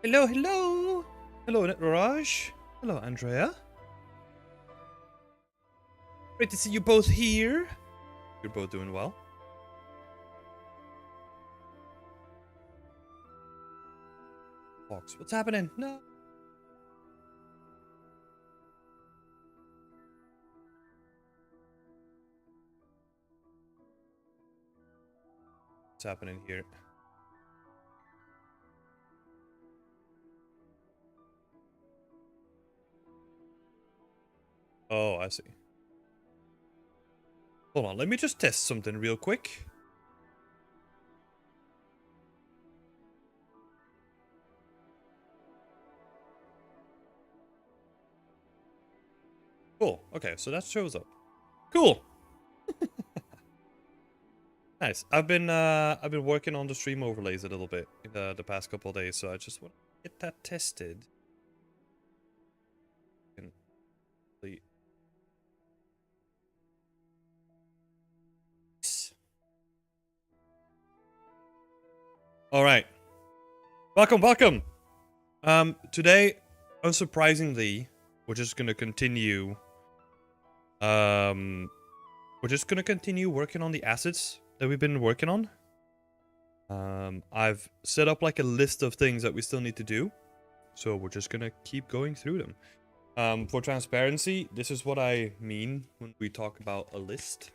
Hello, hello. Hello, Net Mirage. Hello, Andrea. Great to see you both here. You're both doing well. Fox, what's happening? No. What's happening here? Oh, I see. Hold on, let me just test something real quick. Cool. Okay, so that shows up. Cool. Nice. I've been working on the stream overlays a little bit in the past couple of days, so I just want to get that tested. All right. Welcome. Today, unsurprisingly, we're just gonna continue. We're just gonna continue working on the assets that we've been working on. I've set up like a list of things that we still need to do, so we're just gonna keep going through them. For transparency, this is what I mean when we talk about a list.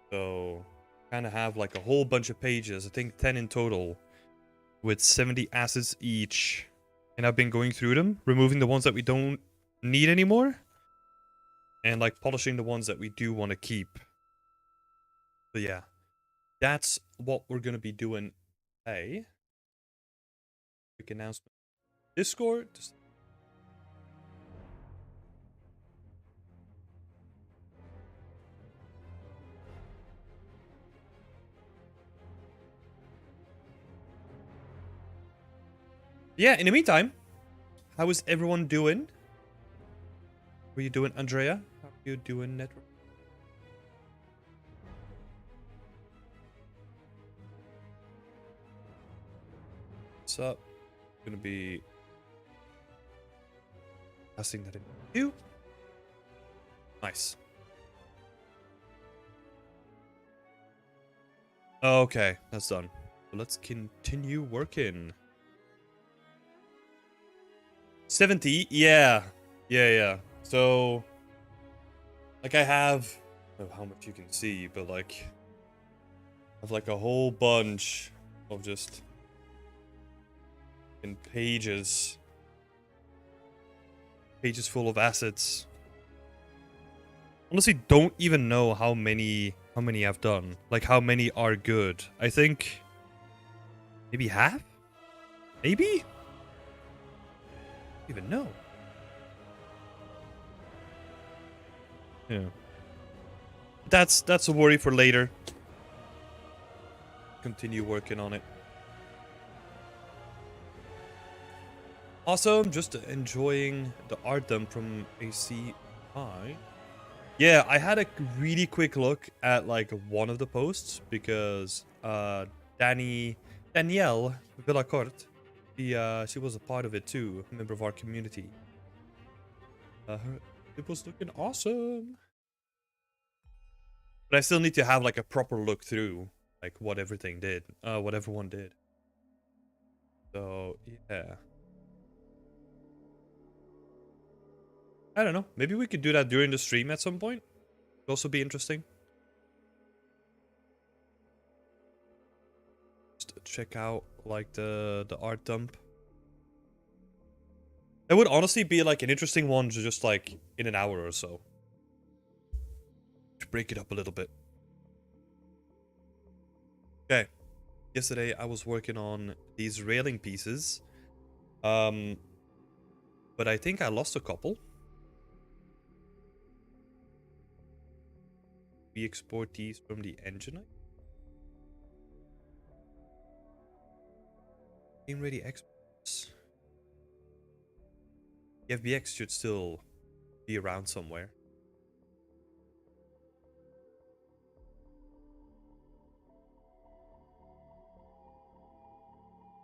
So, kind of have like a whole bunch of pages. I think 10 in total, with 70 assets each. And I've been going through them, removing the ones that we don't need anymore, and like polishing the ones that we do want to keep. So yeah, that's what we're gonna be doing today. Quick announcement. Discord. Yeah, in the meantime, how is everyone doing? How are you doing, Andrea? How are you doing, Network? What's up? Gonna be passing that in you. Nice. Okay, that's done. So let's continue working. 70? Yeah. So, like I have, I don't know how much you can see, but like, I have like a whole bunch of just in pages full of assets. Honestly, don't even know how many I've done. Like how many are good. I think maybe half? Maybe? Even know. Yeah. That's a worry for later. Continue working on it. Awesome, just enjoying the art dump from AC Mirage. Yeah, I had a really quick look at like one of the posts because Danielle Villacourt, she was a part of it too, a member of our community. It was looking awesome. But I still need to have like a proper look through like what everything did, what everyone did. So yeah. I don't know. Maybe we could do that during the stream at some point. It'd also be interesting. Just check out like the art dump. It would honestly be like an interesting one to just like in an hour or so. To break it up a little bit. Okay. Yesterday I was working on these railing pieces. But I think I lost a couple. We export these from the engine. Game ready exports. The FBX should still be around somewhere.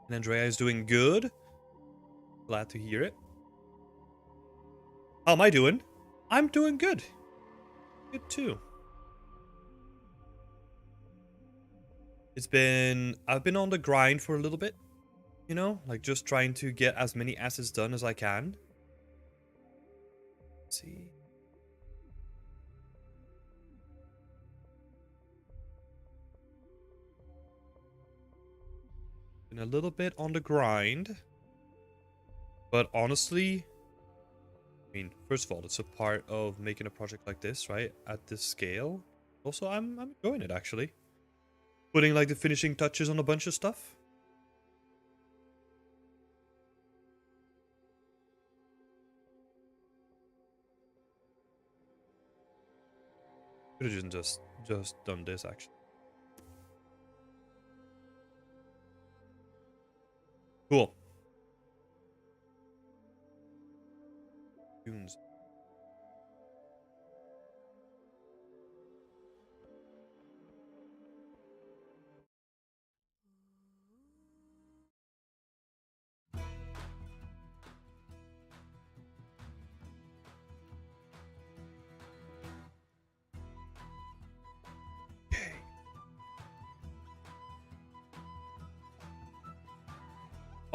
And Andrea is doing good. Glad to hear it. How am I doing? I'm doing good. Good too. I've been on the grind for a little bit, you know, like just trying to get as many assets done as I can. Let's see. Been a little bit on the grind. But honestly, I mean, first of all, it's a part of making a project like this, right? At this scale. Also, I'm enjoying it actually. Putting like the finishing touches on a bunch of stuff. Could have just done this actually. Cool. Tunes.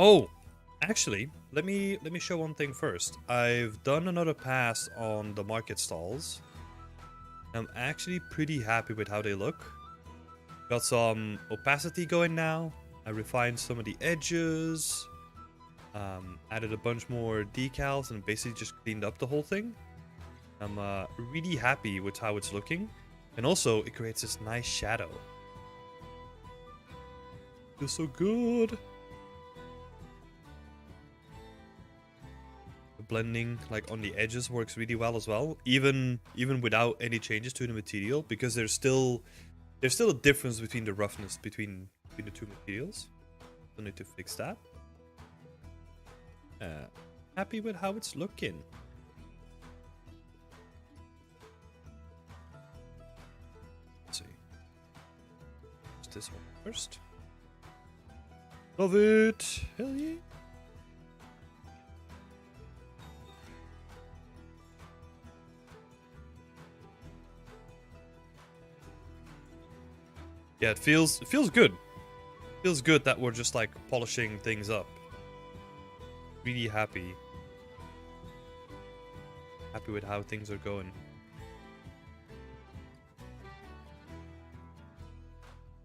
Oh, actually, let me show one thing first. I've done another pass on the market stalls. I'm actually pretty happy with how they look. Got some opacity going now. I refined some of the edges. Added a bunch more decals and basically just cleaned up the whole thing. I'm really happy with how it's looking. And also, it creates this nice shadow. Feels so good. The blending like on the edges works really well as well. Even without any changes to the material, because there's still a difference between the roughness between the two materials. Don't need to fix that. Happy with how it's looking. Let's see. Just this one first. Love it. Hell yeah. Yeah, it feels good. Feels good that we're just like polishing things up. Really happy. Happy with how things are going.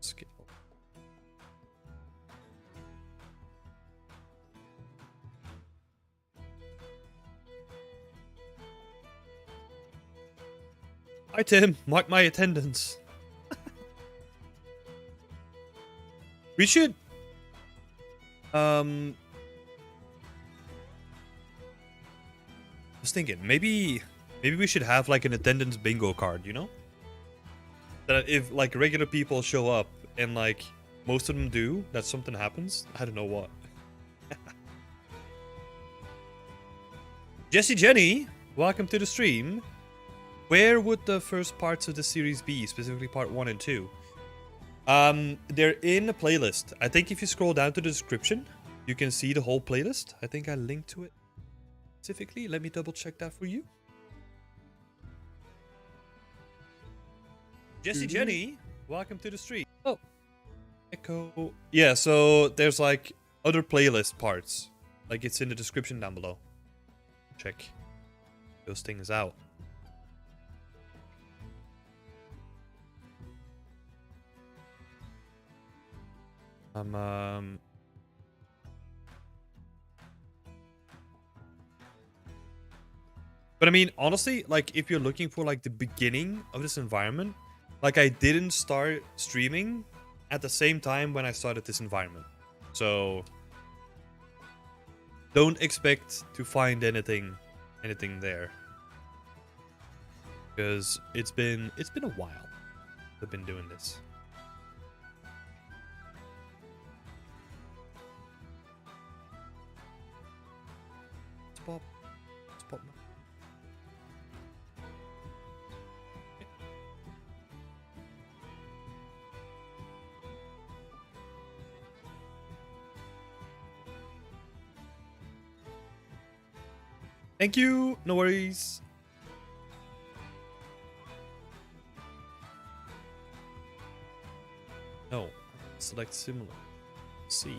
Scale. Hi Tim, mark my attendance. We should I was thinking maybe we should have like an attendance bingo card, you know? That if like regular people show up and like most of them do, that something happens. I don't know what. Jesse Jenny, welcome to the stream. Where would the first parts of the series be, specifically part 1 and 2? They're in a playlist. I think if you scroll down to the description, you can see the whole playlist. I think I linked to it specifically. Let me double check that for you. Jesse Jenny, welcome to the stream. Oh, echo. Yeah, so there's like other playlist parts. Like it's in the description down below. Check those things out. But I mean, honestly, like if you're looking for like the beginning of this environment, like I didn't start streaming at the same time when I started this environment. So don't expect to find anything there. Because it's been a while I've been doing this. Spot. Thank you. No worries. No. Select similar. See.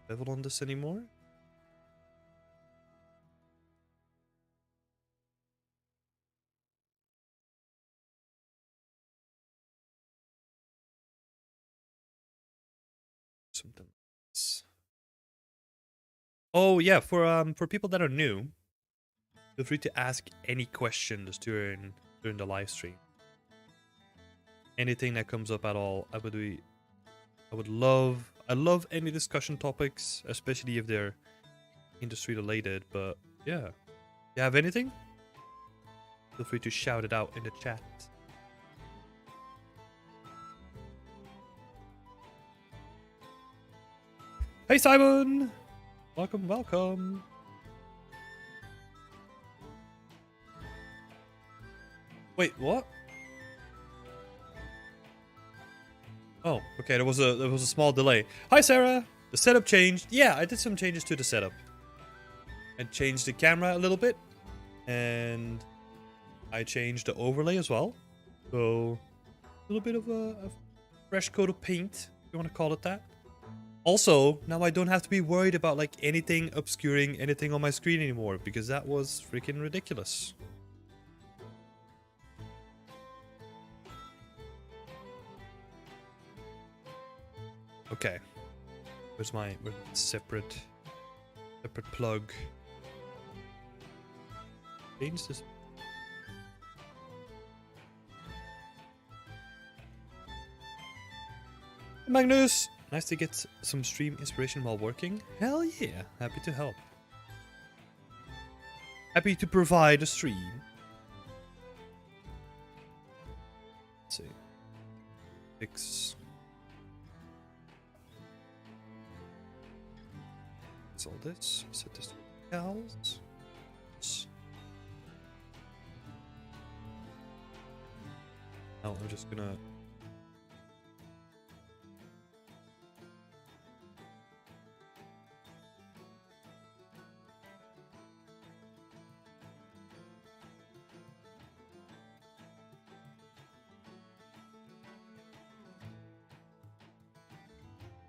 Level on this anymore? Something. Oh yeah, for people that are new, feel free to ask any questions during the live stream. Anything that comes up at all, I love any discussion topics, especially if they're industry related. But yeah, you have anything? Feel free to shout it out in the chat. Hey Simon! Welcome, welcome. Wait, what? Oh, okay, there was a small delay. Hi Sarah! The setup changed. Yeah, I did some changes to the setup. I changed the camera a little bit. And I changed the overlay as well. So, a little bit of a fresh coat of paint, if you want to call it that. Also, now I don't have to be worried about like anything obscuring anything on my screen anymore, because that was freaking ridiculous. Okay. Where's my separate plug? Change this. Magnus! Nice to get some stream inspiration while working. Hell yeah, happy to help. Happy to provide a stream. Let's see. Fix all this. Set this to cows. Now I'm just gonna.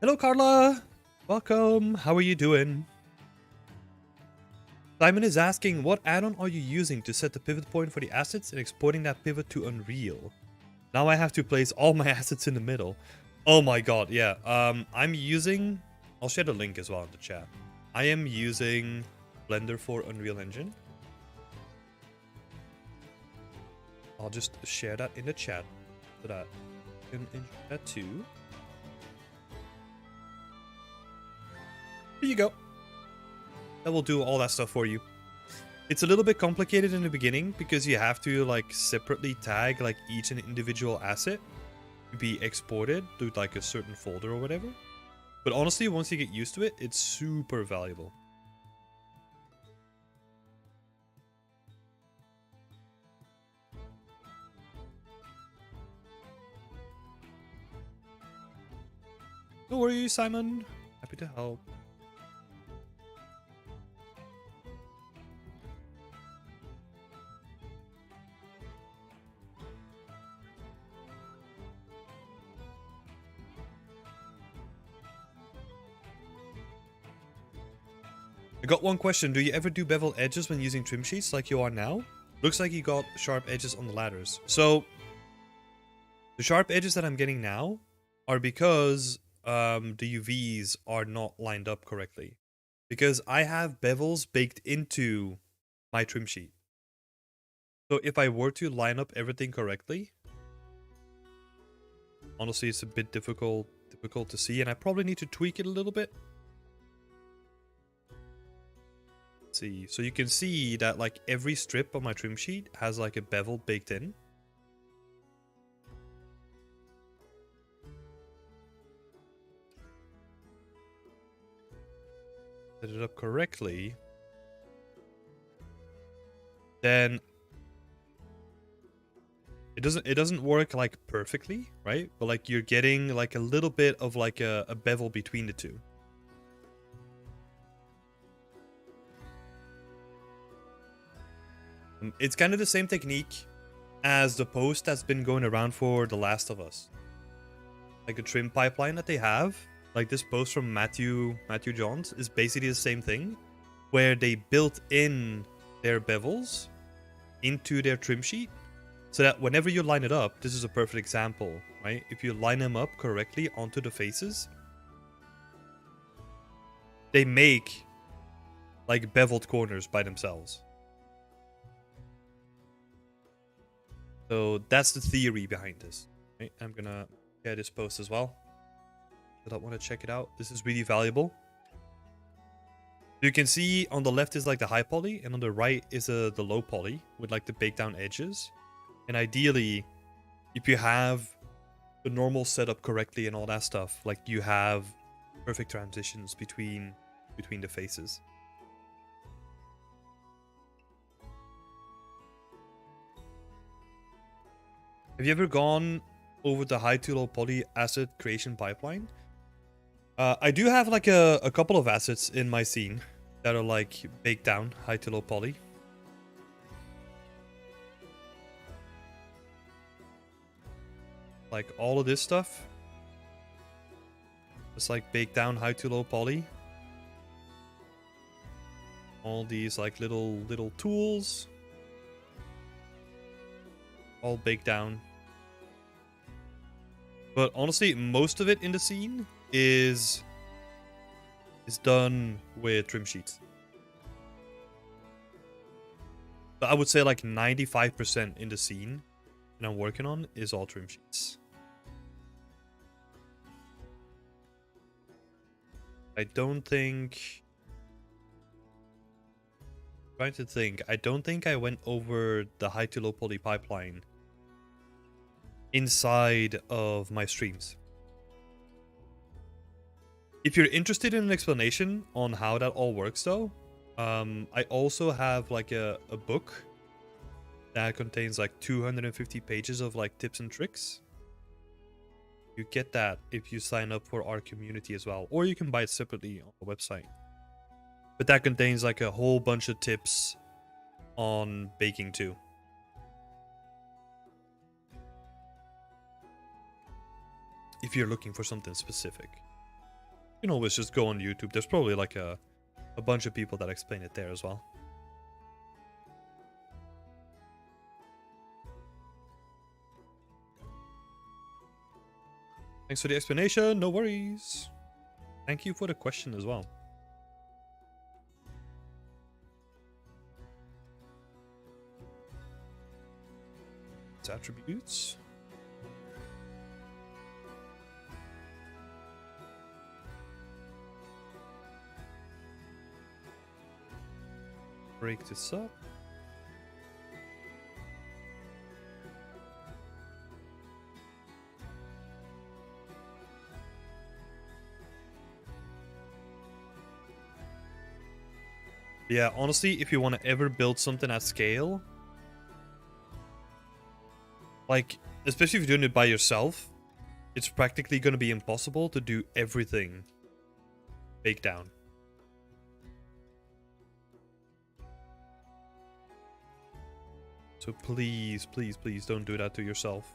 Hello, Carla. Welcome. How are you doing? Simon is asking, what add-on are you using to set the pivot point for the assets and exporting that pivot to Unreal? Now I have to place all my assets in the middle. Oh my god, yeah. I'm using... I'll share the link as well in the chat. I am using Blender for Unreal Engine. I'll just share that in the chat so that you can enjoy that too. Here you go. That will do all that stuff for you. It's a little bit complicated in the beginning because you have to like separately tag like each and individual asset to be exported to like a certain folder or whatever. But honestly, once you get used to it, it's super valuable. No worries, Simon. Happy to help. I got one question. Do you ever do bevel edges when using trim sheets like you are now? Looks like you got sharp edges on the ladders. So, the sharp edges that I'm getting now are because the UVs are not lined up correctly. Because I have bevels baked into my trim sheet. So if I were to line up everything correctly, honestly, it's a bit difficult to see, and I probably need to tweak it a little bit. Let's see, so you can see that like every strip on my trim sheet has like a bevel baked in. Set it up correctly, then It doesn't work like perfectly, right? But like you're getting like a little bit of like a bevel between the two. It's kind of the same technique as the post that's been going around for The Last of Us. Like a trim pipeline that they have. Like this post from Matthew Johns is basically the same thing, where they built in their bevels into their trim sheet, so that whenever you line it up, this is a perfect example, right? If you line them up correctly onto the faces, they make like beveled corners by themselves. So that's the theory behind this. Right? I'm gonna share this post as well. I don't want to check it out. This is really valuable. You can see on the left is like the high poly, and on the right is the low poly with like the baked down edges. And ideally, if you have the normal setup correctly and all that stuff, like you have perfect transitions between the faces. Have you ever gone over the high to low poly asset creation pipeline? I do have like a couple of assets in my scene that are like baked down high to low poly. Like all of this stuff. It's like baked down high to low poly. All these like little tools. All baked down. But honestly, most of it in the scene is done with trim sheets. So I would say like 95% in the scene that I'm working on is all trim sheets. I don't think... trying to think. I don't think I went over the high to low poly pipeline inside of my streams. If you're interested in an explanation on how that all works though, I also have like a book that contains like 250 pages of like tips and tricks. You get that if you sign up for our community as well, or you can buy it separately on the website. But that contains like a whole bunch of tips on baking too. If you're looking for something specific, you can always just go on YouTube. There's probably like a bunch of people that explain it there as well. Thanks for the explanation, no worries. Thank you for the question as well. It's attributes. Break this up. Yeah, honestly, if you want to ever build something at scale, like, especially if you're doing it by yourself, it's practically going to be impossible to do everything baked down. So please, please, please don't do that to yourself.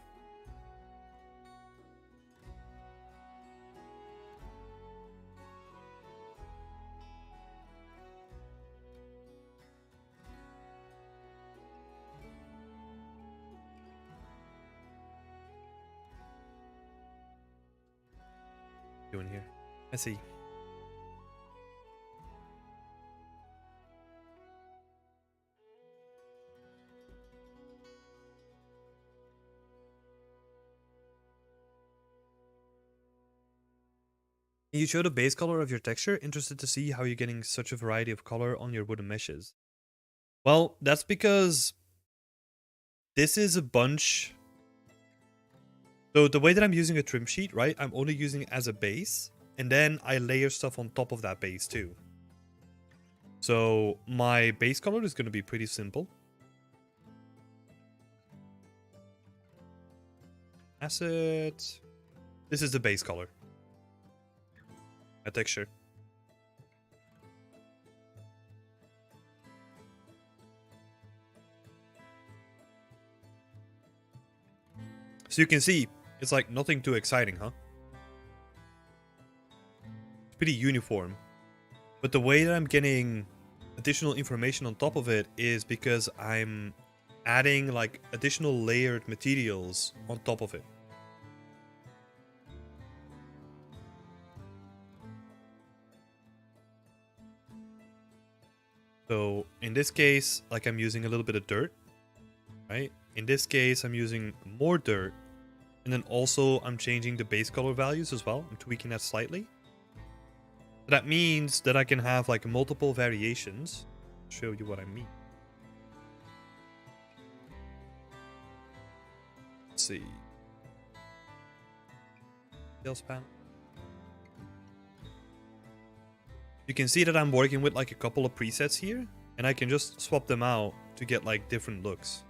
Doing here. I see. You show the base color of your texture. Interested to see how you're getting such a variety of color on your wooden meshes. Well, that's because this is a bunch. So the way that I'm using a trim sheet, right? I'm only using it as a base, and then I layer stuff on top of that base too. So my base color is going to be pretty simple. Assets. This is the base color. A texture. So you can see, it's like nothing too exciting, huh? It's pretty uniform. But the way that I'm getting additional information on top of it is because I'm adding like additional layered materials on top of it. So in this case, like I'm using a little bit of dirt, right? In this case, I'm using more dirt. And then also I'm changing the base color values as well. I'm tweaking that slightly. That means that I can have like multiple variations. I'll show you what I mean. Let's see. Details panel. You can see that I'm working with like a couple of presets here, and I can just swap them out to get like different looks.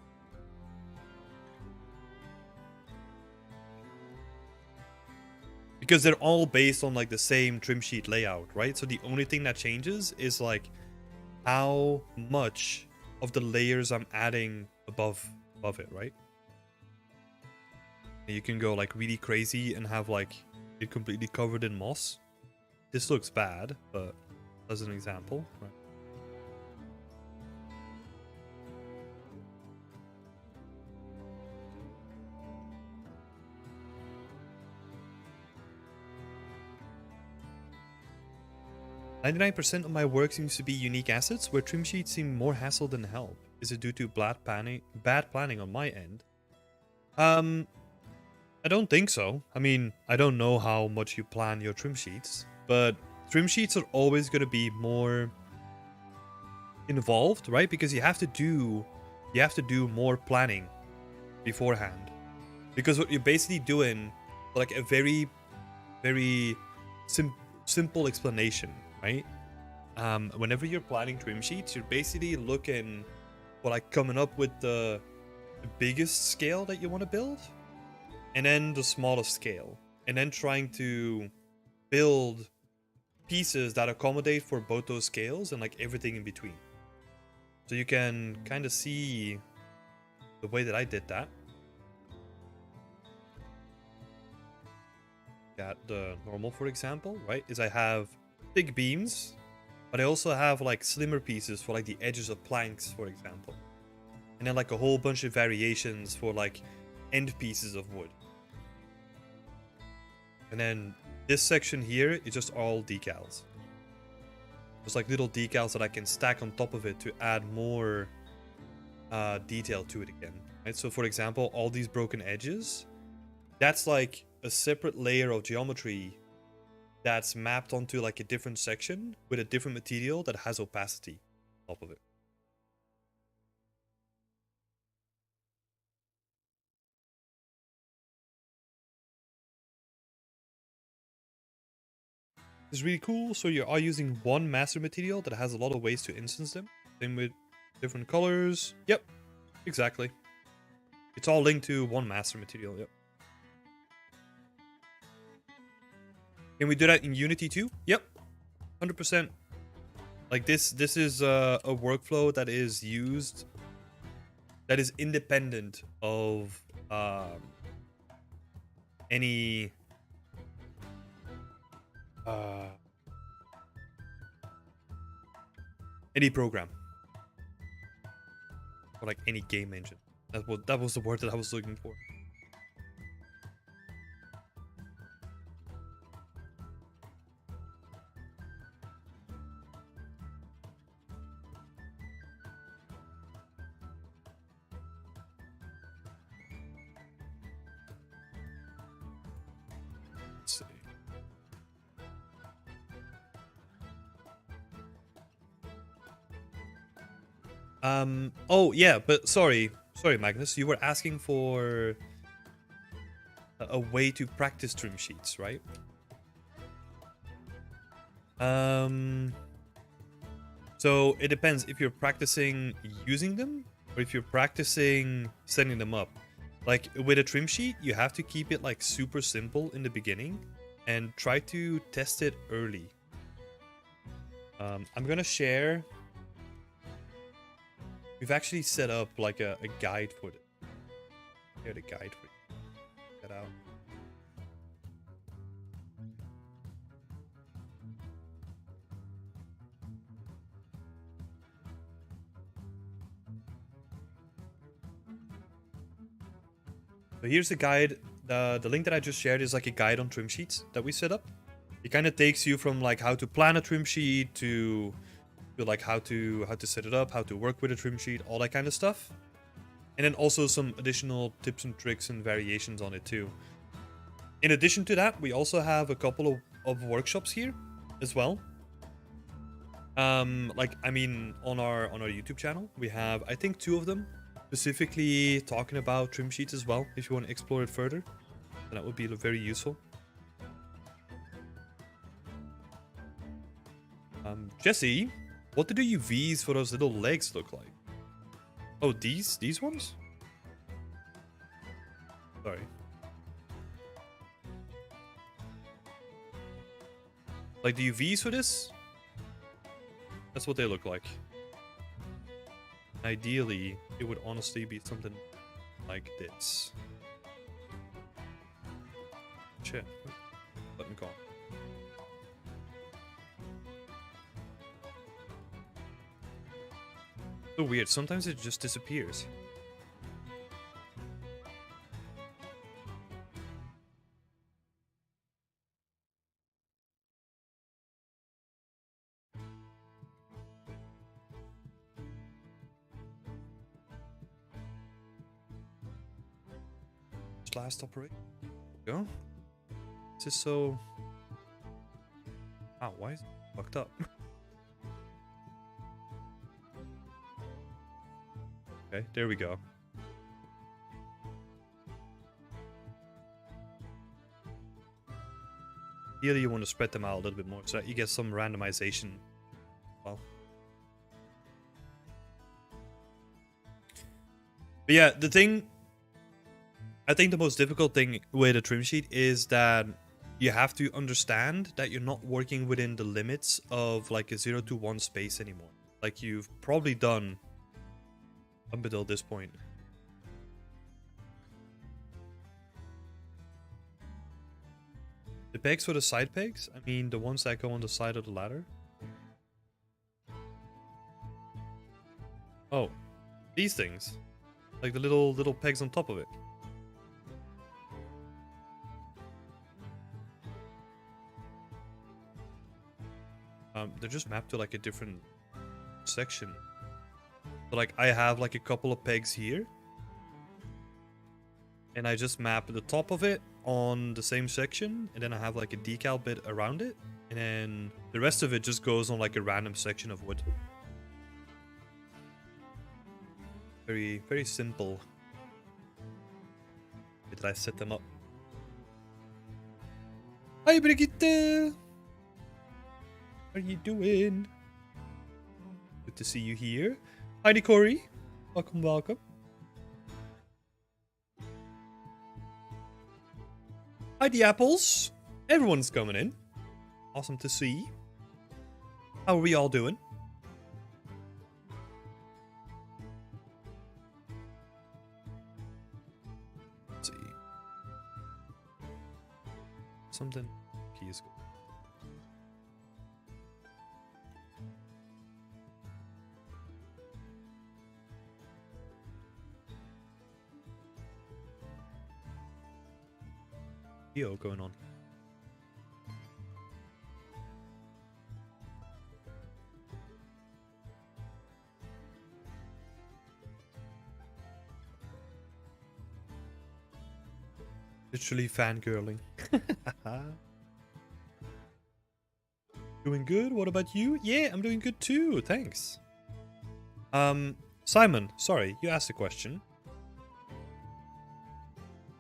Because they're all based on like the same trim sheet layout, right? So the only thing that changes is like how much of the layers I'm adding above it, right? You can go like really crazy and have like it completely covered in moss. This looks bad, but as an example, right? "99% of my work seems to be unique assets, where trim sheets seem more hassle than help. Is it due to bad planning on my end?" I don't think so. I mean, I don't know how much you plan your trim sheets, but trim sheets are always going to be more involved, right? Because you have to do more planning beforehand. Because what you're basically doing, like a very, very simple explanation, right? Whenever you're planning trim sheets, you're basically looking for like coming up with the biggest scale that you want to build, and then the smallest scale, and then trying to build pieces that accommodate for both those scales and like everything in between. So you can kind of see the way that I did that. Got the normal, for example, right? Is I have thick beams, but I also have like slimmer pieces for like the edges of planks, for example. And then like a whole bunch of variations for like end pieces of wood. And then this section here is just all decals. Just like little decals that I can stack on top of it to add more detail to it again. Right? So for example, all these broken edges, that's like a separate layer of geometry that's mapped onto like a different section with a different material that has opacity on top of it. It's really cool. So you are using one master material that has a lot of ways to instance them. Same with different colors. Yep, exactly. It's all linked to one master material. Yep. Can we do that in Unity too? Yep, 100%. Like this is a workflow that is used, that is independent of any program or like any game engine. That was the word that I was looking for. Let's see. Oh yeah, but sorry Magnus, you were asking for a way to practice trim sheets, right? So it depends if you're practicing using them or if you're practicing setting them up. Like with a trim sheet, you have to keep it like super simple in the beginning and try to test it early. I'm gonna share. We've actually set up like a guide for it. Here, the guide for it. Check that out. So here's the guide. The link that I just shared is like a guide on trim sheets that we set up. It kind of takes you from like how to plan a trim sheet to like how to set it up, how to work with a trim sheet, all that kind of stuff. And then also some additional tips and tricks and variations on it too. In addition to that, we also have a couple of workshops here as well. Like I mean on our YouTube channel, we have I think 2 of them specifically talking about trim sheets as well. If you want to explore it further, then that would be very useful. Jesse, what do the UVs for those little legs look like? Oh, these ones? Sorry. Like the UVs for this? That's what they look like. Ideally, it would honestly be something like this. Shit. Let me go. So weird. Sometimes it just disappears. Last operate. Go. This is so. Wow, why is it fucked up? Okay, there we go. Ideally, you want to spread them out a little bit more so that you get some randomization. Well. But yeah, the thing. I think the most difficult thing with a trim sheet is that you have to understand that you're not working within the limits of like a 0 to 1 space anymore. Like you've probably done up until this point. The pegs for the side pegs? I mean the ones that go on the side of the ladder. Oh, these things. Like the little pegs on top of it. They're just mapped to like a different section. So like I have like a couple of pegs here. And I just map the top of it on the same section. And then I have like a decal bit around it. And then the rest of it just goes on like a random section of wood. Very, very simple. Did I set them up? Hi Brigitte! How are you doing? Good to see you here. Hi Corey. Welcome, welcome. Hi the apples. Everyone's coming in. Awesome to see. How are we all doing? Let's see. Something keys. Going on. Literally fangirling. Doing good. What about you? Yeah, I'm doing good too. Thanks. Simon, sorry, you asked a question.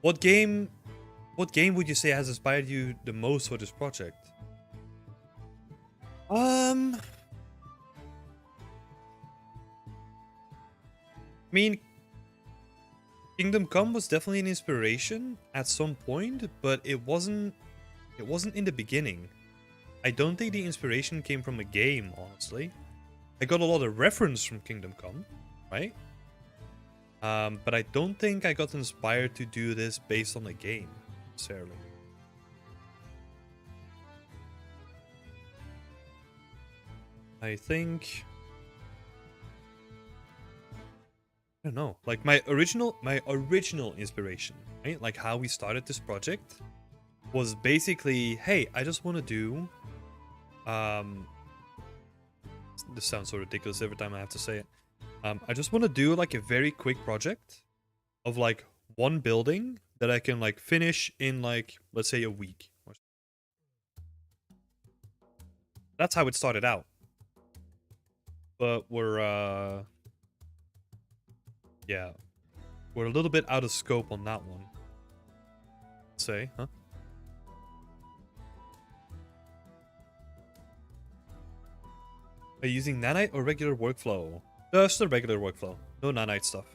What game would you say has inspired you the most for this project? I mean, Kingdom Come was definitely an inspiration at some point, but it wasn't in the beginning. I don't think the inspiration came from a game, honestly. I got a lot of reference from Kingdom Come, right? But I don't think I got inspired to do this based on a game, necessarily. I think... I don't know. Like my original inspiration, right? Like how we started this project was basically, hey, I just want to do this sounds so ridiculous every time I have to say it. I just want to do like a very quick project of like one building that I can like finish in like, let's say, a week. That's how it started out. But we're yeah, we're a little bit out of scope on that one. Say, huh? Are you using nanite or regular workflow? Just the regular workflow. No nanite stuff.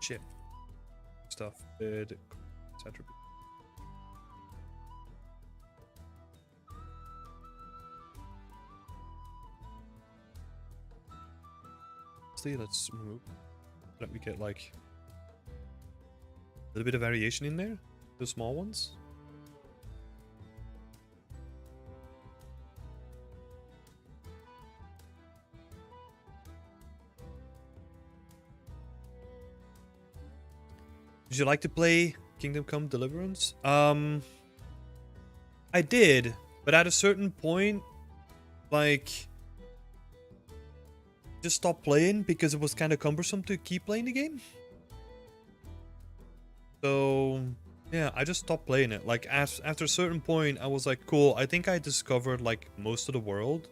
Shit. Stuff. Bid. Etc. Let's move. Let me get like a little bit of variation in there. The small ones. Did you like to play Kingdom Come Deliverance? I did, but at a certain point, like, just stopped playing because it was kind of cumbersome to keep playing the game. So yeah, I just stopped playing it. Like after a certain point, I was like, cool, I think I discovered like most of the world,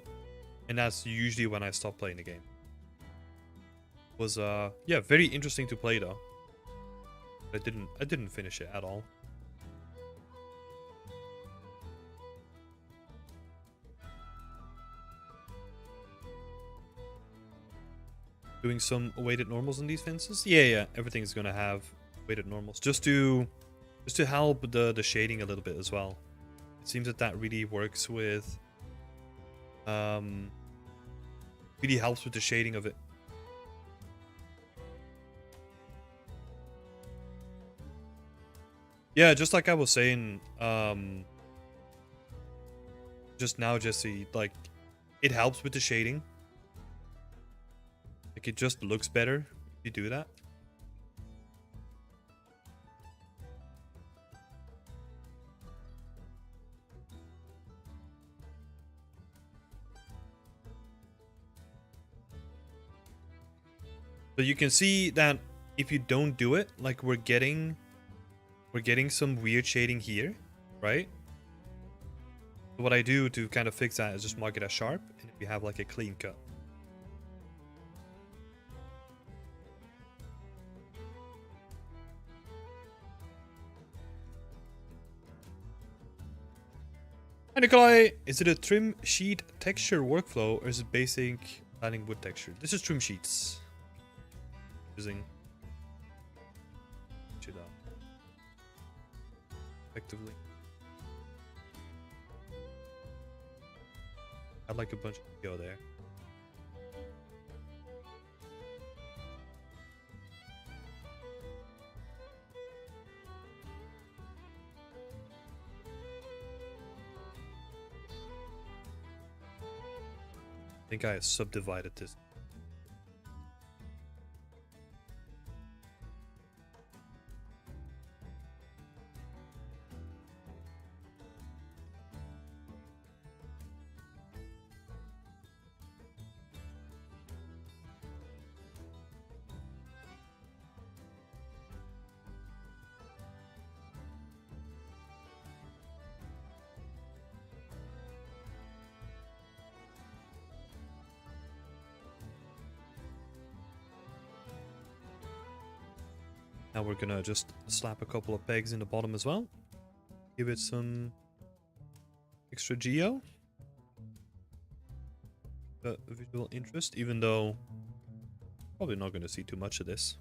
and that's usually when I stop playing the game. It was yeah, very interesting to play though. I didn't finish it at all. Doing some weighted normals on these fences? Yeah, everything's gonna have weighted normals just to help the shading a little bit as well. It seems that really works with really helps with the shading of it. Yeah, just like I was saying just now, Jesse, like it helps with the shading. Like it just looks better if you do that. So you can see that if you don't do it, like we're getting some weird shading here, right? So what I do to kind of fix that is just mark it as sharp, and we have like a clean cut. Hi Nikolai, is it a trim sheet texture workflow or is it basic planning wood texture? This is trim sheets. Using effectively. I'd like a bunch of go there. I think I subdivided this. Now we're gonna just slap a couple of pegs in the bottom as well. Give it some extra geo. visual interest, even though probably not going to see too much of this.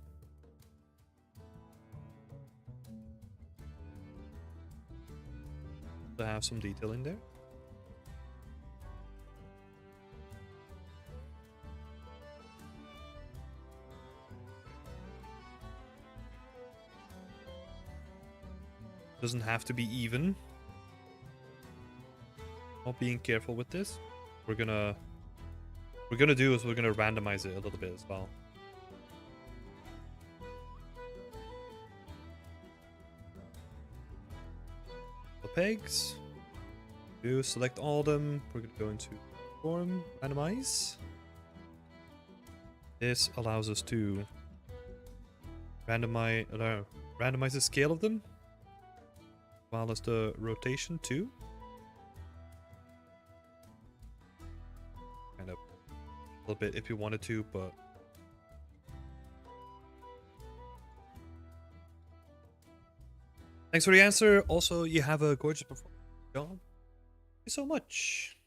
To have some detail in there. Doesn't have to be even. Not being careful with this. We're gonna do is we're gonna randomize it a little bit as well. The pegs. Do select all of them. We're gonna go into form, randomize. This allows us to randomize the scale of them, as well as the rotation too. Kind of a little bit if you wanted to, but thanks for the answer. Also, you have a gorgeous performance. Job. Thank you so much.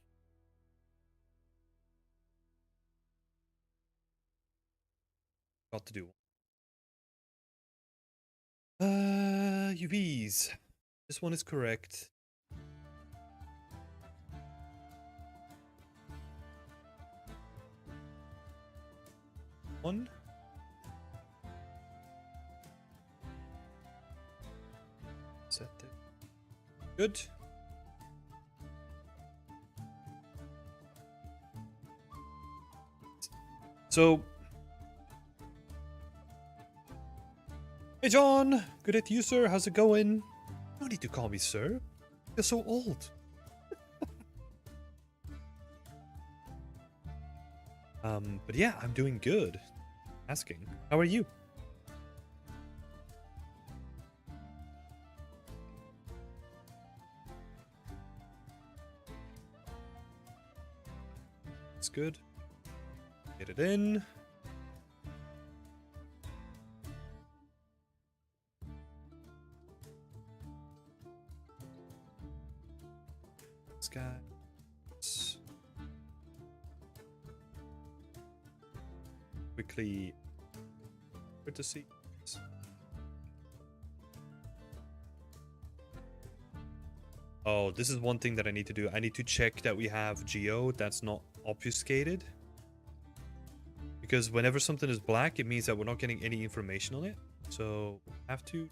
Got to do. UVs. This one is correct. One. Set it. Good. So, hey John, good at you, sir. How's it going? No need to call me sir. You're so old. But yeah, I'm doing good. Asking. How are you? That's good. Get it in. This guy. Quickly. Good to see. Oh, this is one thing that I need to do. I need to check that we have geo that's not obfuscated. Because whenever something is black, it means that we're not getting any information on it. So, I have to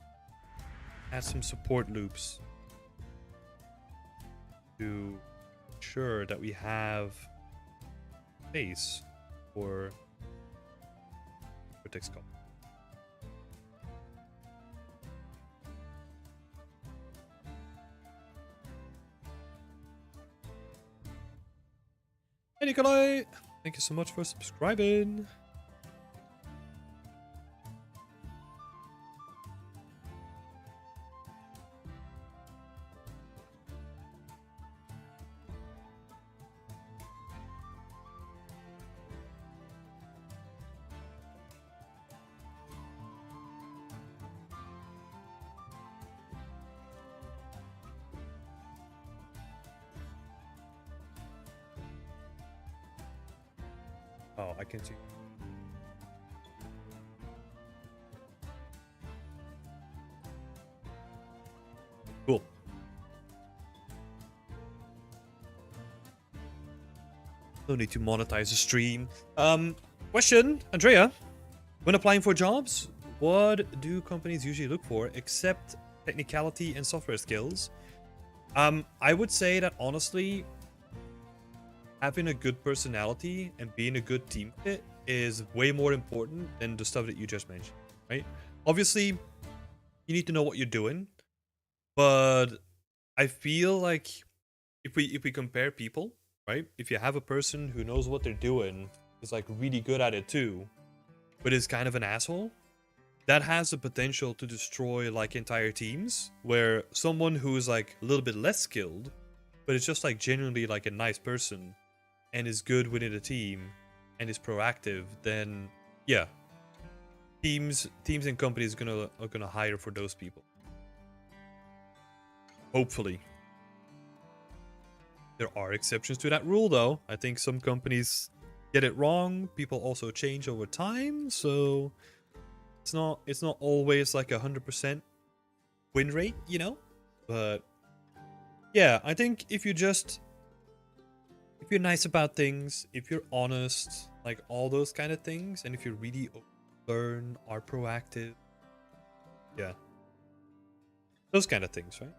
add some support loops to ensure that we have space for text call. Hey Nikolai! Thank you so much for subscribing. Oh, I can see. Cool. No need to monetize the stream. Question, Andrea. When applying for jobs, what do companies usually look for except technicality and software skills? I would say that honestly, having a good personality and being a good team fit is way more important than the stuff that you just mentioned, right? Obviously, you need to know what you're doing, but I feel like if we compare people, right? If you have a person who knows what they're doing, is like really good at it too, but is kind of an asshole, that has the potential to destroy like entire teams, where someone who is like a little bit less skilled, but is just like genuinely like a nice person and is good within a team and is proactive, then yeah, teams and companies are gonna hire for those people. Hopefully. There are exceptions to that rule though. I think some companies get it wrong. People also change over time, so it's not always like 100% win rate, you know. But yeah, I think if you're nice about things, if you're honest, like all those kind of things, and if you really learn, are proactive, yeah, those kind of things, right?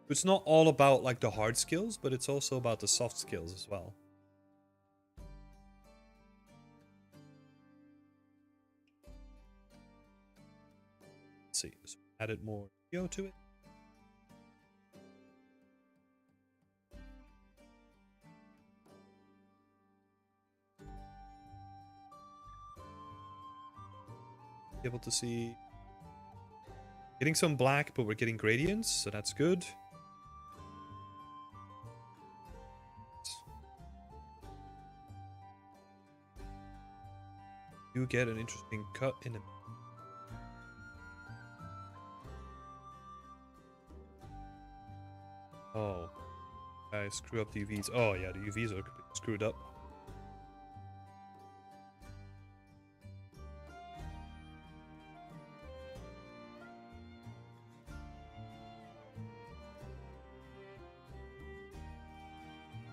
It's not all about like the hard skills, but it's also about the soft skills as well. Let's see, so added more video to it. Able to see, getting some black, but we're getting gradients, so that's good. You get an interesting cut in the. Oh, I screw up the UVs. Oh yeah, the UVs are screwed up.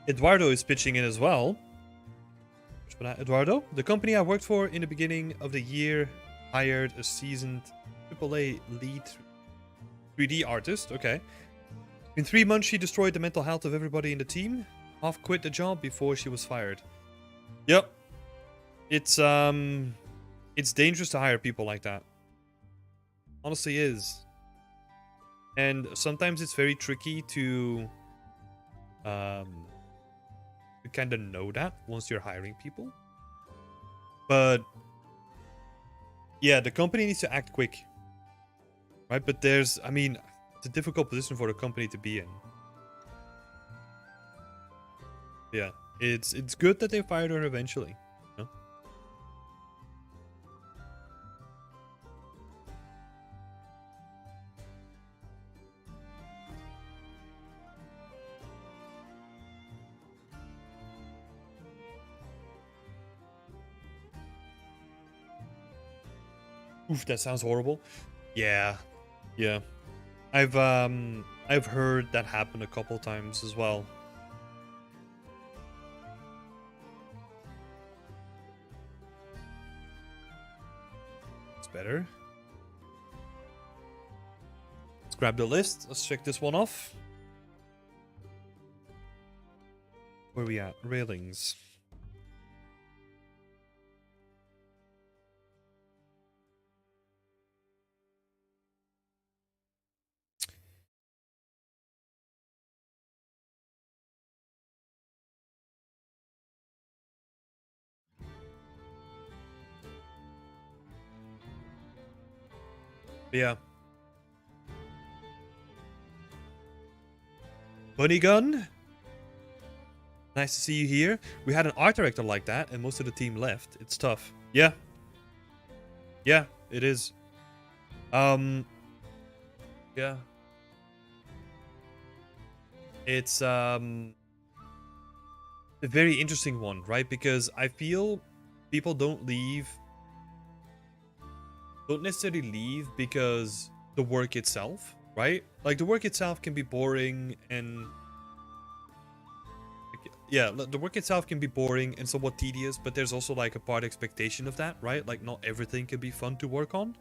Eduardo is pitching in as well. Eduardo, the company I worked for in the beginning of the year hired a seasoned AAA lead 3D artist. Okay. In 3 months, she destroyed the mental health of everybody in the team. Half quit the job before she was fired. Yep. It's dangerous to hire people like that. Honestly is. And sometimes it's very tricky to kind of know that once you're hiring people. But yeah, the company needs to act quick. Right? But it's a difficult position for the company to be in. Yeah, it's good that they fired her eventually. You know? Oof, that sounds horrible. Yeah, yeah. I've heard that happen a couple times as well. It's better. Let's grab the list. Let's check this one off. Where are we at? Railings. Yeah. Bunny Gun. Nice to see you here. We had an art director like that, and most of the team left. It's tough. Yeah. Yeah, it is. Yeah. It's a very interesting one, right? Because I feel people don't necessarily leave because the work itself, right? Like the work itself can be boring and yeah, the work itself can be boring and somewhat tedious, but there's also like a part expectation of that, right? Like not everything can be fun to work on.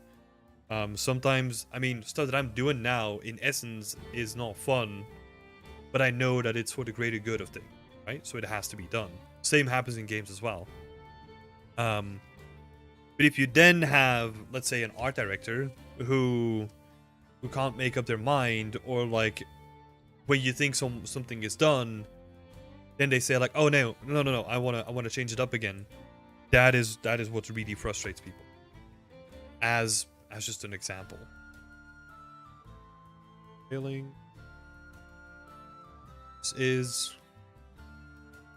Sometimes, stuff that I'm doing now in essence is not fun, but I know that it's for the greater good of things, right? So it has to be done. Same happens in games as well. But if you then have, let's say, an art director who can't make up their mind, or like when you think something is done, then they say like, oh no, I wanna change it up again. That is what really frustrates people. As just an example. Failing. This is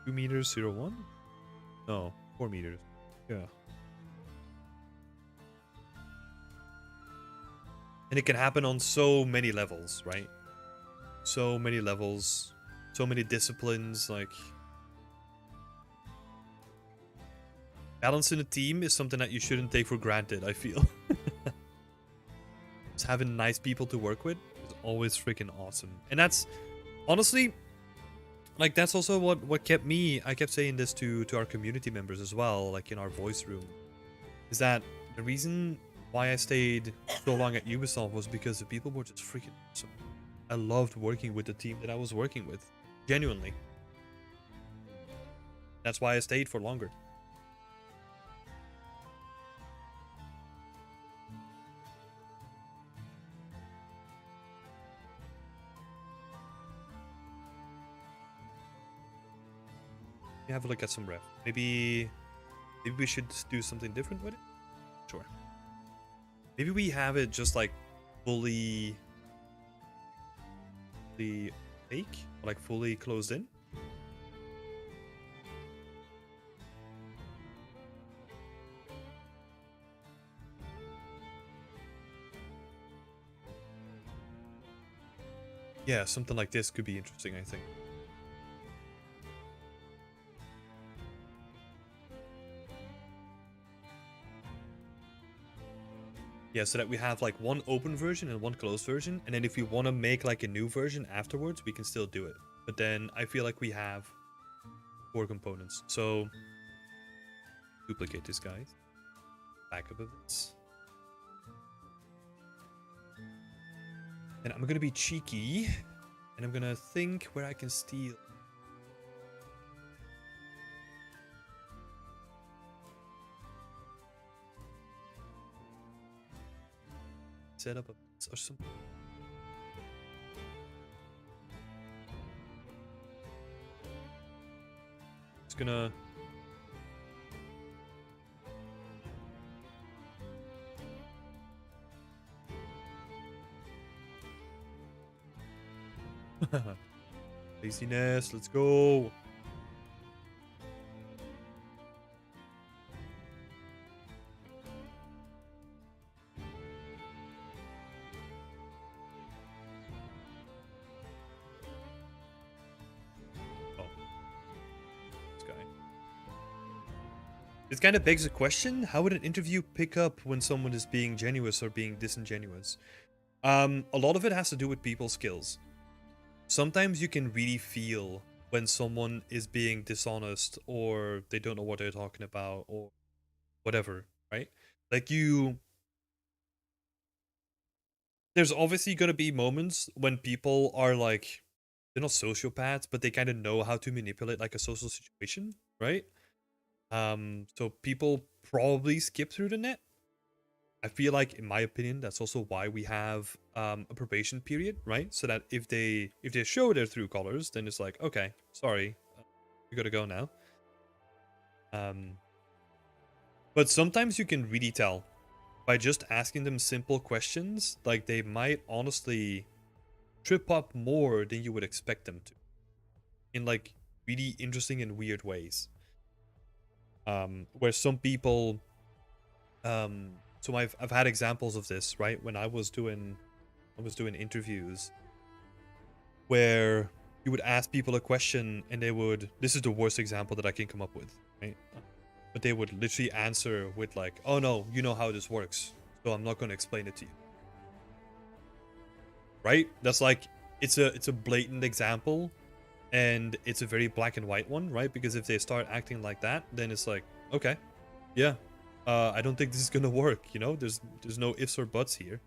2 meters 01? No, 4 meters. Yeah. And it can happen on so many levels, right? So many levels, so many disciplines, like balance in a team is something that you shouldn't take for granted, I feel. Just having nice people to work with is always freaking awesome. And that's honestly, like, that's also what kept me, I kept saying this to our community members as well, like in our voice room, is that the reason why I stayed so long at Ubisoft was because the people were just freaking awesome. I loved working with the team that I was working with, genuinely. That's why I stayed for longer. Have a look at some ref. Maybe we should do something different with it. Sure. Maybe we have it just like fully fake, like fully closed in. Yeah, something like this could be interesting, I think. Yeah, so that we have like one open version and one closed version, and then if we want to make like a new version afterwards, we can still do it. But then I feel like we have 4 components. So duplicate this, guys. Back up of this. And I'm gonna be cheeky, and I'm gonna think where I can steal. Set up a or something. Just gonna laziness, let's go. This kind of begs a question: how would an interview pick up when someone is being genuine or being disingenuous? A lot of it has to do with people's skills. Sometimes you can really feel when someone is being dishonest, or they don't know what they're talking about, or whatever, right? Like there's obviously gonna be moments when people are like, they're not sociopaths, but they kind of know how to manipulate like a social situation, right? So people probably skip through the net. I feel like, in my opinion, that's also why we have a probation period, right? So that if they show their true colors, then it's like, okay, sorry, you gotta go now. But sometimes you can really tell by just asking them simple questions. Like, they might honestly trip up more than you would expect them to, in like really interesting and weird ways. Where some people, so I've had examples of this, right? When I was doing interviews where you would ask people a question and they would, this is the worst example that I can come up with, right? But they would literally answer with like, oh no, you know how this works, so I'm not going to explain it to you. Right? That's like, it's a blatant example, and it's a very black and white one, right? Because if they start acting like that, then it's like, okay, yeah, I don't think this is gonna work. You know, there's no ifs or buts here.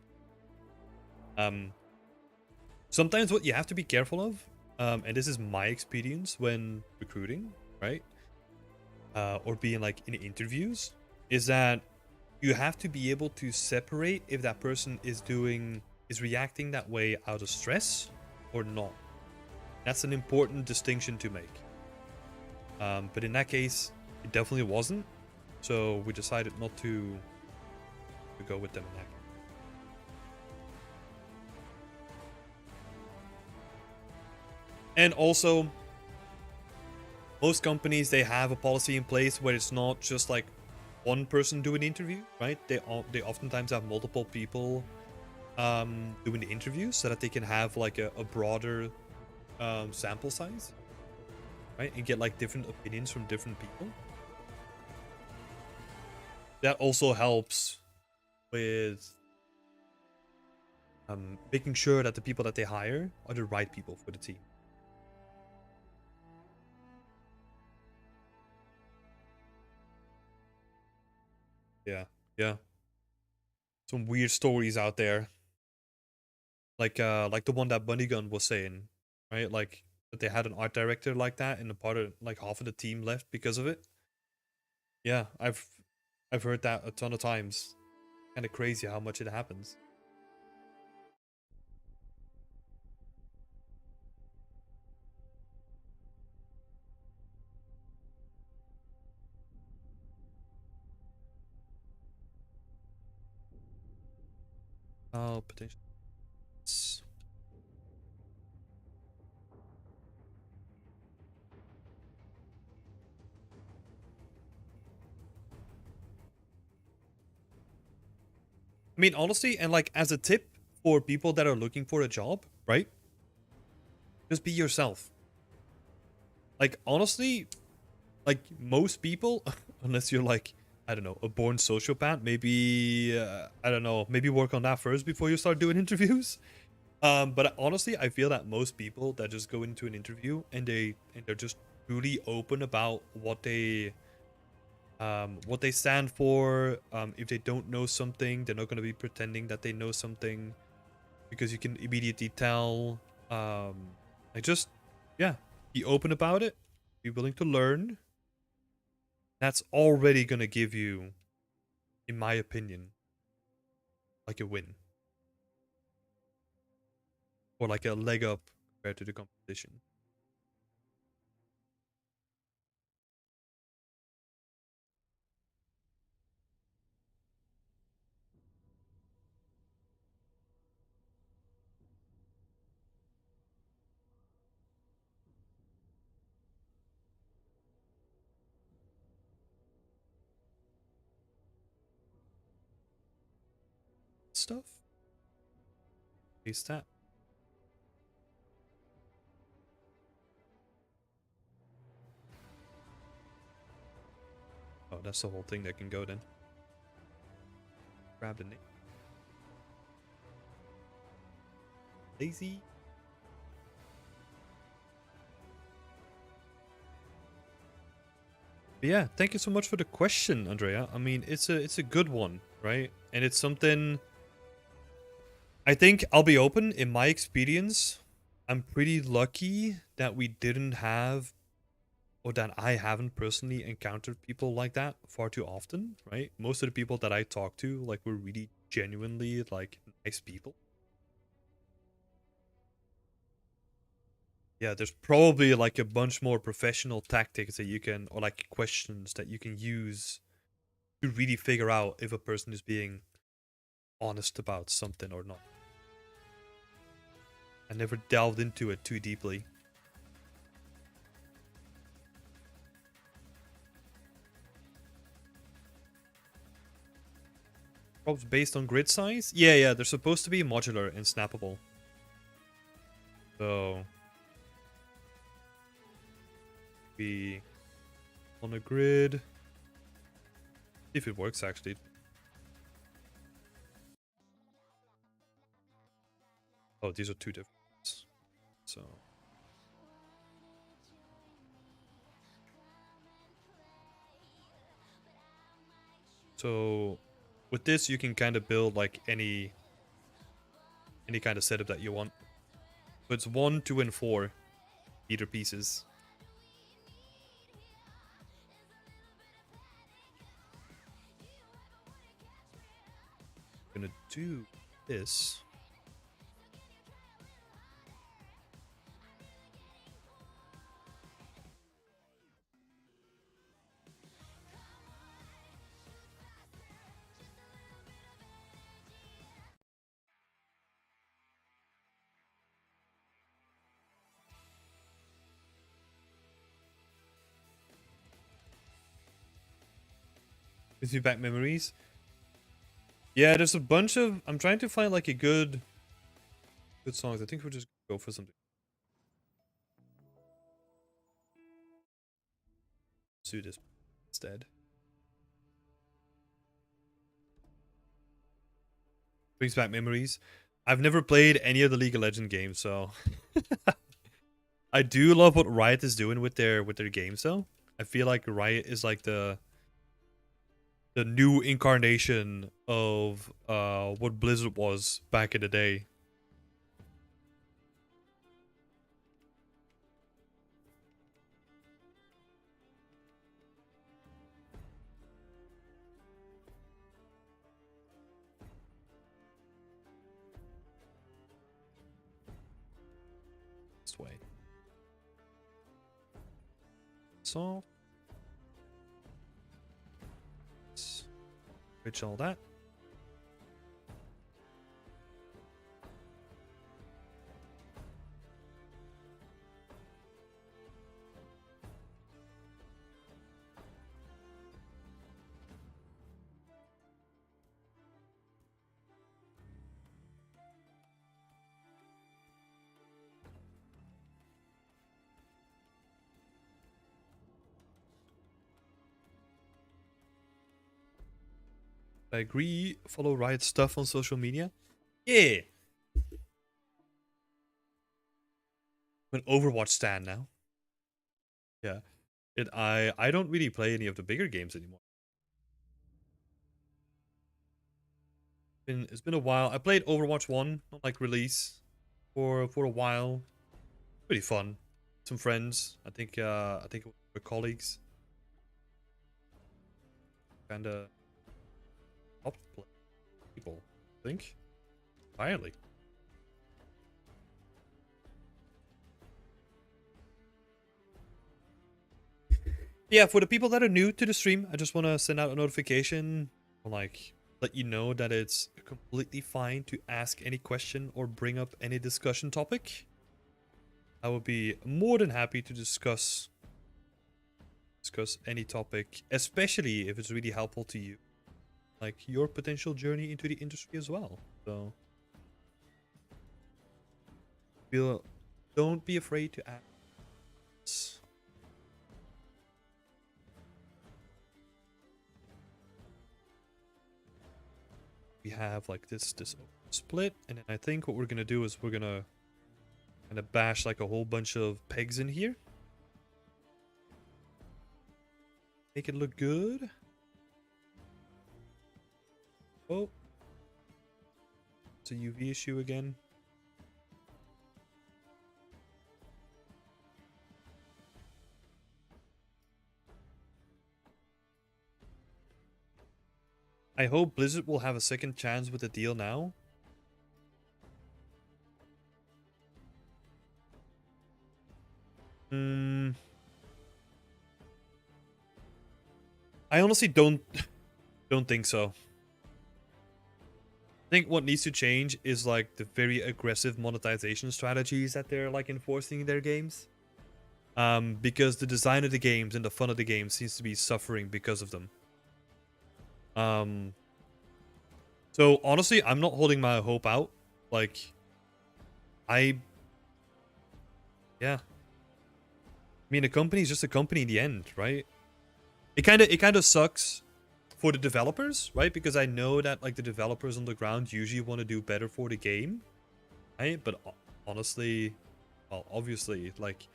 Sometimes what you have to be careful of, and this is my experience when recruiting, right, or being like in interviews, is that you have to be able to separate if that person is reacting that way out of stress or not. That's an important distinction to make. But in that case, it definitely wasn't. So we decided not to go with them in that case. And also, most companies, they have a policy in place where it's not just like one person doing the interview, right? They oftentimes have multiple people doing the interview so that they can have like a broader sample size, right? And get like different opinions from different people. that also helps with making sure that the people that they hire are the right people for the team. Yeah, yeah. Some weird stories out there, like the one that Bunny Gun was saying, right? Like that they had an art director like that, and the part of like half of the team left because of it. Yeah, I've heard that a ton of times. Kind of crazy how much it happens. Oh, potential. I mean, honestly, and like as a tip for people that are looking for a job, right? Just be yourself. Like honestly, like most people, unless you're like I don't know a born sociopath, maybe I don't know, maybe work on that first before you start doing interviews. But honestly, I feel that most people that just go into an interview and they're just truly open about what they stand for. If they don't know something, they're not going to be pretending that they know something because you can immediately tell. Like just yeah, be open about it. Be willing to learn. That's already going to give you, in my opinion, like a win or like a leg up compared to the competition. Stuff. Is that? Oh, that's the whole thing that can go then. Grab the name. Lazy. But yeah, thank you so much for the question, Andrea. I mean, it's a good one, right? And it's something I think I'll be open. In my experience, I'm pretty lucky that we didn't have, or that I haven't personally encountered people like that far too often, right? Most of the people that I talk to, like, were really genuinely like nice people. Yeah, there's probably like a bunch more professional tactics that you can, or like questions that you can use to really figure out if a person is being honest about something or not. I never delved into it too deeply. Props based on grid size? Yeah, yeah, they're supposed to be modular and snappable. So be on a grid. See if it works actually. Oh, these are two different ones. So so with this you can kind of build like any kind of setup that you want. So it's 1, 2, and 4 meter pieces. I'm gonna do this. Gives me back memories. Yeah, there's a bunch of. I'm trying to find like a good songs. I think we'll just go for something. Let's do this instead. Brings back memories. I've never played any of the League of Legends games, so I do love what Riot is doing with their games though. I feel like Riot is like the new incarnation of what Blizzard was back in the day. This way. So switch all that. I agree. Follow Riot stuff on social media. Yeah. I'm an Overwatch stan now. Yeah. I don't really play any of the bigger games anymore. It's been a while. I played Overwatch 1 on like release for a while. Pretty fun. Some friends. I think it was with colleagues. Kinda helped play people, I think. Entirely. Yeah, for the people that are new to the stream, I just want to send out a notification, like let you know that it's completely fine to ask any question or bring up any discussion topic. I would be more than happy to discuss any topic, especially if it's really helpful to you, like your potential journey into the industry as well. So don't be afraid to ask. We have like this split, and then I think what we're gonna do is we're gonna kind of bash like a whole bunch of pegs in here, make it look good. Oh, it's a UV issue again. I hope Blizzard will have a second chance with the deal now. I honestly don't think so. I think what needs to change is like the very aggressive monetization strategies that they're like enforcing in their games. Because the design of the games and the fun of the game seems to be suffering because of them. So honestly, I'm not holding my hope out. Like, yeah. I mean, a company is just a company in the end, right? It kind of sucks for the developers, right? Because I know that like the developers on the ground usually want to do better for the game, right? But honestly, well, obviously, like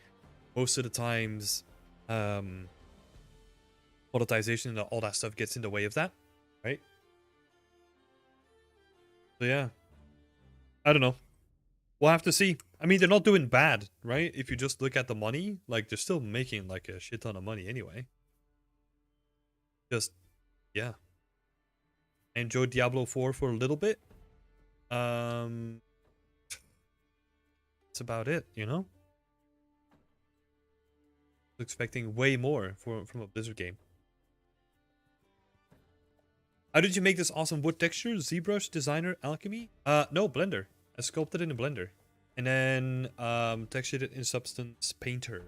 most of the times, monetization and all that stuff gets in the way of that, right? So yeah, I don't know. We'll have to see. I mean, they're not doing bad, right? If you just look at the money, like they're still making like a shit ton of money anyway. Just, yeah. I enjoyed Diablo 4 for a little bit. That's about it, you know? Expecting way more from a Blizzard game. How did you make this awesome wood texture? ZBrush, Designer, Alchemy? No, Blender. I sculpted it in Blender. And then textured it in Substance Painter.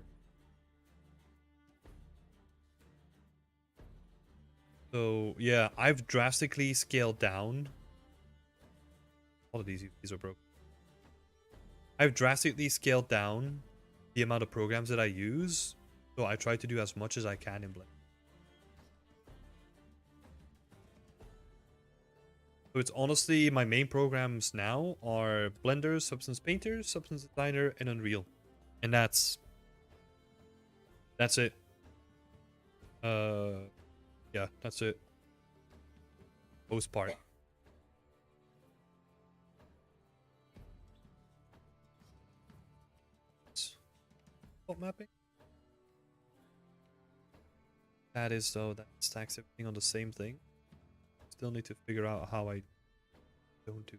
So yeah, I've drastically scaled down. All of these are broken. I've drastically scaled down the amount of programs that I use. So I try to do as much as I can in Blender. So it's honestly, my main programs now are Blender, Substance Painter, Substance Designer, and Unreal. And that's it. Yeah, that's it. Most part. What mapping? That is though, that stacks everything on the same thing. Still need to figure out how I don't do.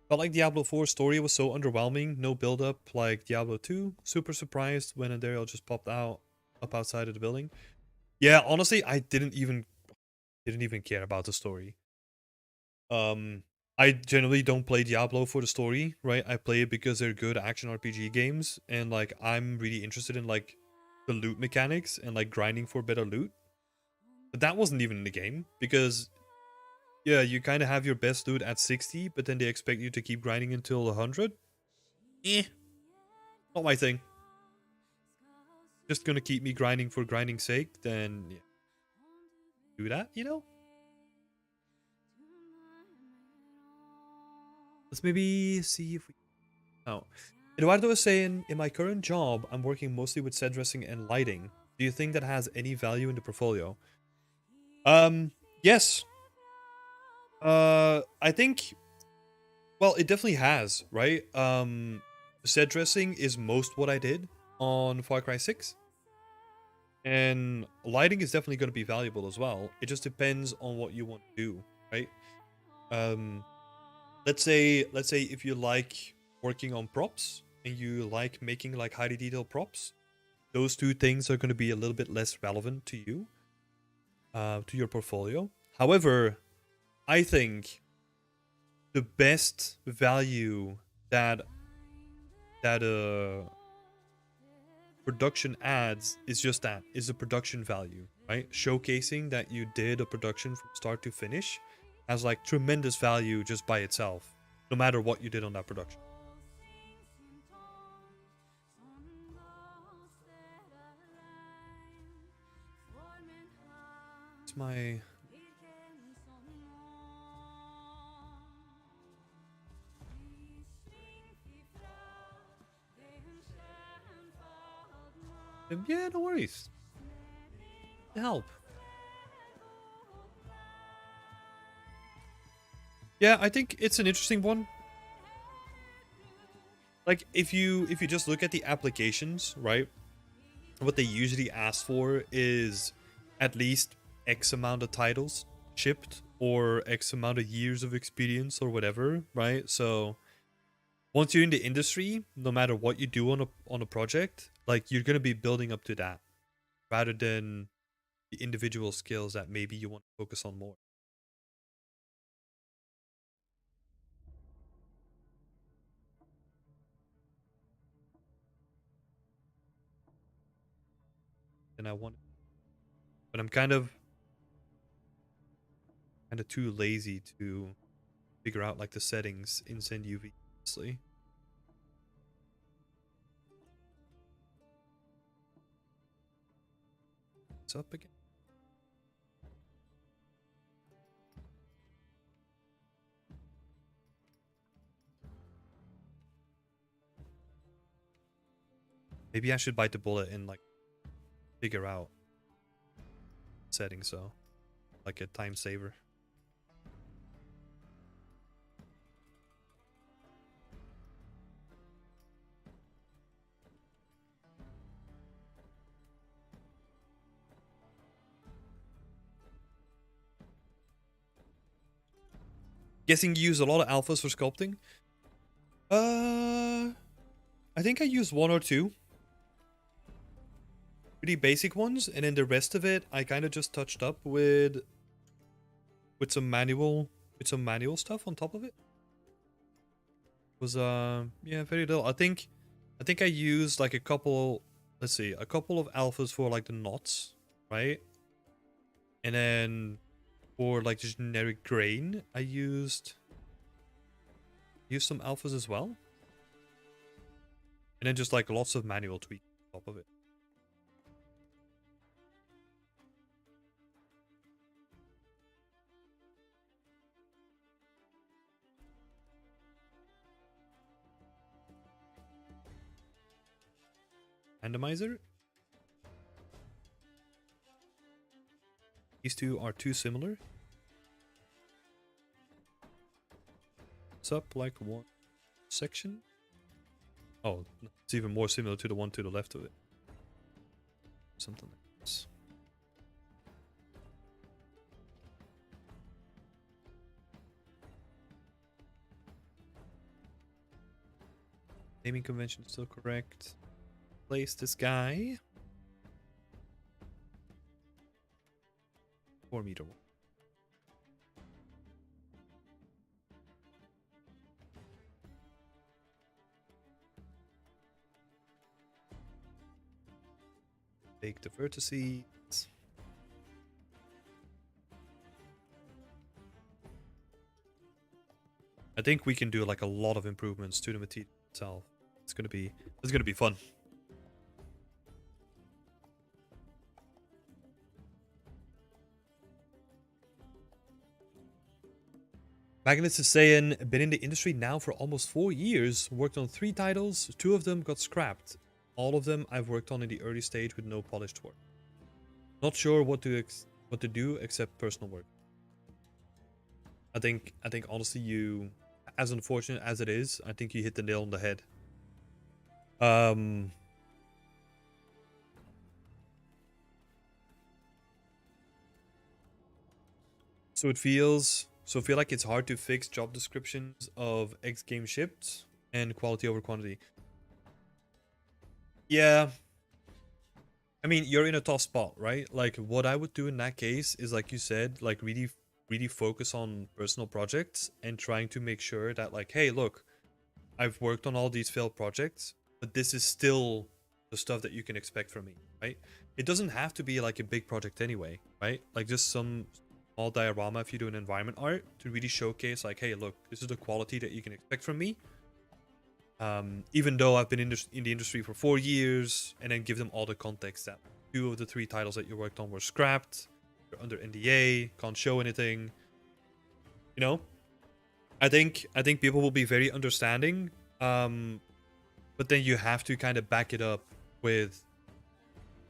But like Diablo 4 story was so underwhelming, no build up like Diablo 2. Super surprised when Daryl just popped out up outside of the building. Yeah, honestly, I didn't even care about the story. I generally don't play Diablo for the story, right? I play it because they're good action RPG games, and like I'm really interested in like the loot mechanics and like grinding for better loot. But that wasn't even in the game because yeah, you kind of have your best loot at 60, but then they expect you to keep grinding until 100. Eh, not my thing. Just gonna keep me grinding for grinding's sake, then yeah, do that, you know? Let's maybe see if we. Oh. Eduardo is saying, in my current job, I'm working mostly with set dressing and lighting. Do you think that has any value in the portfolio? Yes. I think, well, it definitely has, right? Set dressing is most what I did on Far Cry 6. And lighting is definitely going to be valuable as well. It just depends on what you want to do, right? Um, let's say if you like working on props and you like making like highly detailed props, those two things are going to be a little bit less relevant to you, to your portfolio. However, I think the best value that production adds is just that, is the production value, right? Showcasing that you did a production from start to finish has like tremendous value just by itself, no matter what you did on that production. It's my yeah, no worries. Help. Yeah, I think it's an interesting one. Like if you just look at the applications, right? What they usually ask for is at least X amount of titles shipped or X amount of years of experience or whatever, right? So once you're in the industry, no matter what you do on a project, like you're gonna be building up to that rather than the individual skills that maybe you want to focus on more. And I want, but I'm kind of too lazy to figure out like the settings in Send UV. Honestly. It's up again. Maybe I should bite the bullet and like figure out settings, so like a time saver. Guessing you use a lot of alphas for sculpting. I think I used one or two. Pretty basic ones, and then the rest of it I kind of just touched up with some manual stuff on top of it. It was yeah, very little. I think I used like a couple, let's see, a couple of alphas for like the knots, right? And then for like the generic grain, I used some alphas as well. And then just like lots of manual tweaks on top of it. Randomizer. These two are too similar. It's up like one section. Oh, it's even more similar to the one to the left of it. Something like this. Naming convention is still correct. Place this guy. 4 meter wall. Take the vertices. I think we can do like a lot of improvements to the material itself. It's gonna be fun. Magnus is saying, been in the industry now for almost 4 years, worked on 3 titles, 2 of them got scrapped. All of them I've worked on in the early stage with no polished work. Not sure what to do except personal work. I think honestly you, as unfortunate as it is, I think you hit the nail on the head. So I feel like it's hard to fix job descriptions of X game shipped and quality over quantity. Yeah. I mean, you're in a tough spot, right? Like what I would do in that case is, like you said, like really focus on personal projects and trying to make sure that like, hey, look, I've worked on all these failed projects, but this is still the stuff that you can expect from me, right? It doesn't have to be like a big project anyway, right? Like just some small diorama if you do an environment art to really showcase like, hey, look, this is the quality that you can expect from me. Even though I've been in the industry for 4 years, and then give them all the context that 2 of the 3 titles that you worked on were scrapped, you're under NDA, can't show anything. You know, I think people will be very understanding, but then you have to kind of back it up with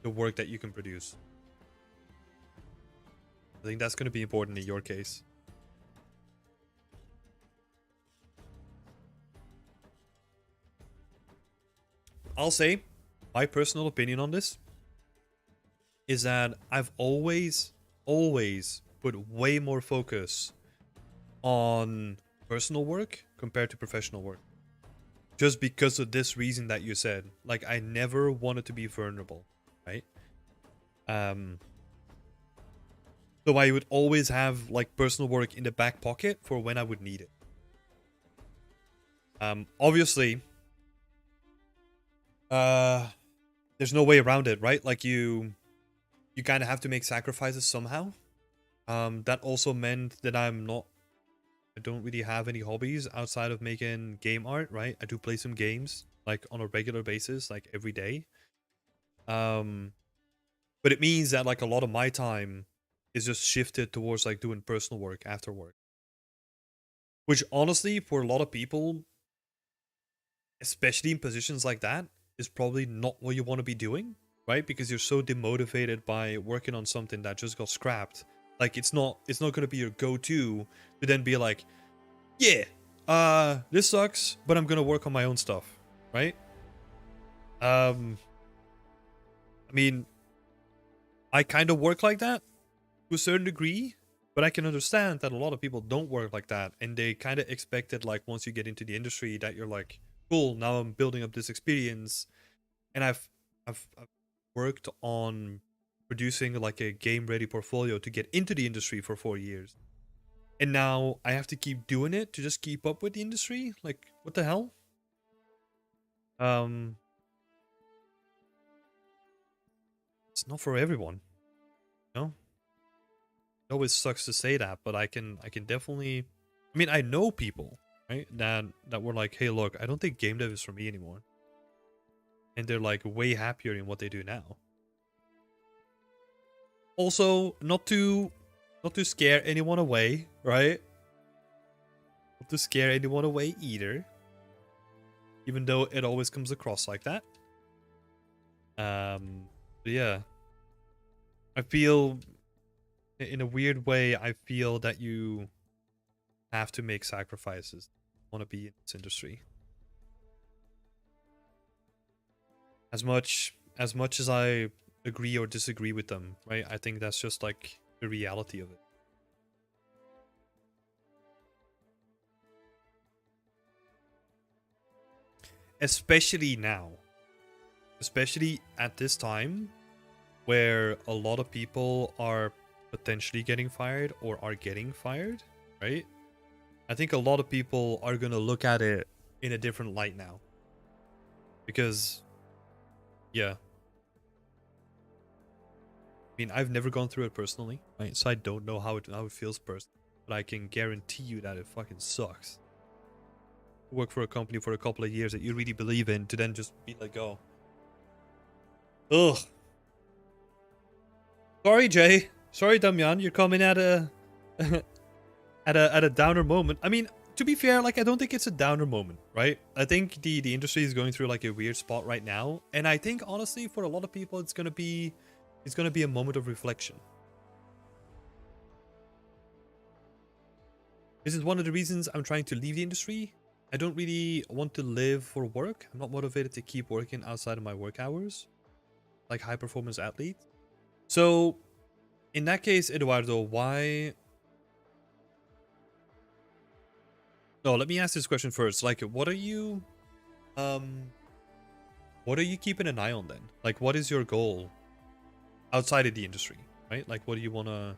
the work that you can produce. I think that's going to be important in your case. I'll say my personal opinion on this is that I've always put way more focus on personal work compared to professional work. Just because of this reason that you said. Like, I never wanted to be vulnerable, right? So I would always have like personal work in the back pocket for when I would need it. Obviously, there's no way around it, right? Like you kind of have to make sacrifices somehow. That also meant that I don't really have any hobbies outside of making game art, right? I do play some games like on a regular basis, like every day. But it means that like a lot of my time is just shifted towards like doing personal work after work. Which honestly, for a lot of people, especially in positions like that, is probably not what you want to be doing, right? Because you're so demotivated by working on something that just got scrapped. Like it's not going to be your go-to to then be like, yeah, this sucks, but I'm going to work on my own stuff, right? I mean, I kind of work like that to a certain degree, but I can understand that a lot of people don't work like that, and they kind of expect it like once you get into the industry that you're like, cool, now I'm building up this experience, and I've worked on producing like a game ready portfolio to get into the industry for 4 years, and now I have to keep doing it to just keep up with the industry. Like, what the hell? It's not for everyone, you know. It always sucks to say that, but I can definitely, I mean, I know people, right, that were like, hey, look, I don't think game dev is for me anymore. and they're like way happier in what they do now. Also, not to scare anyone away, right? Not to scare anyone away either. Even though it always comes across like that. But yeah. I feel, in a weird way, I feel that you have to make sacrifices. Want to be in this industry. As much as I agree or disagree with them, right? I think that's just like the reality of it. Especially now. Especially at this time where a lot of people are potentially getting fired or are getting fired, right? I think a lot of people are going to look at it in a different light now. Because, yeah. I mean, I've never gone through it personally, right? So I don't know how it feels personally. But I can guarantee you that it fucking sucks. Work for a company for a couple of years that you really believe in to then just be let go. Ugh. Sorry, Jay. Sorry, Damian. You're coming at a at a downer moment. I mean, to be fair, like I don't think it's a downer moment, right? I think the industry is going through like a weird spot right now, and I think honestly for a lot of people it's gonna be a moment of reflection. This is one of the reasons I'm trying to leave the industry. I don't really want to live for work. I'm not motivated to keep working outside of my work hours, like high performance athlete. So, in that case, Eduardo, why? No, let me ask this question first. Like, what are you keeping an eye on then? Like, what is your goal outside of the industry, right? Like, what do you wanna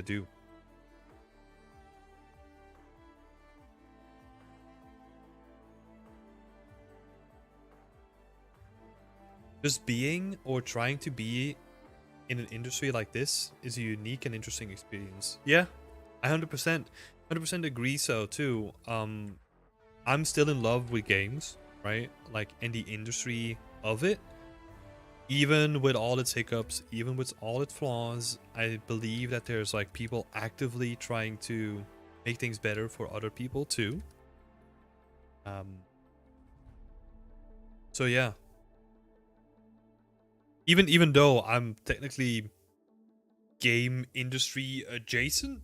do? Just being or trying to be in an industry like this is a unique and interesting experience. Yeah, I 100% agree so too. I'm still in love with games, right? Like, in the industry of it. Even with all its hiccups, even with all its flaws, I believe that there's like people actively trying to make things better for other people too. So yeah. Even though I'm technically game industry adjacent,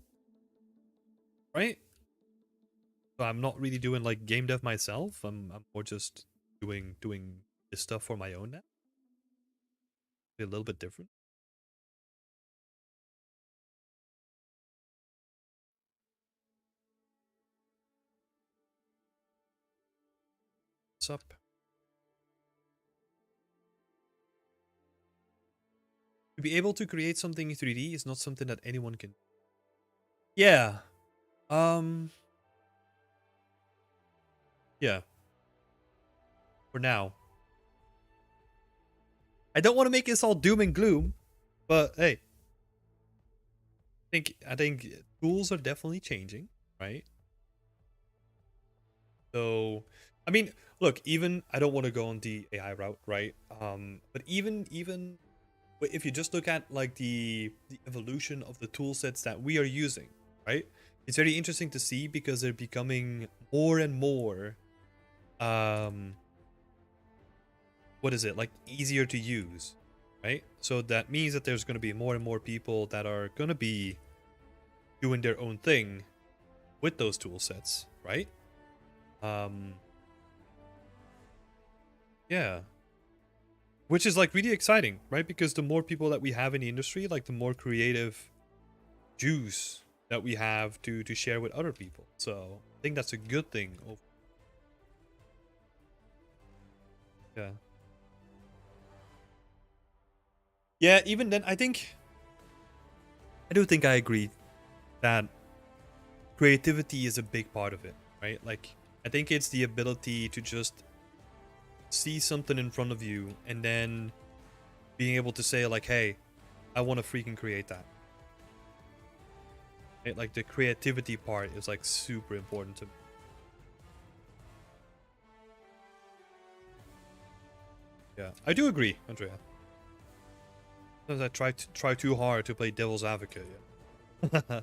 right? So I'm not really doing like game dev myself. I'm more just doing this stuff for my own now. A little bit different. What's up? To be able to create something in 3D is not something that anyone can. Yeah. Yeah. For now. I don't want to make this all doom and gloom, but hey. I think tools are definitely changing, right? So, I mean, look, even I don't want to go on the AI route, right? But even if you just look at like the evolution of the tool sets that we are using, right? It's very interesting to see because they're becoming more and more what is it? Like easier to use, right? So that means that there's going to be more and more people that are going to be doing their own thing with those tool sets, right? Yeah. Which is like really exciting, right? Because the more people that we have in the industry, like the more creative juice that we have to share with other people. So I think that's a good thing. Yeah. Yeah, even then, I do think I agree that creativity is a big part of it, right? Like, I think it's the ability to just see something in front of you and then being able to say like, hey, I want to freaking create that. Right? Like, the creativity part is like super important to me. Yeah, I do agree, Andrea. Sometimes I try too hard to play devil's advocate. Yeah.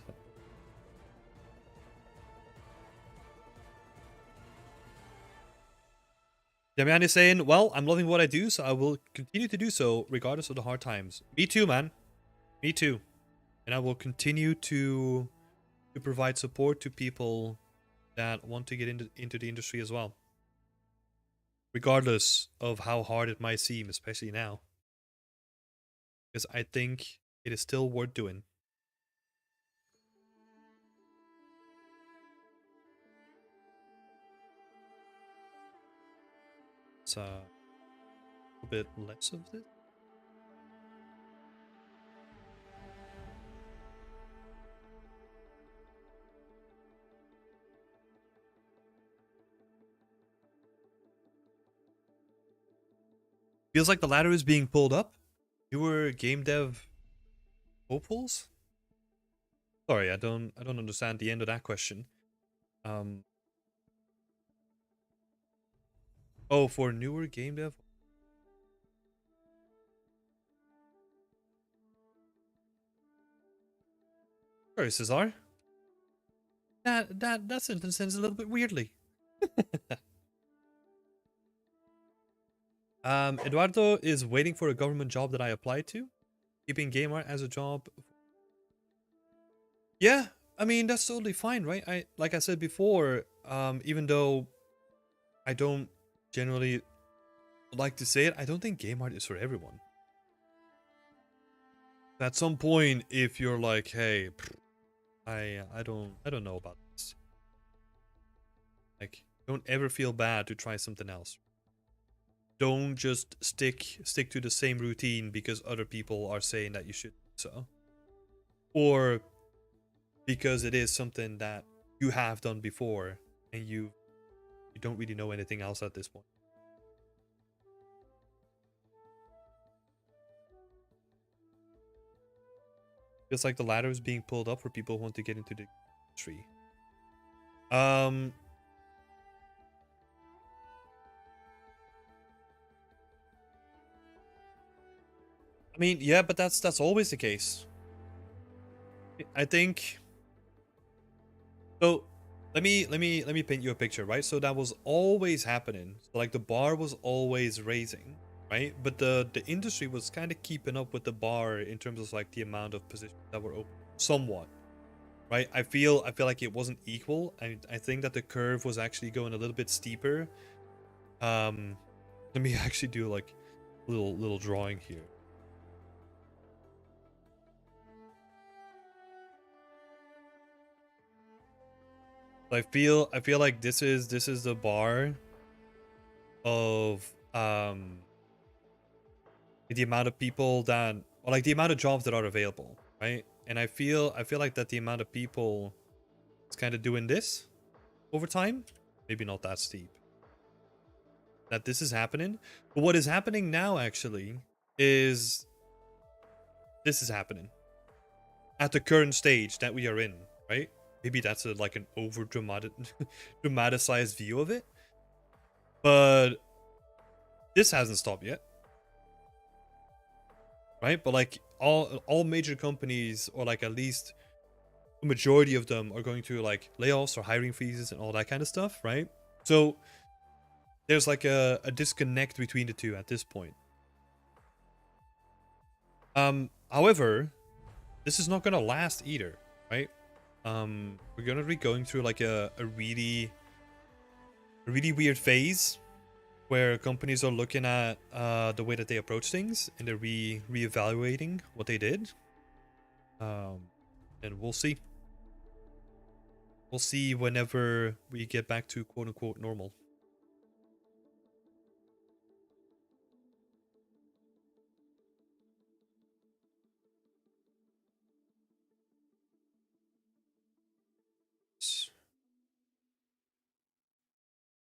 Damian is saying, well, I'm loving what I do, so I will continue to do so regardless of the hard times. Me too, man. Me too. And I will continue to provide support to people that want to get into the industry as well. Regardless of how hard it might seem, especially now. Because I think it is still worth doing. It's a bit less of this. Feels like the ladder is being pulled up. You were game dev hopefuls? Sorry, I don't understand the end of that question. Oh, for newer game dev? Sorry, Cesar. That sentence ends a little bit weirdly. Eduardo is waiting for a government job that I applied to. Keeping game art as a job. Yeah, I mean that's totally fine, right? I like I said before, even though I don't generally like to say it, I don't think game art is for everyone. At some point, if you're like, hey, I don't know about this. Like, don't ever feel bad to try something else. Don't just stick to the same routine because other people are saying that you should do so. Or because it is something that you have done before and you don't really know anything else at this point. Feels like the ladder is being pulled up for people who want to get into the tree. I mean, yeah, but that's always the case. I think. So, let me paint you a picture, right? So that was always happening. So like the bar was always raising, right? But the industry was kind of keeping up with the bar in terms of like the amount of positions that were open, somewhat, right? I feel like it wasn't equal. I think that the curve was actually going a little bit steeper. Let me actually do like a little drawing here. I feel like this is the bar of the amount of people that, or like the amount of jobs that are available, right? And I feel like that the amount of people is kind of doing this over time, maybe not that steep. That this is happening, but what is happening now actually is this is happening at the current stage that we are in, right? Maybe that's like an over dramatized view of it, but this hasn't stopped yet, right? But like all major companies, or like at least a majority of them, are going through like layoffs or hiring freezes and all that kind of stuff, right? So there's like a disconnect between the two at this point. However, this is not gonna last either, right? We're gonna be going through like a really weird phase where companies are looking at the way that they approach things, and they're reevaluating what they did. And we'll see. We'll see whenever we get back to quote unquote normal.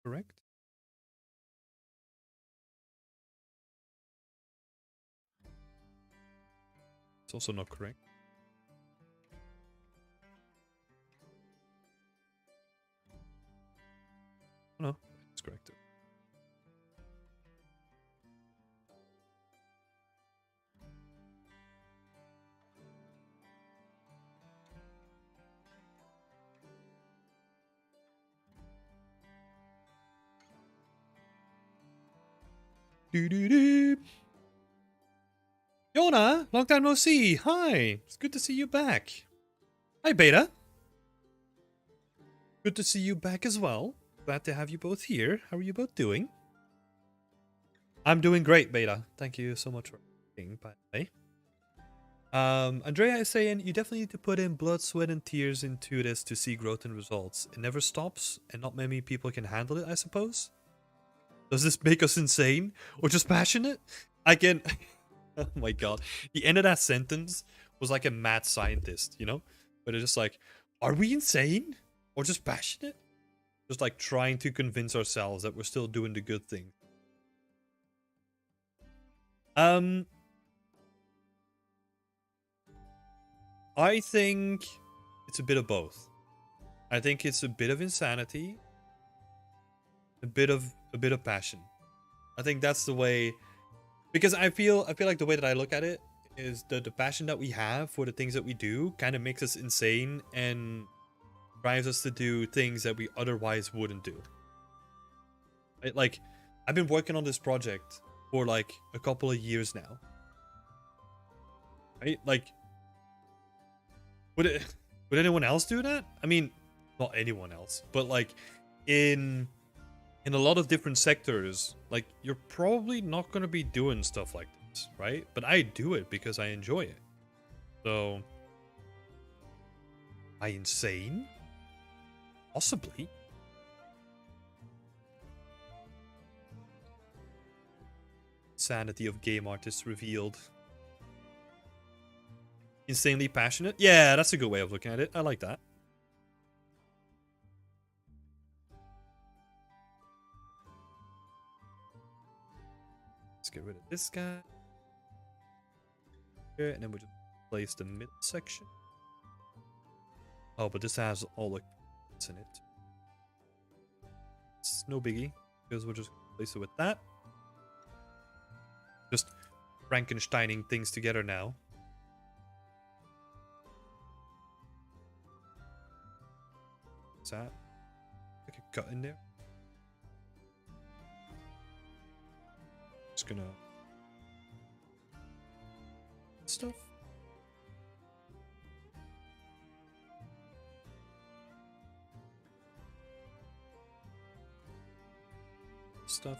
Correct? It's also not correct. Oh, no, it's correct. Do-do-do. Yona, long time no see. Hi, it's good to see you back. Hi, Beta. Good to see you back as well. Glad to have you both here. How are you both doing? I'm doing great, Beta. Thank you so much for asking, by the way. Andrea is saying you definitely need to put in blood, sweat, and tears into this to see growth and results. It never stops, and not many people can handle it, I suppose. Does this make us insane or just passionate? I can. Oh my god. The end of that sentence was like a mad scientist, you know? But it's just like, are we insane or just passionate? Just like trying to convince ourselves that we're still doing the good thing. I think it's a bit of both. I think it's a bit of insanity, a bit of passion. I think that's the way, because I feel like the way that I look at it is the passion that we have for the things that we do kind of makes us insane and drives us to do things that we otherwise wouldn't do. Right? Like, I've been working on this project for like a couple of years now. Right? Like, would anyone else do that? I mean, not anyone else, but like in a lot of different sectors, like you're probably not going to be doing stuff like this, right? But I do it because I enjoy it. So, am I insane? Possibly. Sanity of game artists revealed. Insanely passionate? Yeah, that's a good way of looking at it. I like that. Let's get rid of this guy. Here, and then we'll just place the middle section. Oh, but this has all the bits in it. It's no biggie, because we'll just place it with that. Just Frankensteining things together now. What's that? Like a cut in there. Just gonna stuff. Stuff.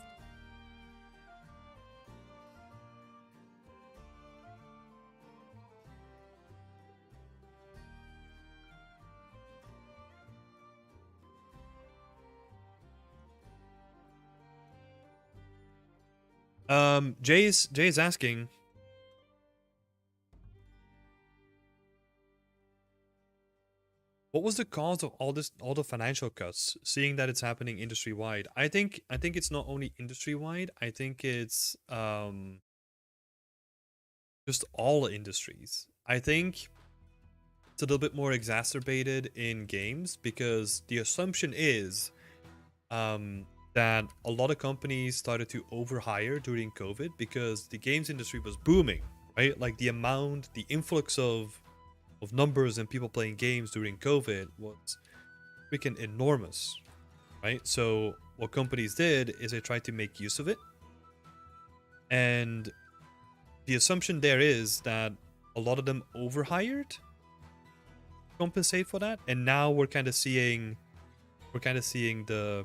Jay's asking, what was the cause of all the financial cuts, seeing that it's happening industry wide? I think it's not only industry wide, I think it's just all industries. I think it's a little bit more exacerbated in games because the assumption is that a lot of companies started to overhire during COVID because the games industry was booming, right? Like the influx of numbers and people playing games during COVID was freaking enormous, right? So what companies did is they tried to make use of it. And the assumption there is that a lot of them overhired to compensate for that. And now we're kind of seeing the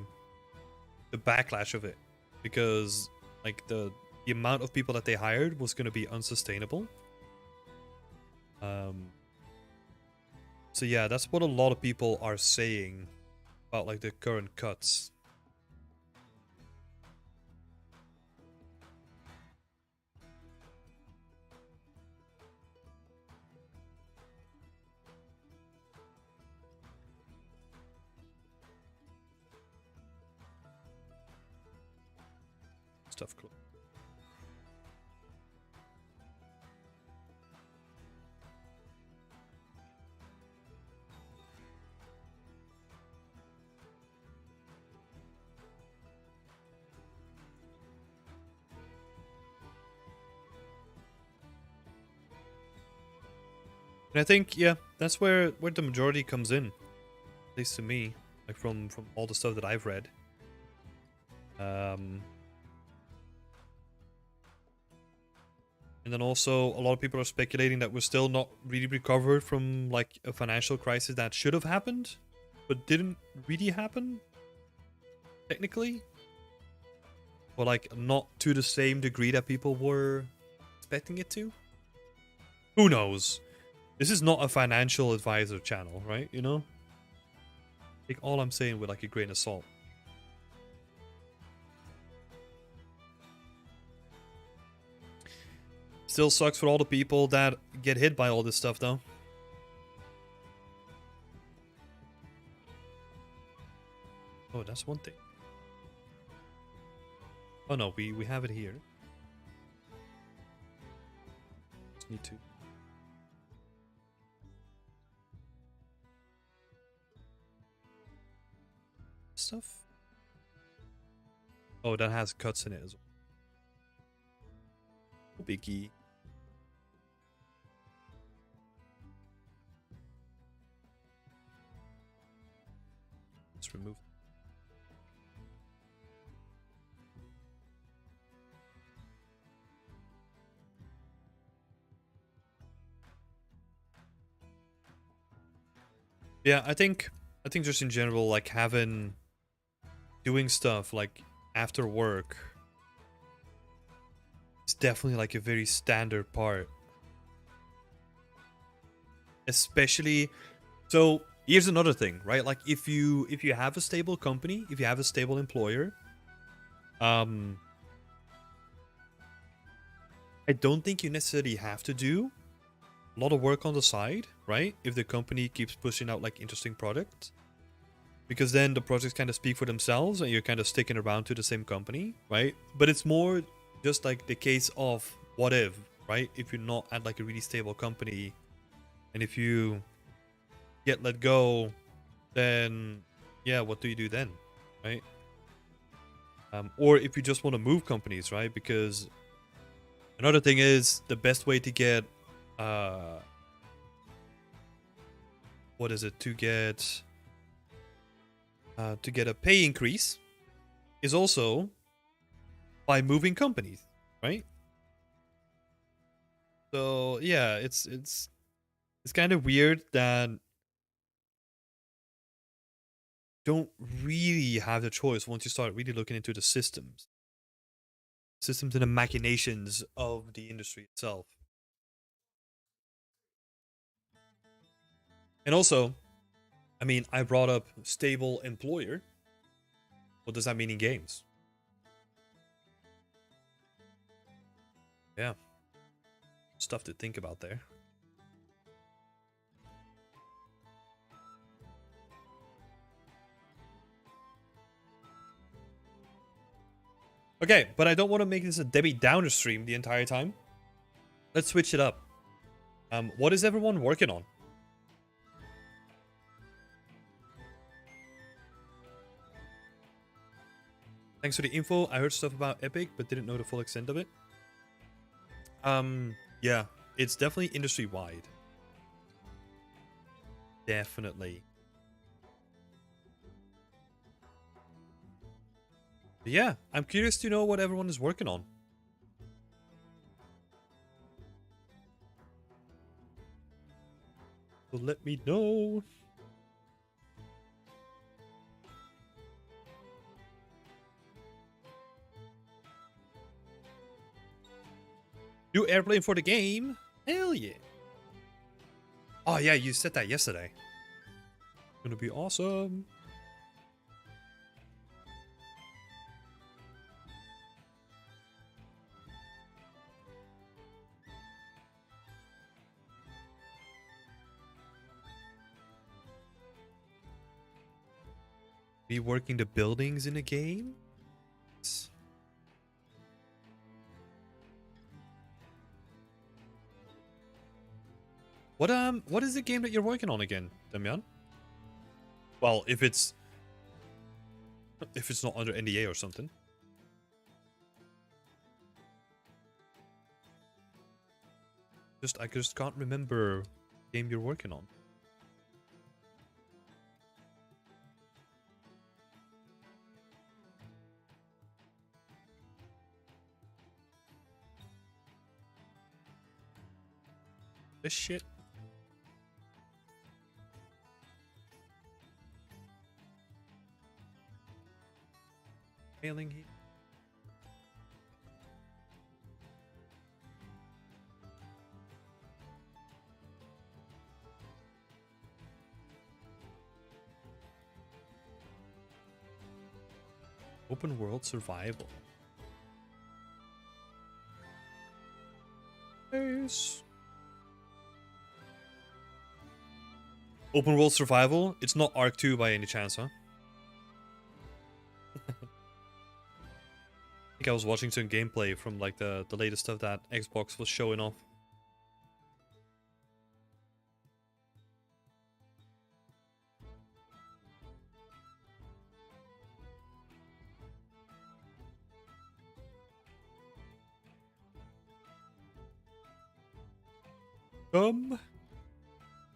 backlash of it, because like the amount of people that they hired was going to be unsustainable. So yeah, that's what a lot of people are saying about like the current cuts. Stuff close. And I think, yeah, that's where the majority comes in, at least to me, like from all the stuff that I've read. And then also a lot of people are speculating that we're still not really recovered from like a financial crisis that should have happened, but didn't really happen, technically. Or like not to the same degree that people were expecting it to. Who knows? This is not a financial advisor channel, right? You know? Take all I'm saying with like a grain of salt. Still sucks for all the people that get hit by all this stuff, though. Oh, that's one thing. Oh no, we have it here. Just need to. Stuff. Oh, that has cuts in it as well. No biggie. Let's remove. Yeah, I think just in general, like doing stuff like after work is definitely like a very standard part. Especially, so here's another thing, right? Like if you have a stable company, if you have a stable employer, I don't think you necessarily have to do a lot of work on the side, right? If the company keeps pushing out like interesting products, because then the projects kind of speak for themselves and you're kind of sticking around to the same company, right? But it's more just like the case of what if, right? If you're not at like a really stable company and if you get let go, then yeah, what do you do then, right? Or if you just want to move companies, right? Because another thing is the best way to get what is it, to get a pay increase is also by moving companies, right? So yeah, it's kind of weird that don't really have the choice once you start really looking into the systems and the machinations of the industry itself. And also, I mean, I brought up stable employer. What does that mean in games? Yeah, stuff to think about there. Okay, but I don't want to make this a Debbie Downer stream the entire time. Let's switch it up. What is everyone working on? Thanks for the info. I heard stuff about Epic, but didn't know the full extent of it. Yeah, it's definitely industry wide. Definitely. But yeah, I'm curious to know what everyone is working on. So let me know. New airplane for the game? Hell yeah. Oh yeah, you said that yesterday. Gonna be awesome. Reworking the buildings in the game? What is the game that you're working on again, Damian? Well, if it's not under NDA or something. I just can't remember the game you're working on. this shit. Failing here. Open world survival. Nice. Open world survival? It's not Arc 2 by any chance, huh? I think I was watching some gameplay from like the latest stuff that Xbox was showing off.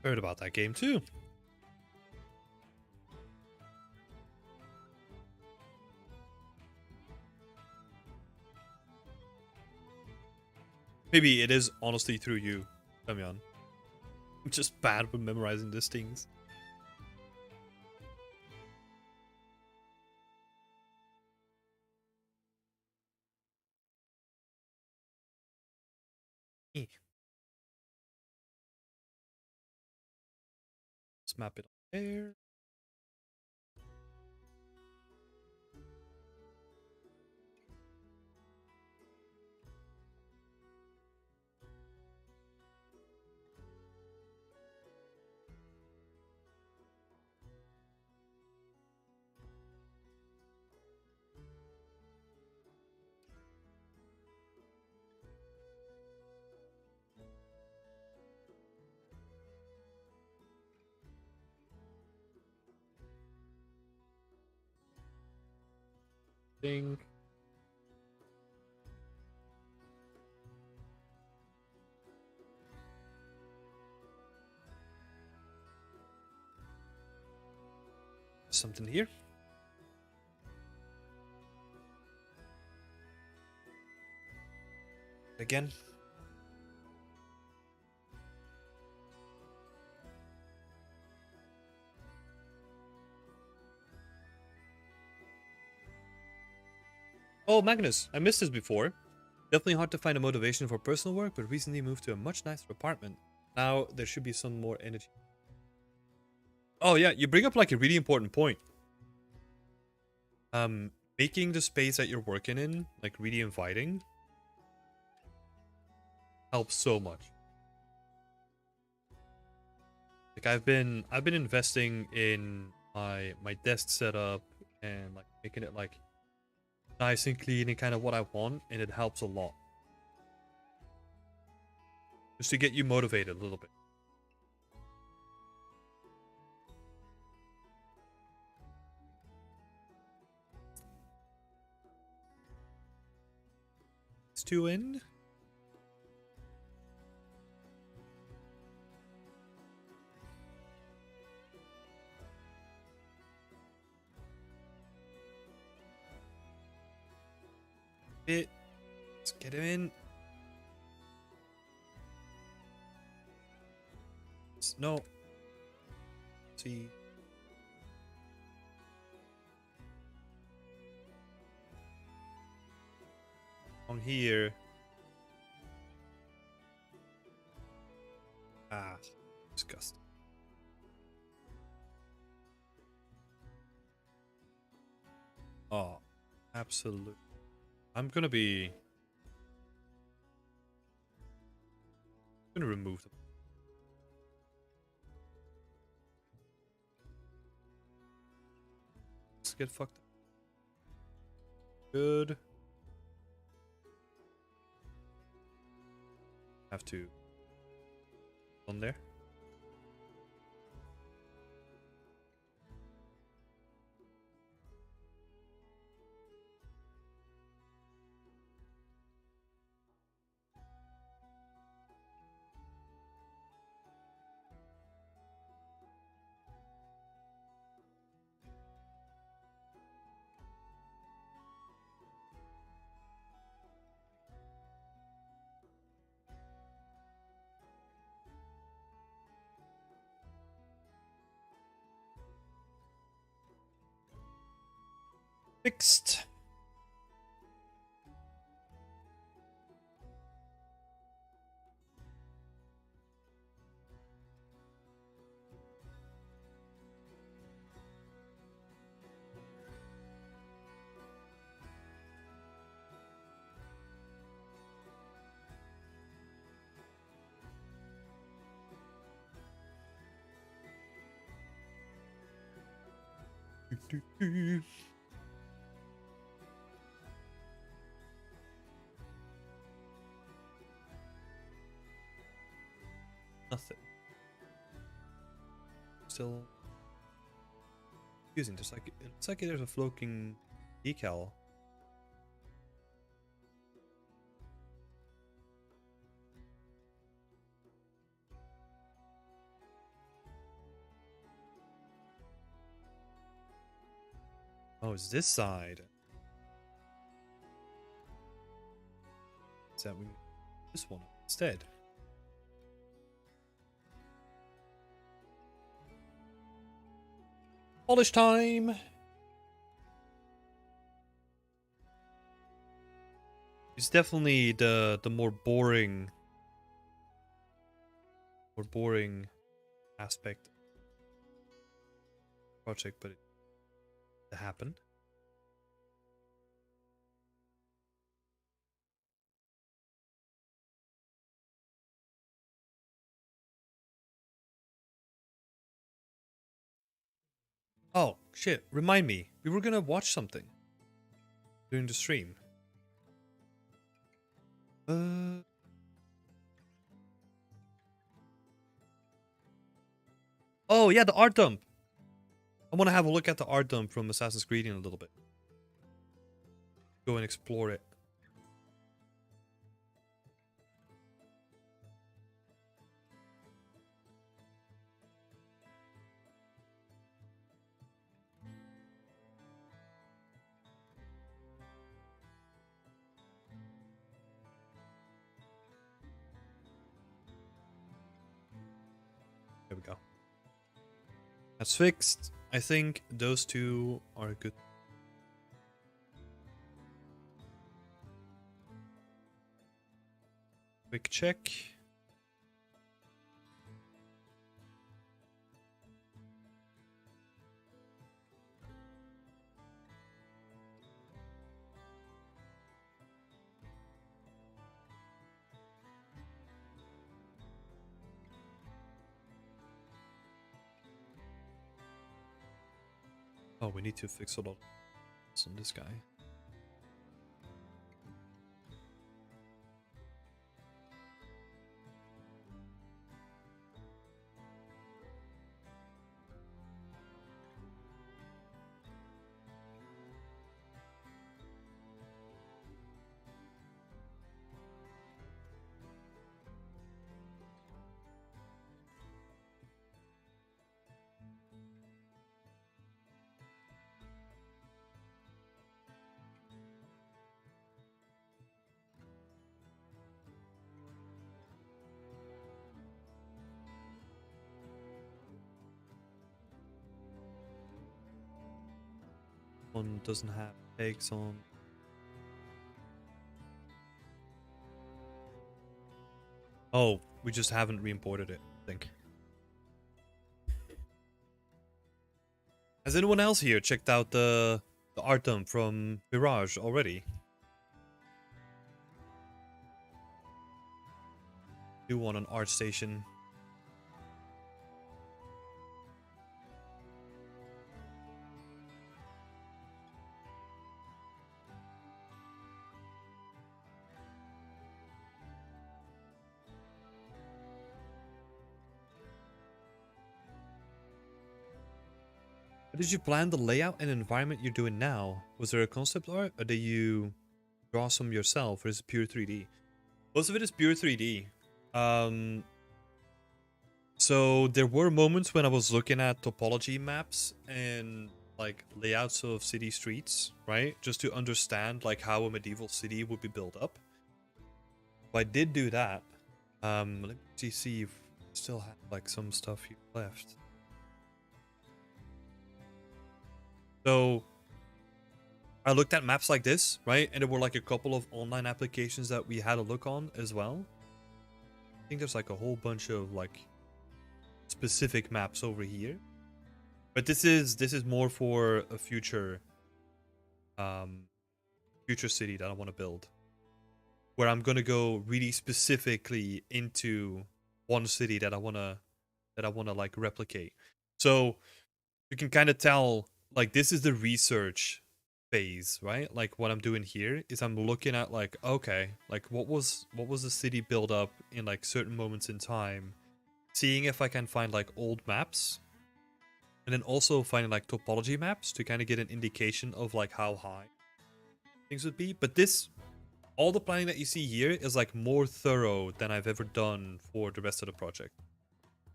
Heard about that game too. Maybe it is honestly through you, Damian. I'm just bad with memorizing these things. Eh. Let's map it up there. Think. Something here. Again. Oh, Magnus, I missed this before. Definitely hard to find a motivation for personal work, but recently moved to a much nicer apartment. Now there should be some more energy. Oh yeah, you bring up like a really important point. Making the space that you're working in like really inviting helps so much. Like I've been investing in my desk setup and like making it like nice and clean and kind of what I want, and it helps a lot. Just to get you motivated a little bit. It's 2 in. Let's get him in. No. See. On here. Ah, disgusting. Oh, absolutely. I'm gonna remove them. Let's get fucked up. Good. Have to on there. Fixed. Nothing. Still confusing. There's like it's like there's a floating decal. Oh, it's this side. Is that this one instead? Polish time. It's definitely the more boring aspect project, but it happened. Oh shit! Remind me, we were gonna watch something during the stream. Oh yeah, the art dump. I want to have a look at the art dump from Assassin's Creed in a little bit. Go and explore it. There we go. That's fixed. I think those two are good. Quick check. Oh, we need to fix a lot on this guy. One doesn't have pegs on. Oh, we just haven't re-imported it, I think. Has anyone else here checked out the art dump from Mirage already? Do one on ArtStation. Did you plan the layout and environment you're doing now? Was there a concept art, or did you draw some yourself, or is it pure 3D? Most of it is pure 3D. So there were moments when I was looking at topology maps and like layouts of city streets, right? Just to understand like how a medieval city would be built up. So I did do that. Let me see if I still have like some stuff here left. So I looked at maps like this, right? And there were like a couple of online applications that we had a look on as well. I think there's like a whole bunch of like specific maps over here. But this is more for a future future city that I want to build. Where I'm gonna go really specifically into one city that I wanna like replicate. So you can kind of tell like this is the research phase, right? Like what I'm doing here is I'm looking at like, okay, like what was the city build up in like certain moments in time, seeing if I can find like old maps, and then also finding like topology maps to kind of get an indication of like how high things would be. But this, all the planning that you see here is like more thorough than I've ever done for the rest of the project.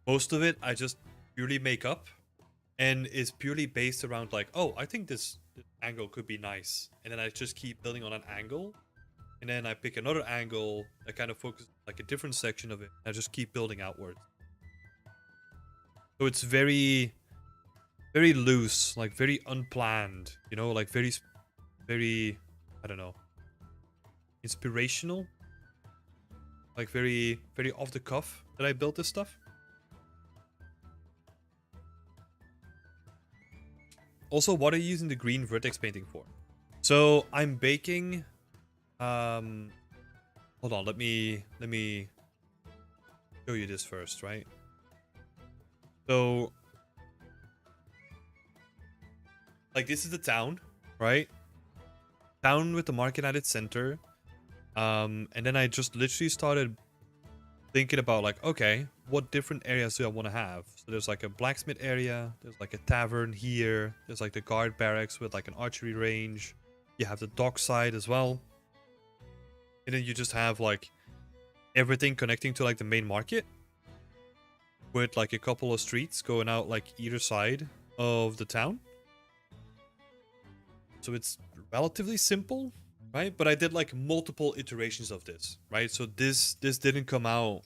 Most of it I just purely make up and is purely based around like, oh, I think this angle could be nice, and then I just keep building on an angle, and then I pick another angle that kind of focuses like a different section of it, and I just keep building outwards. So it's very loose, like very unplanned, you know, like very I don't know, inspirational, like very off the cuff that I built this stuff. Also, what are you using the green vertex painting for? So I'm baking. Hold on. Let me show you this first, right? So, like, this is the town, right? Town with the market at its center. And then I just literally started thinking about like, okay, what different areas do I want to have? So there's like a blacksmith area, there's like a tavern here, there's like the guard barracks with like an archery range, you have the dock side as well, and then you just have like everything connecting to like the main market with like a couple of streets going out like either side of the town. So it's relatively simple, right? But I did like multiple iterations of this, right? So this didn't come out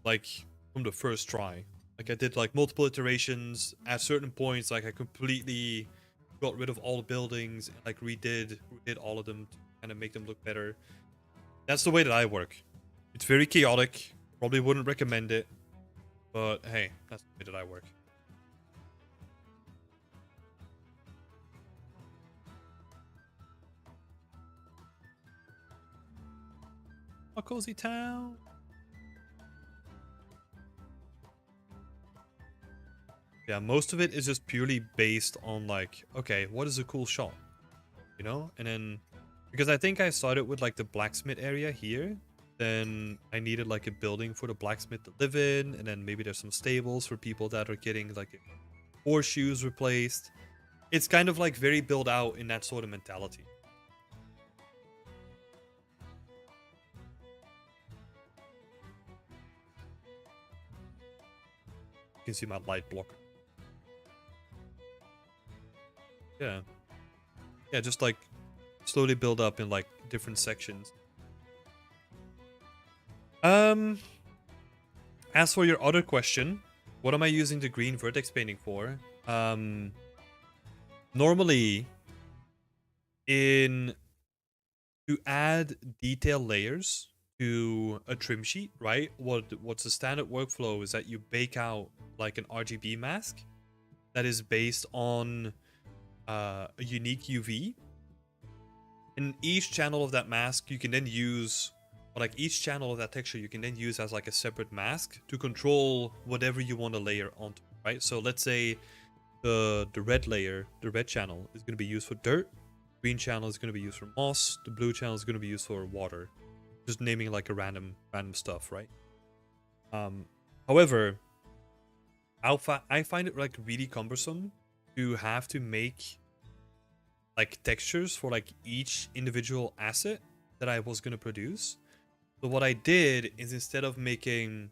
like from the first try. Like I did like multiple iterations. At certain points, like I completely got rid of all the buildings and like redid all of them to kind of make them look better. That's the way that I work. It's very chaotic. Probably wouldn't recommend it, but hey, that's the way that I work. A cozy town. Yeah, most of it is just purely based on like, okay, what is a cool shot? You know? And then, because I think I started with like the blacksmith area here, then I needed like a building for the blacksmith to live in, and then maybe there's some stables for people that are getting like horseshoes replaced. It's kind of like very built out in that sort of mentality. You can see my light blocker. Yeah. Yeah, just like slowly build up in like different sections. As for your other question, what am I using the green vertex painting for? Normally, to add detail layers to a trim sheet, right? What's the standard workflow is that you bake out like an RGB mask that is based on a unique UV. And each channel of that mask you can then use, or like each channel of that texture you can then use as like a separate mask to control whatever you want to layer onto, right? So let's say the red layer, the red channel is going to be used for dirt, green channel is going to be used for moss, the blue channel is going to be used for water. Just naming like a random stuff, right? However, I find it like really cumbersome to have to make like textures for like each individual asset that I was going to produce. So what I did is instead of making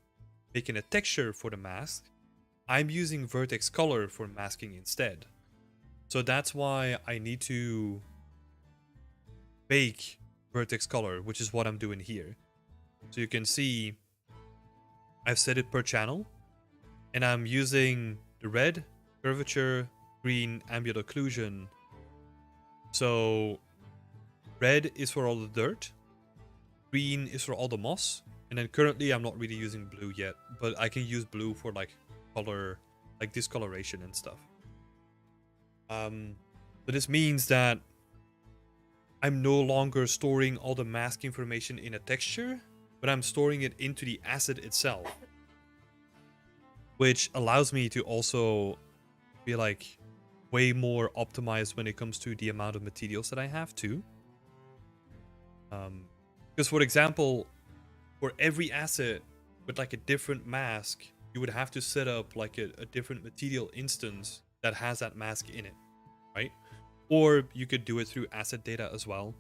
a texture for the mask, I'm using vertex color for masking instead. So that's why I need to bake vertex color, which is what I'm doing here. So you can see I've set it per channel, and I'm using the red, curvature, green, ambient occlusion, So red is for all the dirt, green is for all the moss, and then currently I'm not really using blue yet, but I can use blue for like color, like discoloration and stuff. So this means that I'm no longer storing all the mask information in a texture, but I'm storing it into the asset itself, which allows me to also be like way more optimized when it comes to the amount of materials that I have too. Because for example, for every asset with like a different mask, you would have to set up like a different material instance that has that mask in it, right? Or you could do it through asset data as well,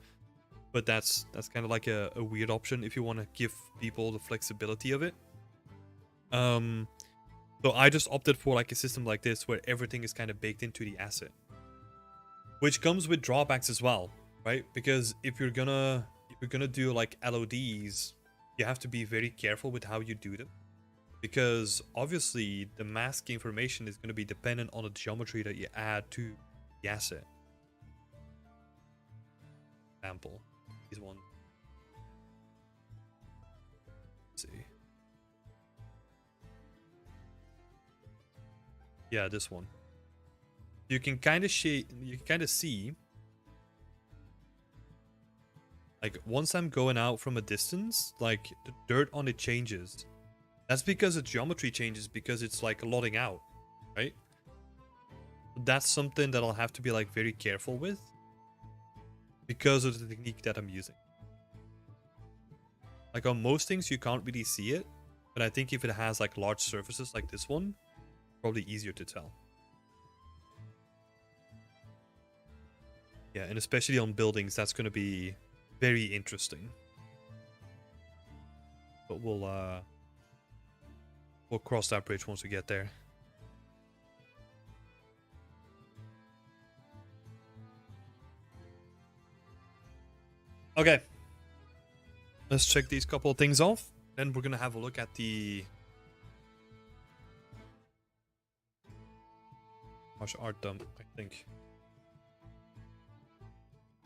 but that's kind of like a weird option if you want to give people the flexibility of it. So I just opted for like a system like this where everything is kind of baked into the asset, which comes with drawbacks as well, right? Because if you're gonna do like LODs, you have to be very careful with how you do them, because obviously the mask information is going to be dependent on the geometry that you add to the asset. Example, these one. Let's see. Yeah, this one. You can kind of see, like once I'm going out from a distance, like the dirt on it changes. That's because the geometry changes because it's like lotting out, right? That's something that I'll have to be like very careful with because of the technique that I'm using. Like on most things you can't really see it, but I think if it has like large surfaces like this one, probably easier to tell. Yeah, and especially on buildings, that's going to be very interesting. But we'll cross that bridge once we get there. Okay. Let's check these couple of things off. Then we're going to have a look at the martial art dump, I think.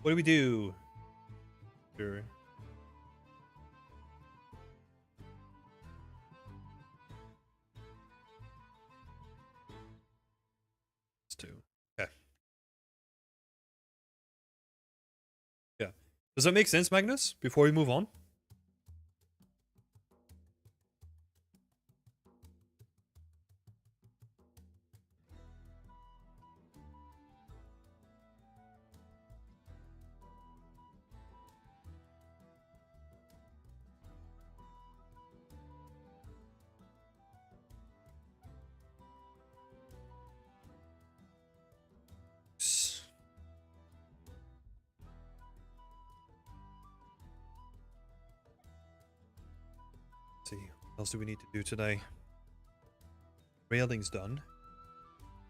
What do we do? Sure. Let's do. Okay. Yeah. Does that make sense, Magnus? Before we move on? See, what else do we need to do today? Railing's done.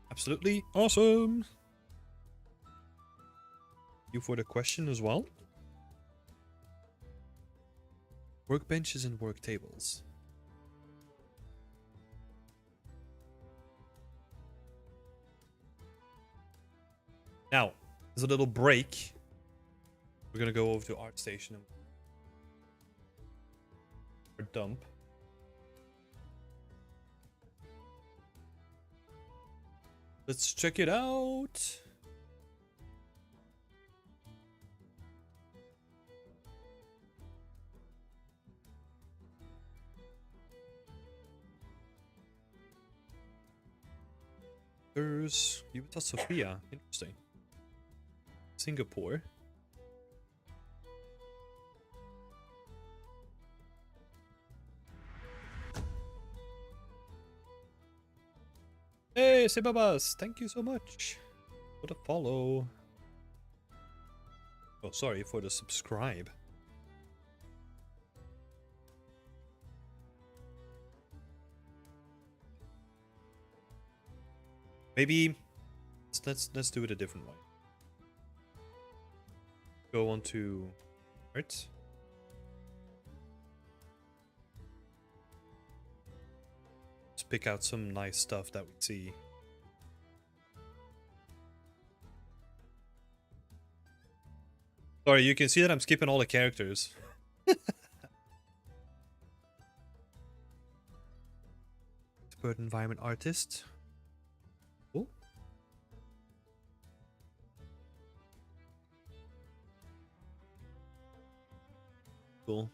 Absolutely awesome. You for the question as well. Workbenches and work tables. Now, there's a little break. We're gonna go over to Art Station and dump. Let's check it out. There's Ubita Sophia. Interesting. Singapore. Hey, Sebabas, thank you so much for the follow. Oh, sorry, for the subscribe. Maybe let's do it a different way. Go on to art. Let's pick out some nice stuff that we see. Sorry, you can see that I'm skipping all the characters. Expert environment artist. Cool. Cool.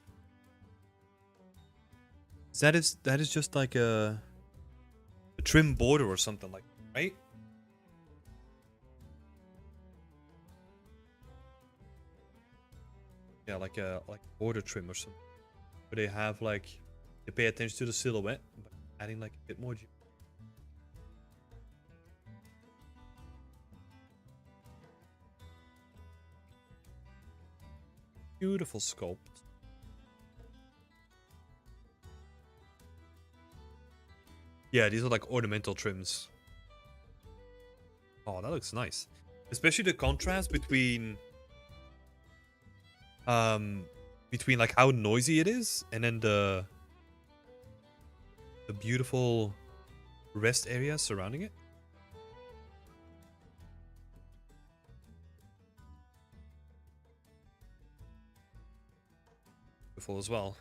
That is just like a trim border or something like that, right? Yeah, like a border trim or something. Where they have like they pay attention to the silhouette, but adding like a bit more. Beautiful sculpt. Yeah, these are like ornamental trims. Oh, that looks nice. Especially the contrast between like how noisy it is and then the beautiful rest area surrounding it. Beautiful as well.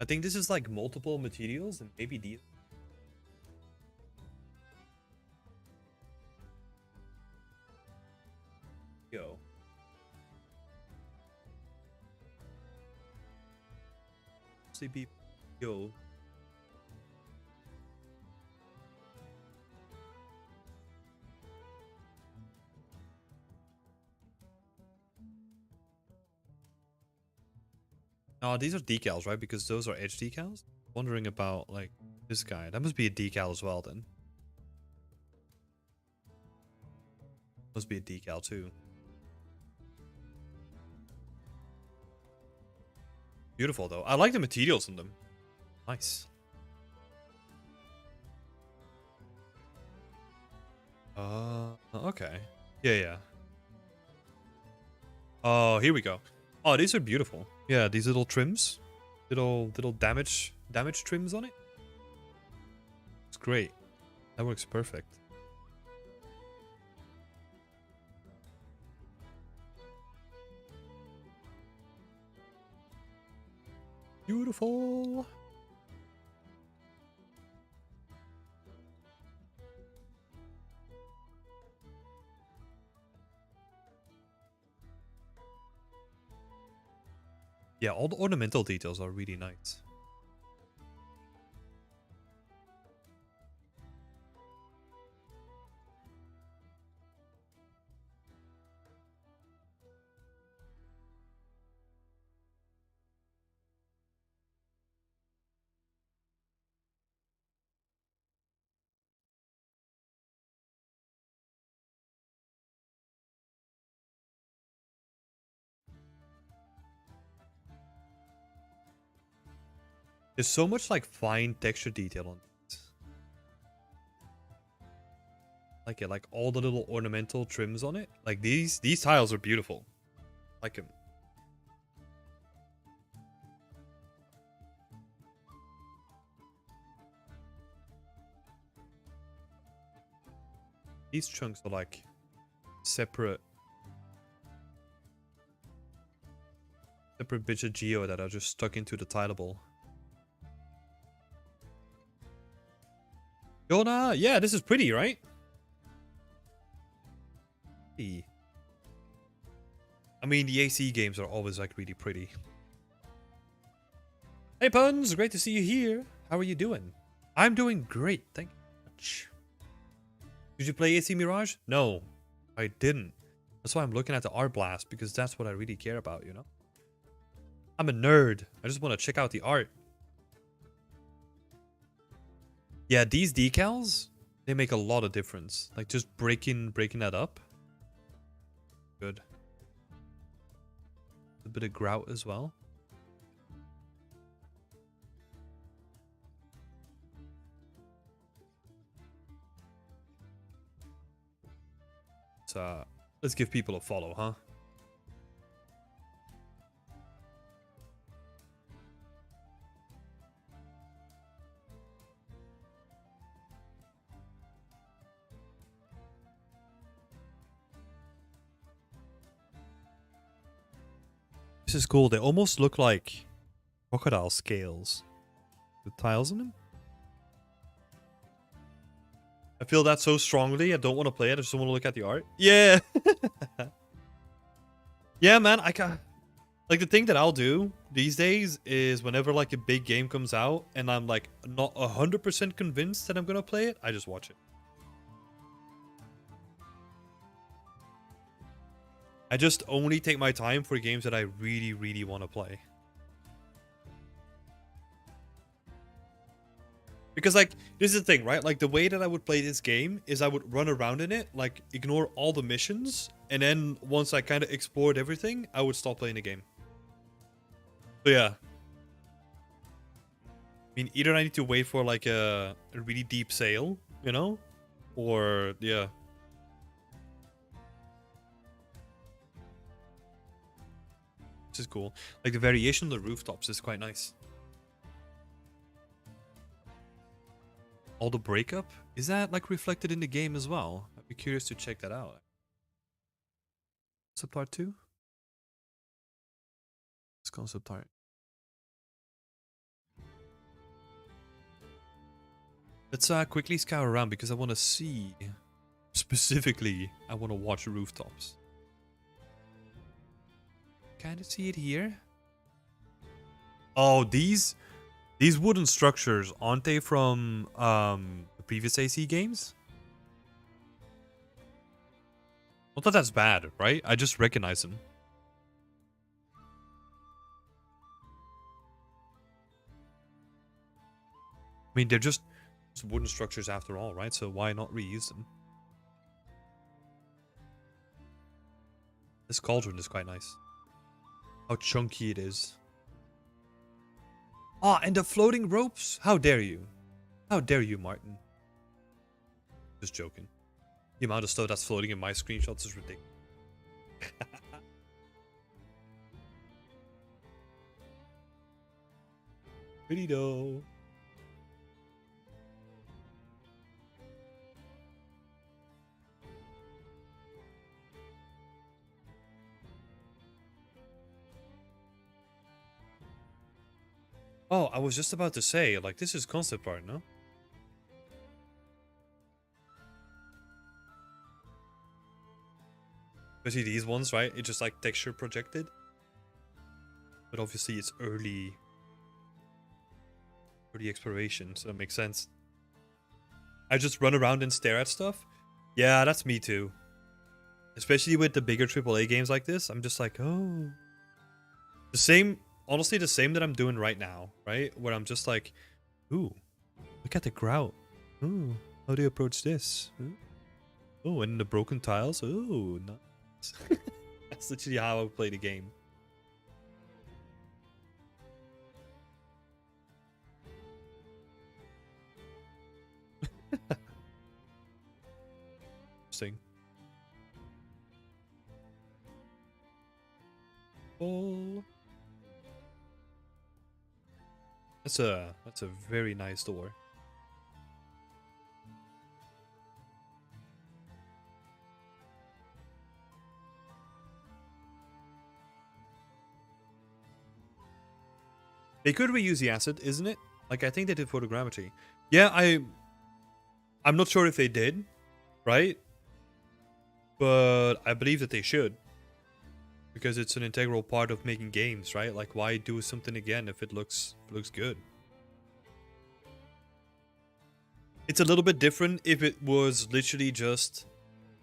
I think this is like multiple materials and maybe these. Yo. CB. Yo. Oh, these are decals, right? Because those are edge decals. Wondering about like this guy. That must be a decal as well then. Must be a decal too. Beautiful though. I like the materials in them. Nice. Okay. Yeah. Oh, here we go. Oh, these are beautiful. Yeah, these little trims. Little damage trims on it. It's great. That works perfect. Beautiful. Yeah, all the ornamental details are really nice. There's so much like fine texture detail on it. Like it, like all the little ornamental trims on it. Like these tiles are beautiful. Like them. These chunks are like separate bits of geo that are just stuck into the tileable. Yona, yeah, this is pretty, right? I mean, the AC games are always like really pretty. Hey Puns, great to see you here. How are you doing? I'm doing great, thank you very much. Did you play AC Mirage? No, I didn't. That's why I'm looking at the art blast, because that's what I really care about, you know? I'm a nerd. I just want to check out the art. Yeah, these decals, they make a lot of difference. Like just breaking that up. Good. A bit of grout as well. So let's give people a follow, huh? This is cool. They almost look like crocodile scales. The tiles in them. I feel that so strongly. I don't want to play it. I just want to look at the art. Yeah. Yeah, man. I can. Like, the thing that I'll do these days is whenever like a big game comes out and I'm like not 100% convinced that I'm gonna play it, I just watch it. I just only take my time for games that I really, really want to play. Because, like, this is the thing, right? Like, the way that I would play this game is I would run around in it, like, ignore all the missions, and then once I kind of explored everything, I would stop playing the game. So, yeah. I mean, either I need to wait for, like, a really deep sail, you know? Or, yeah. This is cool. Like, the variation on the rooftops is quite nice. All the breakup? Is that like reflected in the game as well? I'd be curious to check that out. Concept art 2? It's concept art. Let's quickly scour around because I want to see. Specifically, I want to watch rooftops. Kind of see it here. Oh, these wooden structures, aren't they from the previous AC games? Not that that's bad, right? I just recognize them. I mean, they're just wooden structures after all, right? So why not reuse them? This cauldron is quite nice. How chunky it is. Oh, and the floating ropes? How dare you? How dare you, Martin? Just joking. The amount of stuff that's floating in my screenshots is ridiculous. Pretty though. Oh, I was just about to say, like, this is concept art, no? Especially these ones, right? It's just like texture projected. But obviously it's early exploration, so that makes sense. I just run around and stare at stuff. Yeah, that's me too. Especially with the bigger AAA games like this, I'm just like, oh. The same, honestly, the same that I'm doing right now, right? Where I'm just like, ooh, look at the grout. Ooh, how do you approach this? Ooh. Oh, and the broken tiles. Ooh, nice. That's literally how I play the game. Interesting. Oh. That's a very nice door. They could reuse the acid, isn't it? Like, I think they did photogrammetry. Yeah, I'm not sure if they did, right? But I believe that they should. Because it's an integral part of making games, right? Like, why do something again if it looks good? It's a little bit different if it was literally just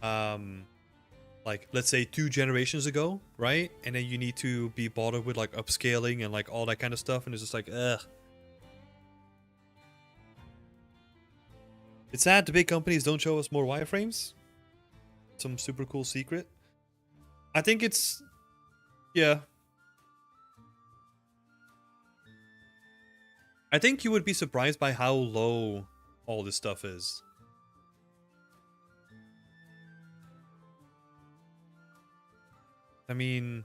like, let's say 2 generations ago, right? And then you need to be bothered with like upscaling and like all that kind of stuff, and it's just like, ugh. It's sad the big companies don't show us more wireframes. Some super cool secret. I think it's, yeah. I think you would be surprised by how low all this stuff is. I mean,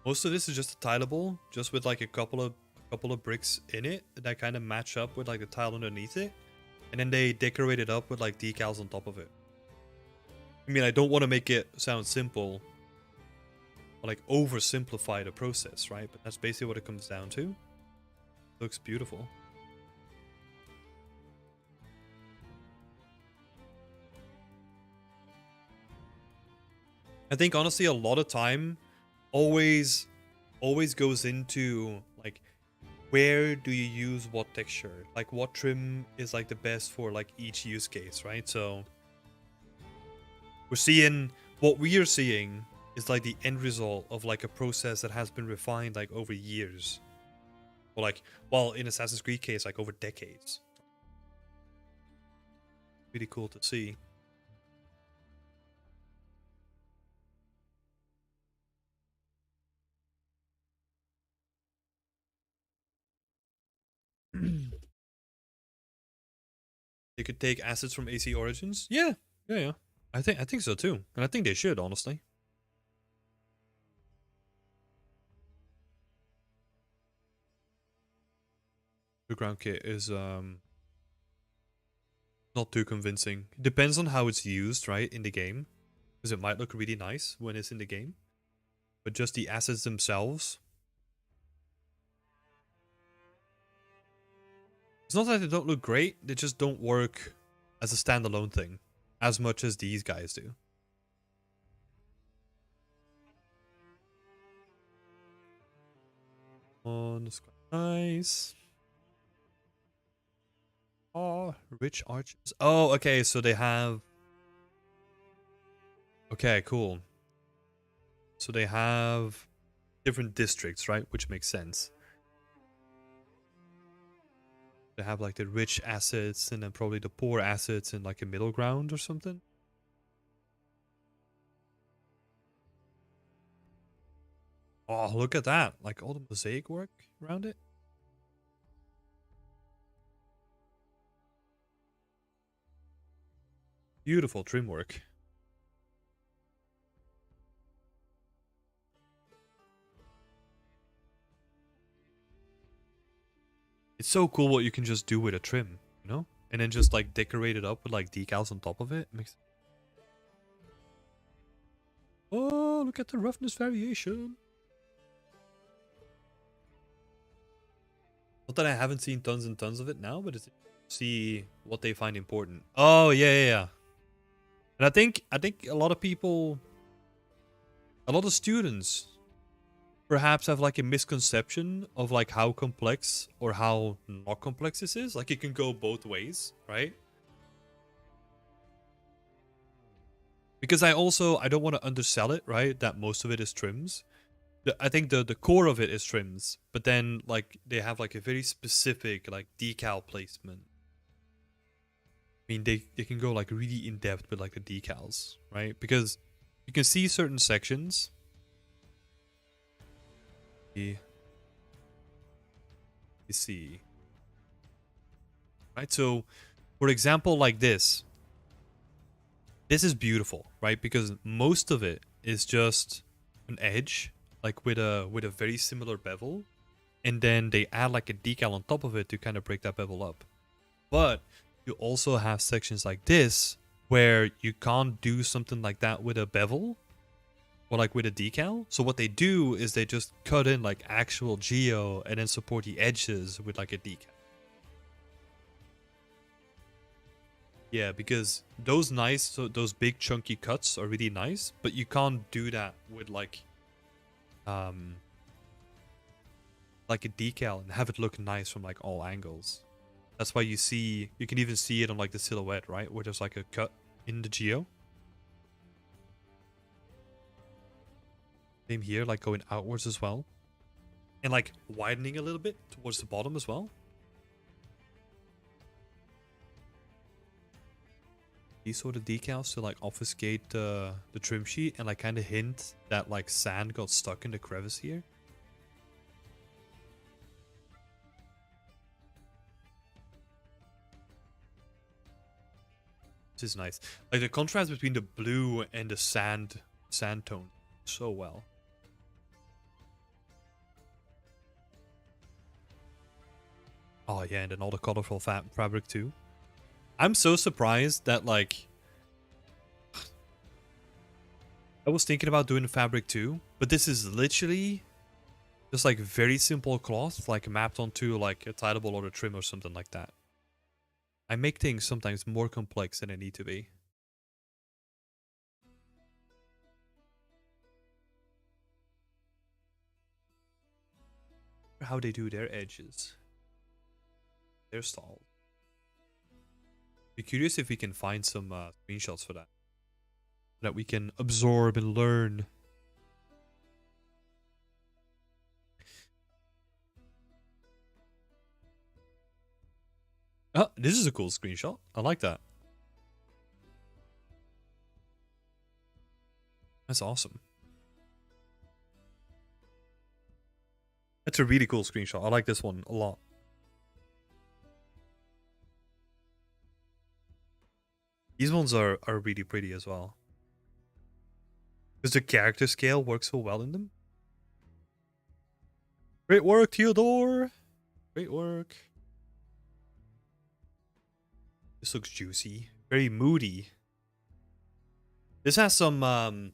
most of this is just a tileable, just with like a couple of bricks in it that kind of match up with like the tile underneath it, and then they decorate it up with like decals on top of it. I mean, I don't want to make it sound simple, or like oversimplify the process, right? But that's basically what it comes down to. Looks beautiful. I think honestly a lot of time always goes into like where do you use what texture? Like what trim is like the best for like each use case, right? So we're seeing what we are seeing is like the end result of like a process that has been refined like over years. Or like, well, in Assassin's Creed case, like over decades. Really cool to see. They could take assets from AC Origins. Yeah, yeah. I think so too, and I think they should honestly. The ground kit is not too convincing. It depends on how it's used, right, in the game, because it might look really nice when it's in the game, but just the assets themselves. It's not that they don't look great; they just don't work as a standalone thing as much as these guys do. Oh, that's quite nice. Oh, rich archers. Oh, okay, so they have... Okay, cool. So they have different districts, right? Which makes sense. They have like the rich assets and then probably the poor assets in like a middle ground or something. Oh, look at that. Like all the mosaic work around it. Beautiful trim work. It's so cool what you can just do with a trim, you know? And then just like decorate it up with like decals on top of it. Oh, look at the roughness variation. Not that I haven't seen tons and tons of it now, but it's see what they find important. Oh yeah. And I think a lot of people, a lot of students perhaps have like a misconception of like how complex or how not complex this is. Like it can go both ways, right? Because I don't want to undersell it, right? That most of it is trims. I think the core of it is trims, but then like they have like a very specific like decal placement. I mean they can go like really in depth with like the decals, right? Because you can see certain sections. You see. Right? So for example like this. This is beautiful, right? Because most of it is just an edge, like with a very similar bevel, and then they add like a decal on top of it to kind of break that bevel up. But you also have sections like this where you can't do something like that with a bevel or like with a decal. So what they do is they just cut in like actual geo and then support the edges with like a decal. Yeah, because those big chunky cuts are really nice, but you can't do that with um, like a decal and have it look nice from like all angles. That's why you can even see it on like the silhouette, right? Where there's like a cut in the geo. Same here, like going outwards as well. And like widening a little bit towards the bottom as well. These sort of decals to like obfuscate the trim sheet and like kind of hint that like sand got stuck in the crevice here. This is nice. Like the contrast between the blue and the sand tone so well. Oh yeah, and then all the colorful fabric too. I'm so surprised that like I was thinking about doing fabric too, but this is literally just like very simple cloth, like mapped onto like a tileable or a trim or something like that. I make things sometimes more complex than they need to be. How they do their edges, their style. Be curious if we can find some screenshots for that we can absorb and learn. Oh, this is a cool screenshot. I like that. That's awesome. That's a really cool screenshot. I like this one a lot. These ones are really pretty as well. Because the character scale works so well in them. Great work, Theodore! Great work. This looks juicy. Very moody. This has some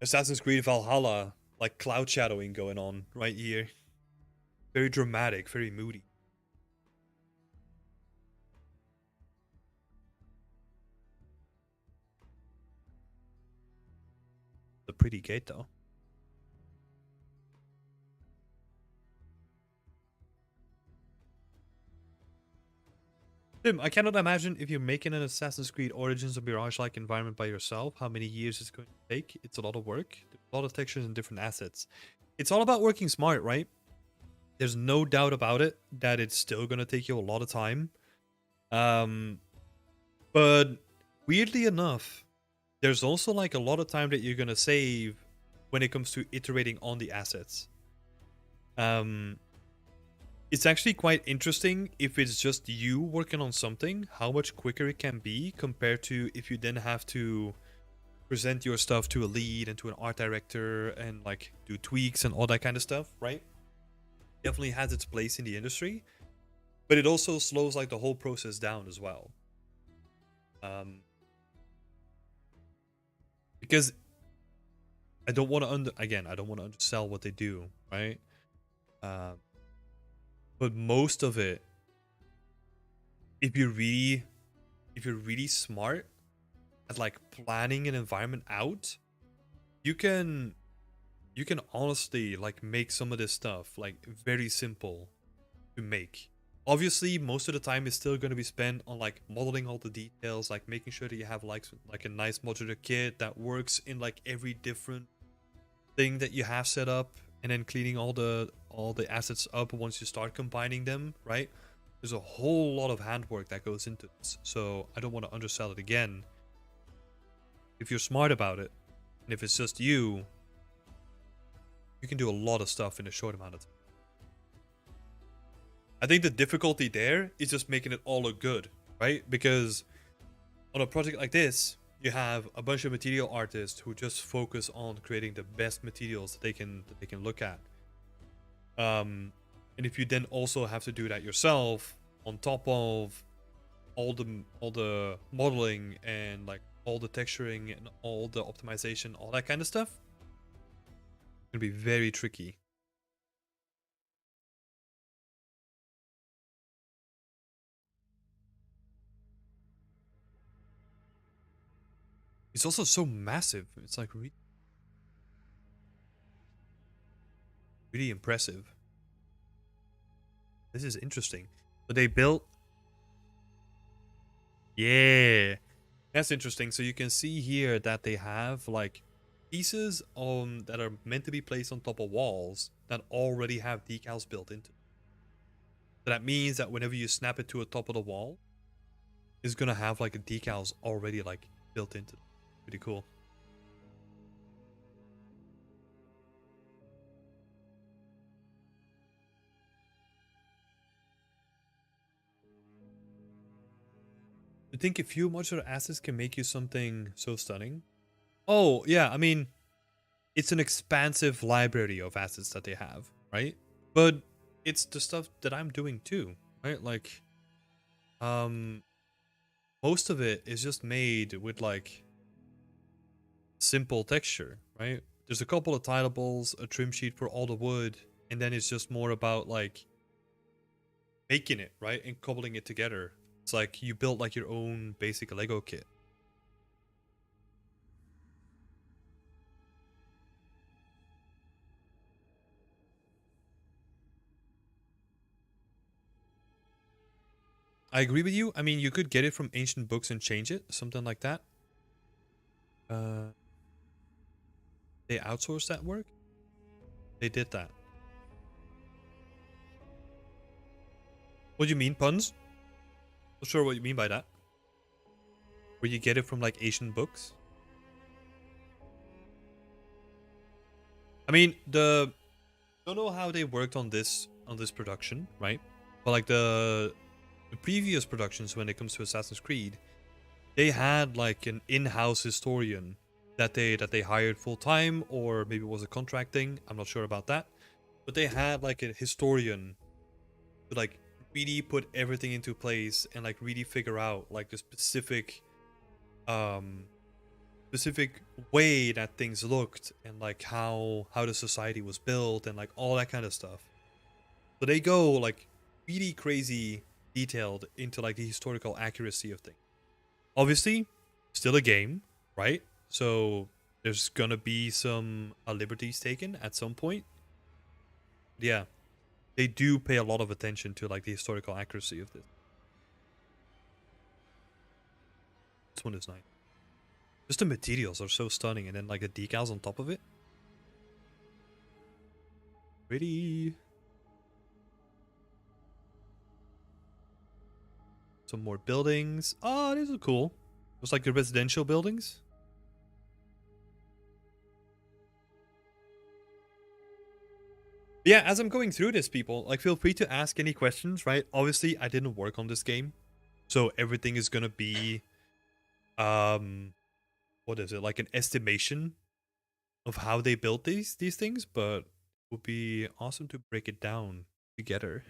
Assassin's Creed Valhalla, like cloud shadowing going on right here. Very dramatic, very moody. The pretty gate though. Tim, I cannot imagine if you're making an Assassin's Creed Origins or Mirage-like environment by yourself, how many years it's going to take. It's a lot of work, a lot of textures and different assets. It's all about working smart, right? There's no doubt about it that it's still going to take you a lot of time. But weirdly enough, there's also like a lot of time that you're going to save when it comes to iterating on the assets. It's actually quite interesting if it's just you working on something, how much quicker it can be compared to if you then have to present your stuff to a lead and to an art director and like do tweaks and all that kind of stuff, right? Definitely has its place in the industry, but it also slows like the whole process down as well. Because I don't want to I don't want to undersell what they do, right? But most of it, if you're really smart at like planning an environment out, you can honestly like make some of this stuff like very simple to make. Obviously, most of the time is still going to be spent on like modeling all the details, like making sure that you have like a nice modular kit that works in like every different thing that you have set up, and then cleaning all the assets up once you start combining them, right? There's a whole lot of handwork that goes into this, so I don't want to undersell it again. If you're smart about it, and if it's just you can do a lot of stuff in a short amount of time. I think the difficulty there is just making it all look good, right? Because on a project like this, you have a bunch of material artists who just focus on creating the best materials that they can look at. And if you then also have to do that yourself on top of all the modeling and like all the texturing and all the optimization, all that kind of stuff, it's gonna be very tricky. It's also so massive. It's like really impressive. This is interesting. But they built... Yeah. That's interesting. So you can see here that they have like pieces that are meant to be placed on top of walls that already have decals built into them. So that means that whenever you snap it to a top of the wall, it's gonna have like decals already like built into them. Pretty cool. I think a few modular assets can make you something so stunning. Oh, yeah, I mean, it's an expansive library of assets that they have, right? But it's the stuff that I'm doing too, right? Like, most of it is just made with like simple texture, right? There's a couple of tilables, a trim sheet for all the wood, and then it's just more about like making it, right? And cobbling it together. It's like you built like your own basic Lego kit. I agree with you. I mean, you could get it from ancient books and change it, something like that. They outsourced that work? They did that. What do you mean, puns? Not sure what you mean by that. Where you get it from like Asian books? I mean, don't know how they worked on this production, right? But like the previous productions when it comes to Assassin's Creed, they had like an in-house historian that they hired full time, or maybe it was a contract thing. I'm not sure about that. But they had like a historian to like really put everything into place and like really figure out like the specific way that things looked and like how the society was built and like all that kind of stuff. So they go like really crazy detailed into like the historical accuracy of things. Obviously, still a game, right? So there's gonna be some liberties taken at some point. Yeah, they do pay a lot of attention to like the historical accuracy of this. This one is nice. Just the materials are so stunning, and then like the decals on top of it. Pretty. Some more buildings. Oh, these are cool. Looks like the residential buildings. But yeah, as I'm going through this, people, like feel free to ask any questions, right? Obviously, I didn't work on this game, so everything is gonna be, what is it? Like an estimation of how they built these things, but it would be awesome to break it down together.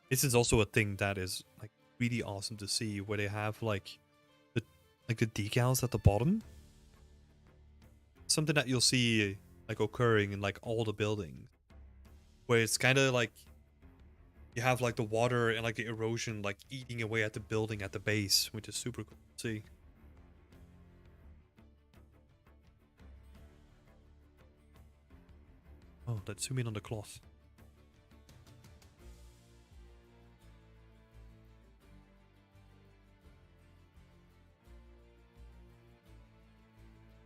This is also a thing that is like really awesome to see, where they have like the decals at the bottom. Something that you'll see like occurring in like all the buildings, where it's kind of like you have like the water and like the erosion like eating away at the building at the base, which is super cool to see. Oh, let's zoom in on the cloth.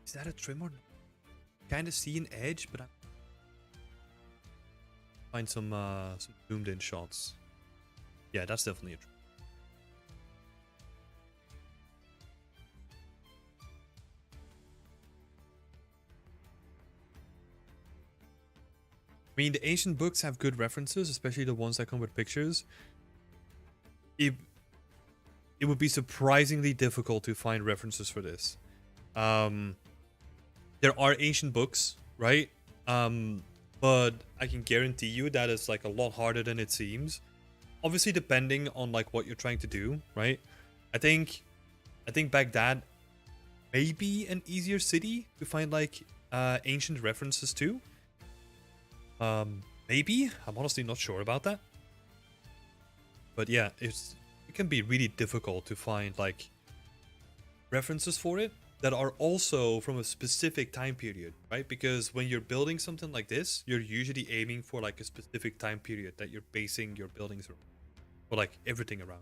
Is that a trim or no? Kind of see an edge, but I find some zoomed in shots. Yeah, that's definitely a trim. I mean, the ancient books have good references, especially the ones that come with pictures. It would be surprisingly difficult to find references for this. There are ancient books, right? But I can guarantee you that it's like a lot harder than it seems. Obviously, depending on like what you're trying to do, right? I think Baghdad may be an easier city to find like ancient references to. Maybe, I'm honestly not sure about that. But yeah, it can be really difficult to find like references for it that are also from a specific time period, right? Because when you're building something like this, you're usually aiming for like a specific time period that you're basing your buildings around, or like everything around.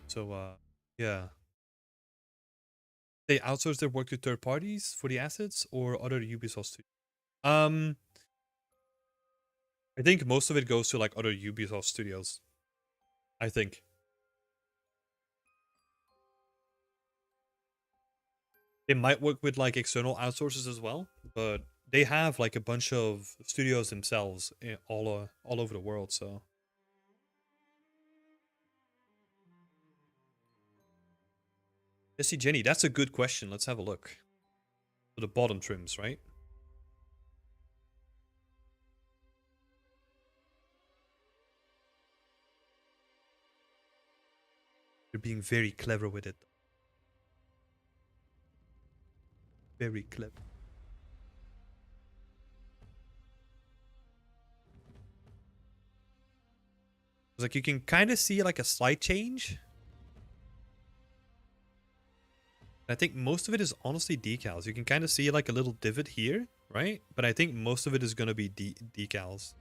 So yeah. They outsource their work to third parties for the assets or other Ubisoft studios. I think most of it goes to like other Ubisoft studios. I think. They might work with like external outsources as well, but they have like a bunch of studios themselves all over the world. So Jesse Jenny, that's a good question. Let's have a look. So the bottom trims, right? being very clever with it. Very clever. It's like you can kind of see like a slight change. I think most of it is honestly decals. You can kind of see like a little divot here, right? But I think most of it is going to be decals.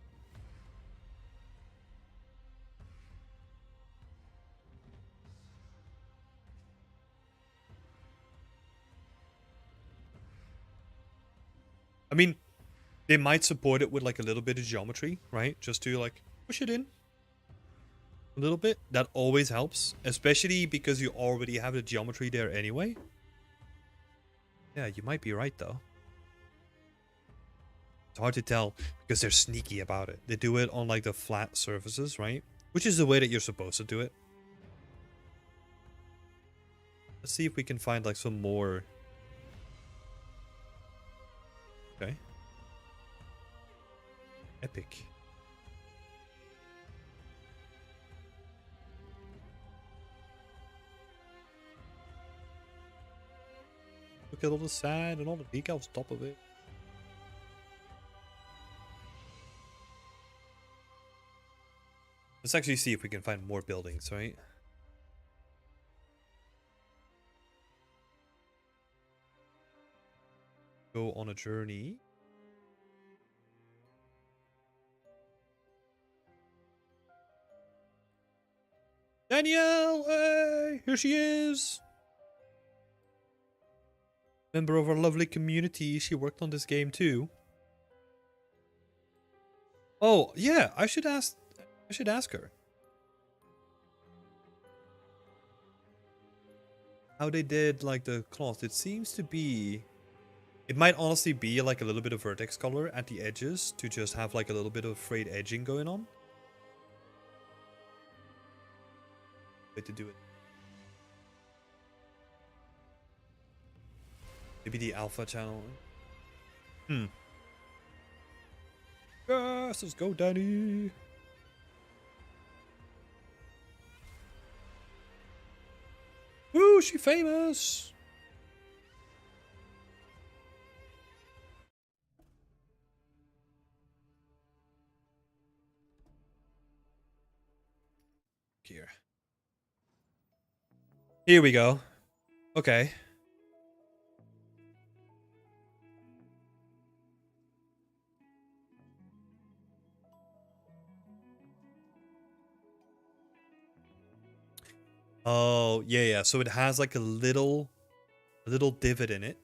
I mean, they might support it with like a little bit of geometry, right? Just to like push it in a little bit. That always helps, especially because you already have the geometry there anyway. Yeah, you might be right though. It's hard to tell because they're sneaky about it. They do it on like the flat surfaces, right? Which is the way that you're supposed to do it. Let's see if we can find like some more. Okay. Epic. Look at all the sand and all the decals on top of it. Let's actually see if we can find more buildings, right? Go on a journey. Danielle! Hey! Here she is! Member of our lovely community. She worked on this game too. Oh, yeah, I should ask her. How they did like the cloth. It seems to be, it might honestly be like a little bit of vertex color at the edges to just have like a little bit of frayed edging going on. Way to do it. Maybe the alpha channel. Yes, let's go, Danny. Woo, she famous. Here we go. Okay. Oh, yeah. So it has like a little divot in it.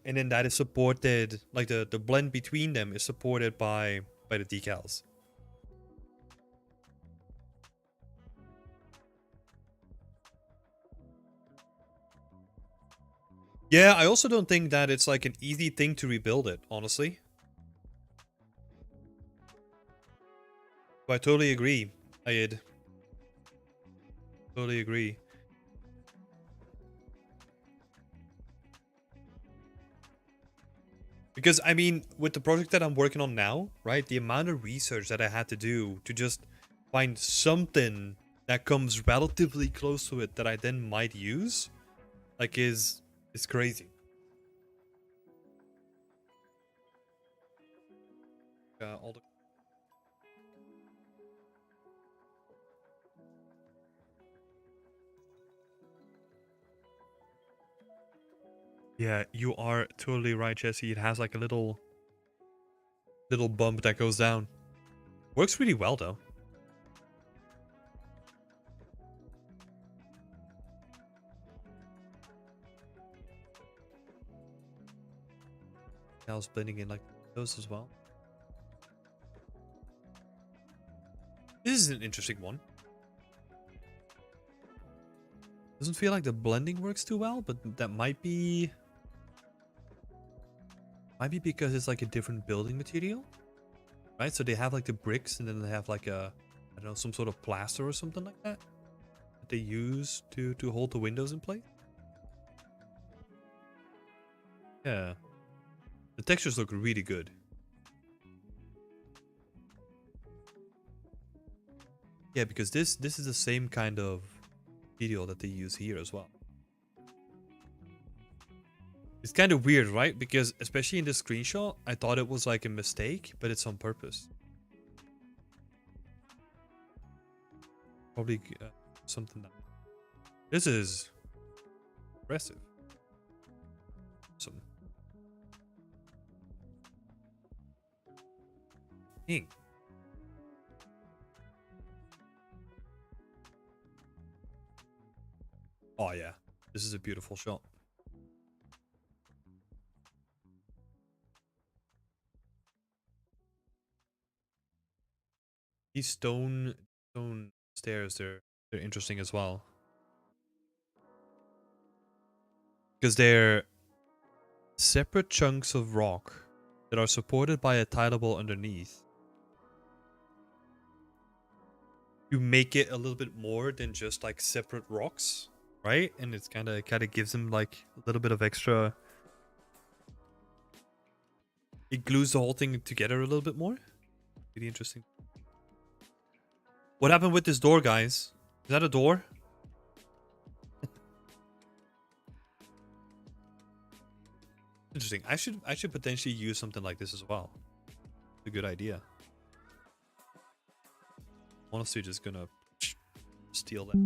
And then that is supported, like the blend between them is supported by the decals. Yeah, I also don't think that it's like an easy thing to rebuild it, honestly. But I totally agree, Ayed. Totally agree. Because, I mean, with the project that I'm working on now, right, the amount of research that I had to do to just find something that comes relatively close to it that I then might use, like, is crazy. All the Yeah, you are totally right, Jesse. It has like a little bump that goes down. Works really well though. I was blending in like those as well. This is an interesting one. Doesn't feel like the blending works too well, but that might be because it's like a different building material, right? So they have like the bricks and then they have like a, I don't know, some sort of plaster or something like that they use to hold the windows in place. Yeah, the textures look really good. Yeah, because this is the same kind of video that they use here as well. It's kind of weird, right? Because especially in this screenshot, I thought it was like a mistake, but it's on purpose. Probably something that... This is impressive. Some king. Oh yeah, this is a beautiful shot. These stone stairs, they're interesting as well. Because they're separate chunks of rock that are supported by a tileable underneath. You make it a little bit more than just like separate rocks, right? And it's kind of gives them like a little bit of extra. It glues the whole thing together a little bit more. Really interesting. What happened with this door, guys? Is that a door? Interesting. I should potentially use something like this as well. It's a good idea. Honestly, just gonna steal that.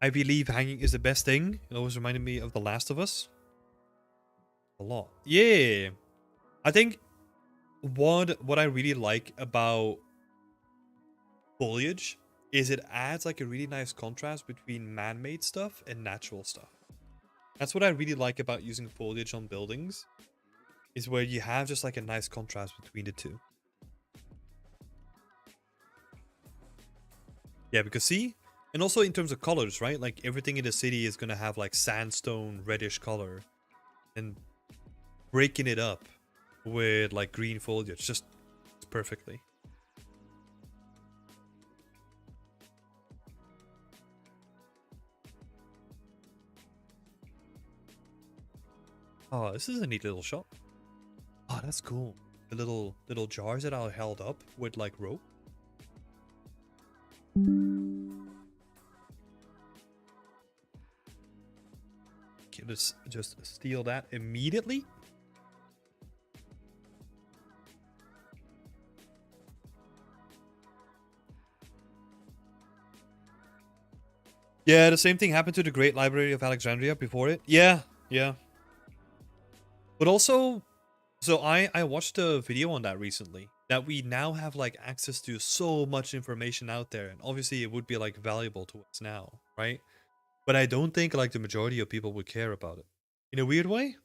I believe hanging is the best thing. It always reminded me of The Last of Us. A lot. Yeah. I think what I really like about foliage is it adds like a really nice contrast between man-made stuff and natural stuff. That's what I really like about using foliage on buildings, is where you have just like a nice contrast between the two. Yeah, because see, and also in terms of colors, right? Like everything in the city is gonna have like sandstone reddish color, and breaking it up with like green foliage just perfectly. Oh, this is a neat little shop. Oh, that's cool. The little jars that are held up with like rope. Okay, let's just steal that immediately. Yeah, the same thing happened to the Great Library of Alexandria before it. Yeah, yeah. But also, so I watched a video on that recently, that we now have like access to so much information out there, and obviously it would be like valuable to us now, right? But I don't think like the majority of people would care about it. In a weird way.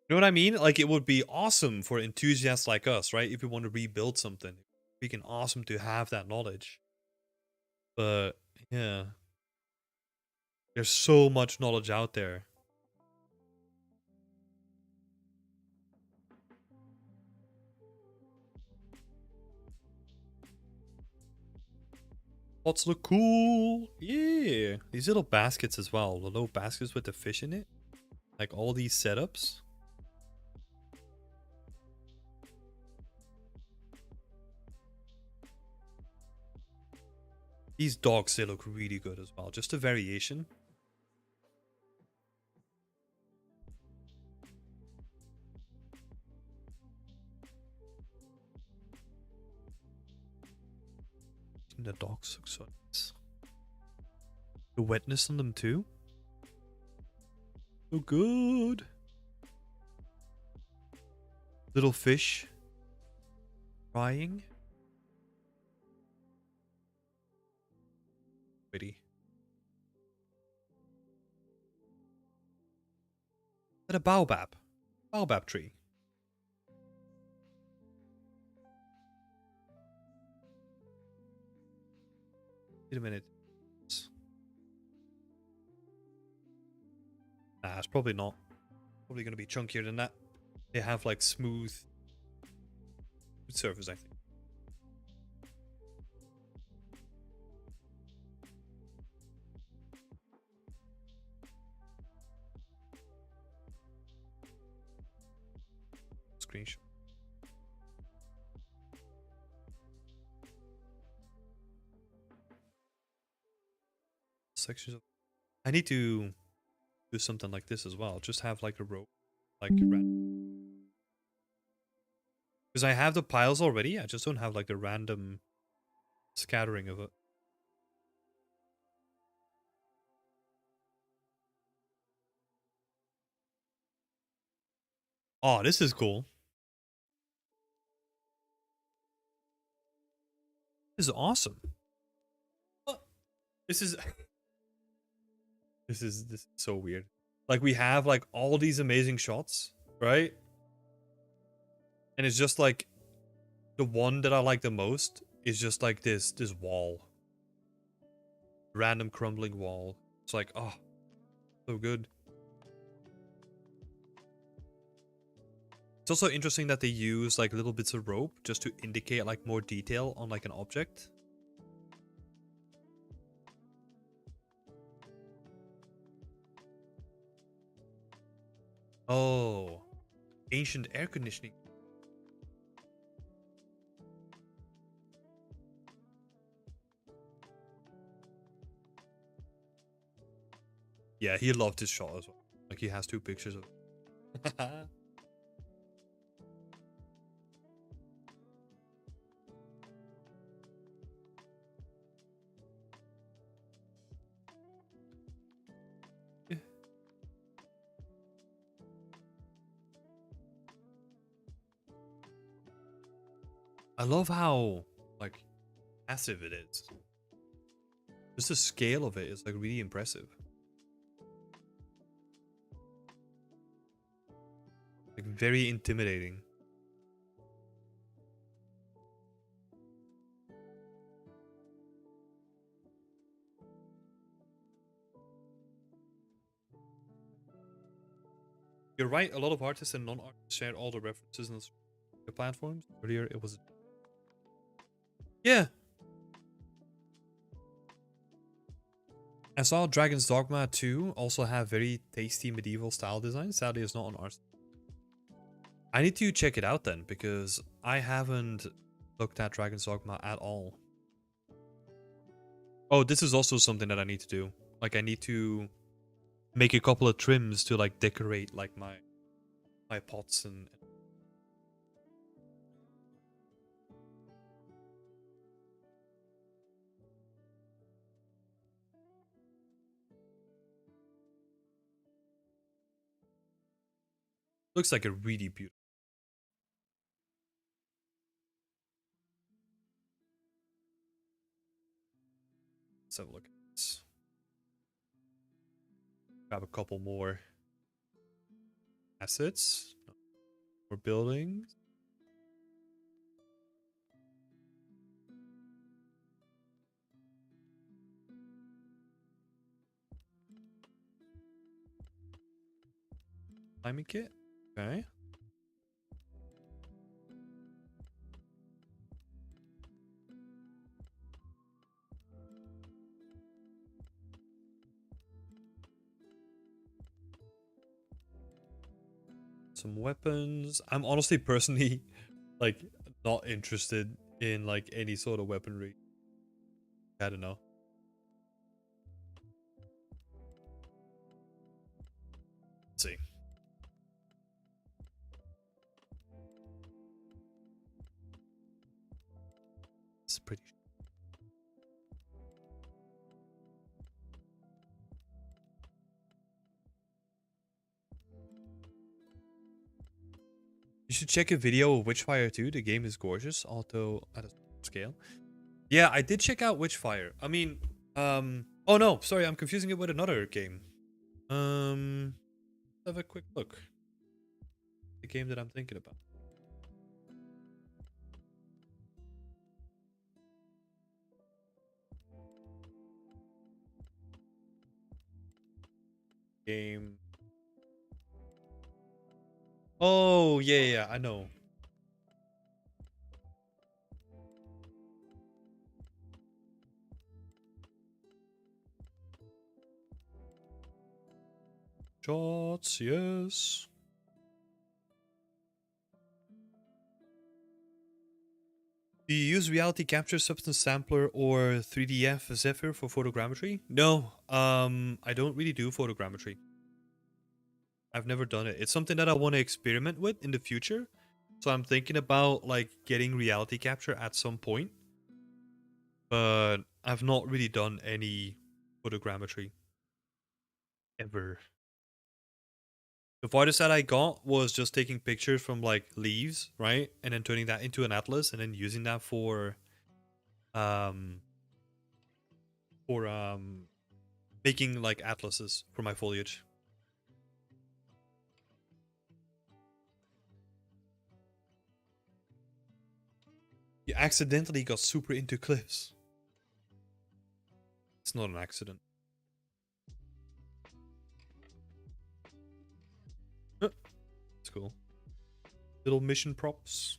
You know what I mean? Like it would be awesome for enthusiasts like us, right? If we want to rebuild something, freaking awesome to have that knowledge. But yeah, there's so much knowledge out there. Pots look cool. Yeah, these little baskets as well. The little baskets with the fish in it. Like all these setups. These dogs, they look really good as well. Just a variation. And the dogs look so nice. The wetness on them too. So good. Little fish. Crying. Pretty. At a baobab. Baobab tree. Wait a minute. Nah, it's probably not. Probably gonna be chunkier than that. They have like smooth surface, I think. Screenshot. Sections of. I need to do something like this as well. Just have like a rope, like random. Because I have the piles already. I just don't have like the random scattering of it. Oh, this is cool. This is awesome. This is this is so weird. Like we have like all these amazing shots, right? And it's just like the one that I like the most is just like this wall. Random crumbling wall. It's like, oh, so good. It's also interesting that they use like little bits of rope just to indicate like more detail on like an object. Oh, ancient air conditioning. Yeah, he loved his shot as well. Like he has 2 pictures of it. I love how like massive it is. Just the scale of it is like really impressive. Like very intimidating. You're right, a lot of artists and non-artists share all the references on the platforms. Earlier it was. Yeah. I saw Dragon's Dogma 2 also have very tasty medieval style design. Sadly, it's not on ours. I need to check it out then, because I haven't looked at Dragon's Dogma at all. Oh, this is also something that I need to do. Like, I need to make a couple of trims to, like, decorate, like, my pots and... Looks like a really beautiful... Let's have a look at this. Grab a couple more assets. More buildings. Climbing kit. Okay. Some weapons. I'm honestly personally like not interested in like any sort of weaponry. I don't know. Let's see. It's pretty. You should check a video of Witchfire 2. The game is gorgeous, although at a scale. Yeah, I did check out Witchfire. I mean, oh no, sorry, I'm confusing it with another game. Let's have a quick look. The game that I'm thinking about. Game Oh, yeah, I know. Shots, yes. Do you use reality capture, substance sampler, or 3DF Zephyr for photogrammetry? No, I don't really do photogrammetry. I've never done it. It's something that I want to experiment with in the future. So I'm thinking about like getting reality capture at some point. But I've not really done any photogrammetry ever. The farthest that I got was just taking pictures from like leaves, right? And then turning that into an atlas and then using that um for making like atlases for my foliage. You accidentally got super into cliffs. It's not an accident. It's cool. Little mission props.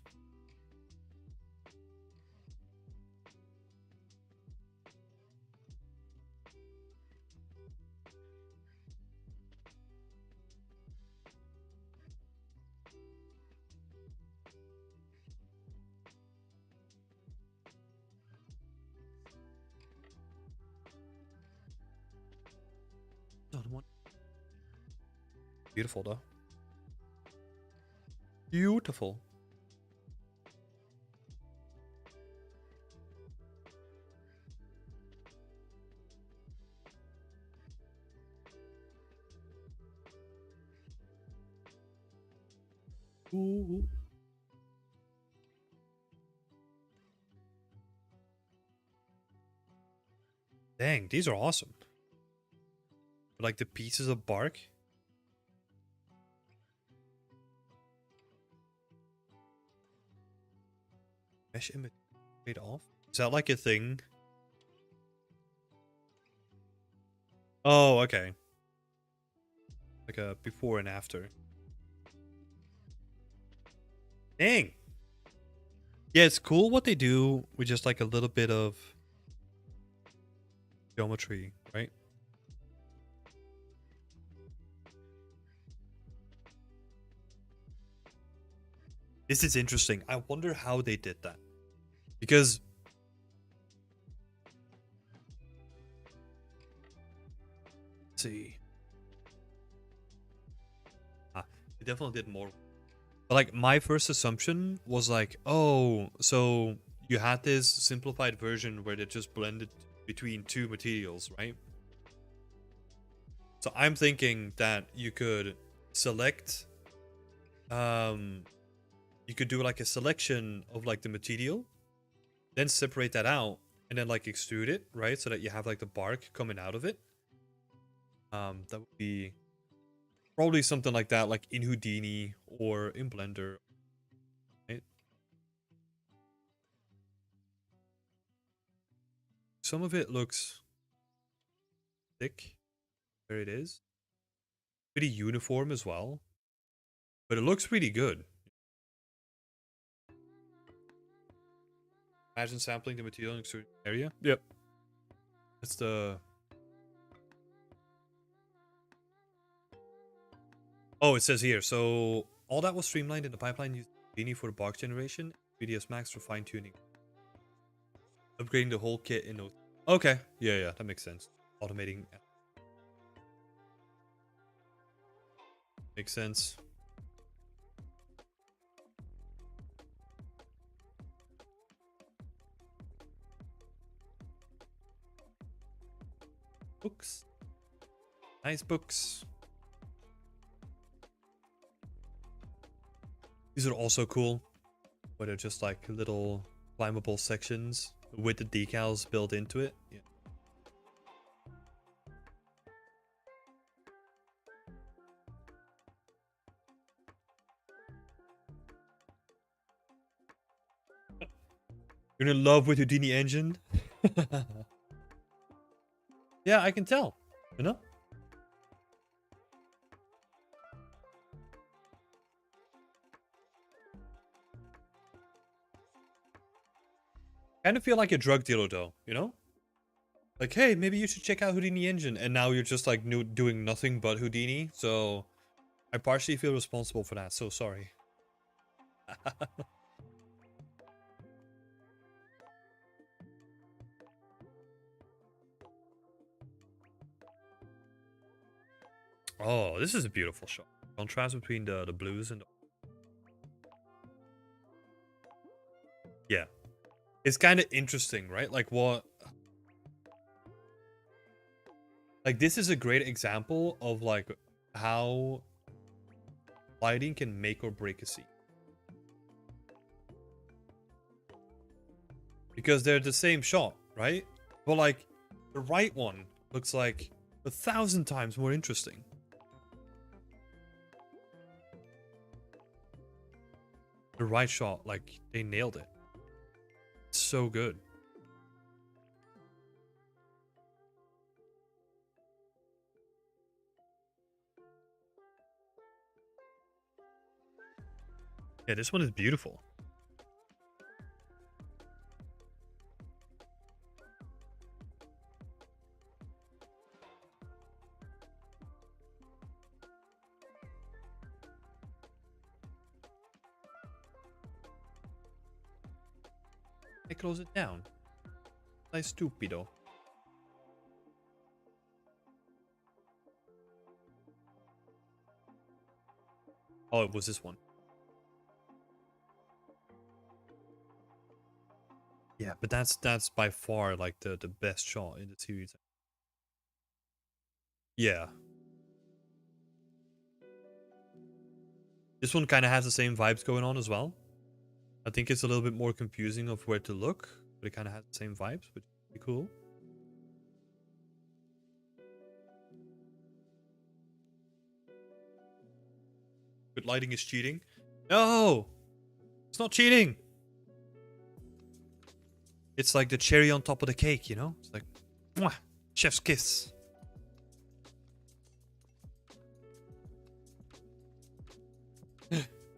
Another one. Beautiful though. Beautiful. Ooh. Dang, these are awesome. Like the pieces of bark. Mesh image fade off. Is that like a thing? Oh, okay. Like a before and after. Dang. Yeah, it's cool what they do with just like a little bit of geometry, right? This is interesting. I wonder how they did that. Because let's see. They definitely did more. But like my first assumption was like, oh, so you had this simplified version where they just blended between two materials, right? So I'm thinking that you could select you could do like a selection of like the material, then separate that out and then like extrude it, right? So that you have like the bark coming out of it. That would be probably something like that, like in Houdini or in Blender, right? Some of it looks thick. There it is. Pretty uniform as well. But it looks really good. Imagine sampling the material in a certain area. Yep. That's the... Oh, it says here. So all that was streamlined in the pipeline using Houdini for the bark generation, 3ds Max for fine tuning. Upgrading the whole kit in no... Okay. Yeah, that makes sense. Automating. Makes sense. Books. Nice books. These are also cool. Where they're just like little climbable sections with the decals built into it. Yeah. You're in love with Houdini engine? Yeah, I can tell. You know? Kind of feel like a drug dealer though, you know? Like, hey, maybe you should check out Houdini Engine, and now you're just like doing nothing but Houdini. So I partially feel responsible for that. So sorry. Oh, this is a beautiful shot. Contrast between the blues and the... Yeah. It's kind of interesting, right? Like what... Like this is a great example of like how lighting can make or break a scene. Because they're the same shot, right? But like the right one looks like 1,000 times more interesting. The right shot, like they nailed it. It's so good. Yeah, this one is beautiful. I close it down. Nice stupido. Oh, it was this one. Yeah, but that's by far like the best shot in the series. Yeah. This one kind of has the same vibes going on as well. I think it's a little bit more confusing of where to look, but it kind of has the same vibes, which is pretty cool. Good lighting is cheating. No! It's not cheating! It's like the cherry on top of the cake, you know? It's like, mwah, chef's kiss.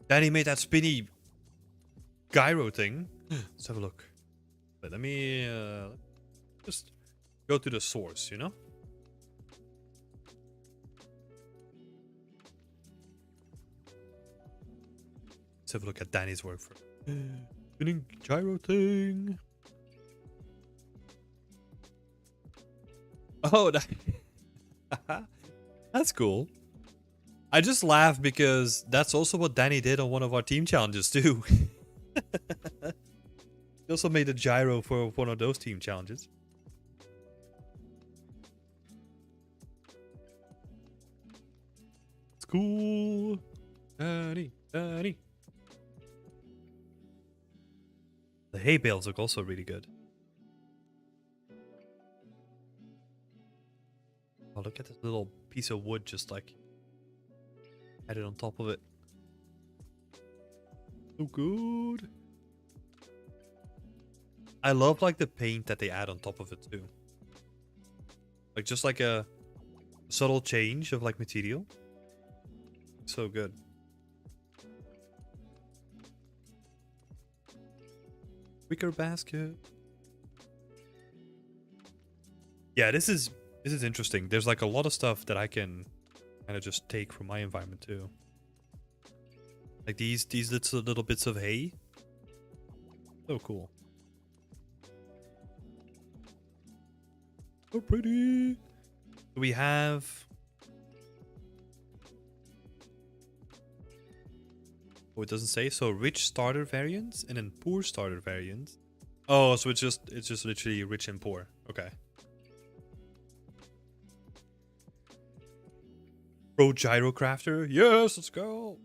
Danny made that spinny gyro thing. Let's have a look. But let me just go to the source, you know? Let's have a look at Danny's work for spinning gyro thing. Oh, that's cool. I just laugh because that's also what Danny did on one of our team challenges too. He also made a gyro for one of those team challenges. It's cool. Danny. The hay bales look also really good. Oh, look at this little piece of wood just like added on top of it. So good. I love like the paint that they add on top of it too. Like just like a subtle change of like material. So good. Wicker basket. Yeah, this is interesting. There's like a lot of stuff that I can kind of just take from my environment too. Like these little bits of hay. So cool. So pretty. We have... Oh, it doesn't say. So rich starter variants and then poor starter variants. Oh, so it's just literally rich and poor. Okay. Pro gyro crafter. Yes, let's go.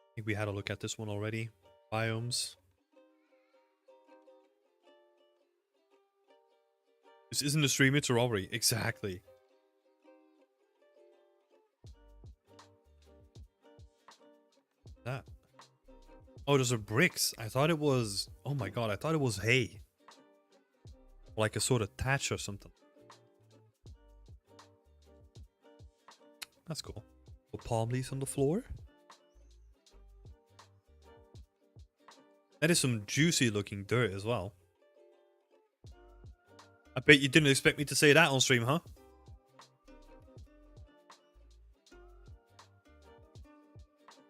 I think we had a look at this one already. Biomes. This isn't a stream, it's a robbery. Exactly. That. Oh, those are bricks. I thought it was... Oh my god, I thought it was hay. Like a sort of thatch or something. That's cool. Palm leaves on the floor. That is some juicy looking dirt as well. I bet you didn't expect me to say that on stream, huh?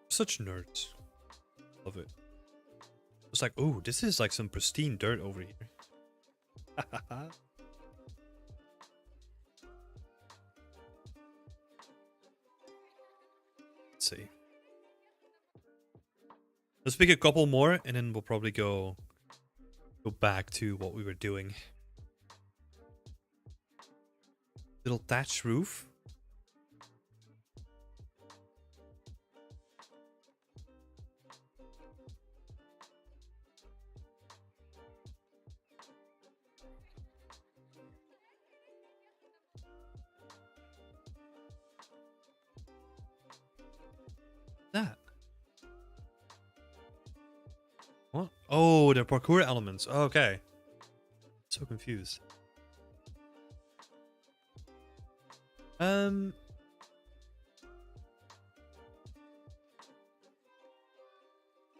Such nerds. Love it. It's like, oh, this is like some pristine dirt over here. Let's see. Let's pick a couple more and then we'll probably go back to what we were doing. Little thatched roof. That. What? Oh, the parkour elements. Oh, okay. So confused.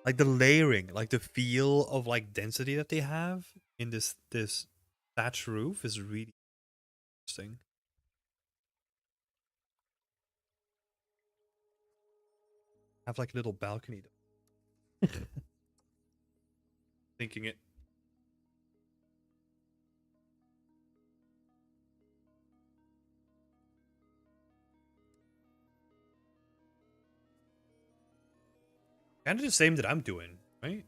Like the layering, like the feel of like density that they have in this thatch roof is really interesting. Have like a little balcony though. Thinking it. Kind of the same that I'm doing, right?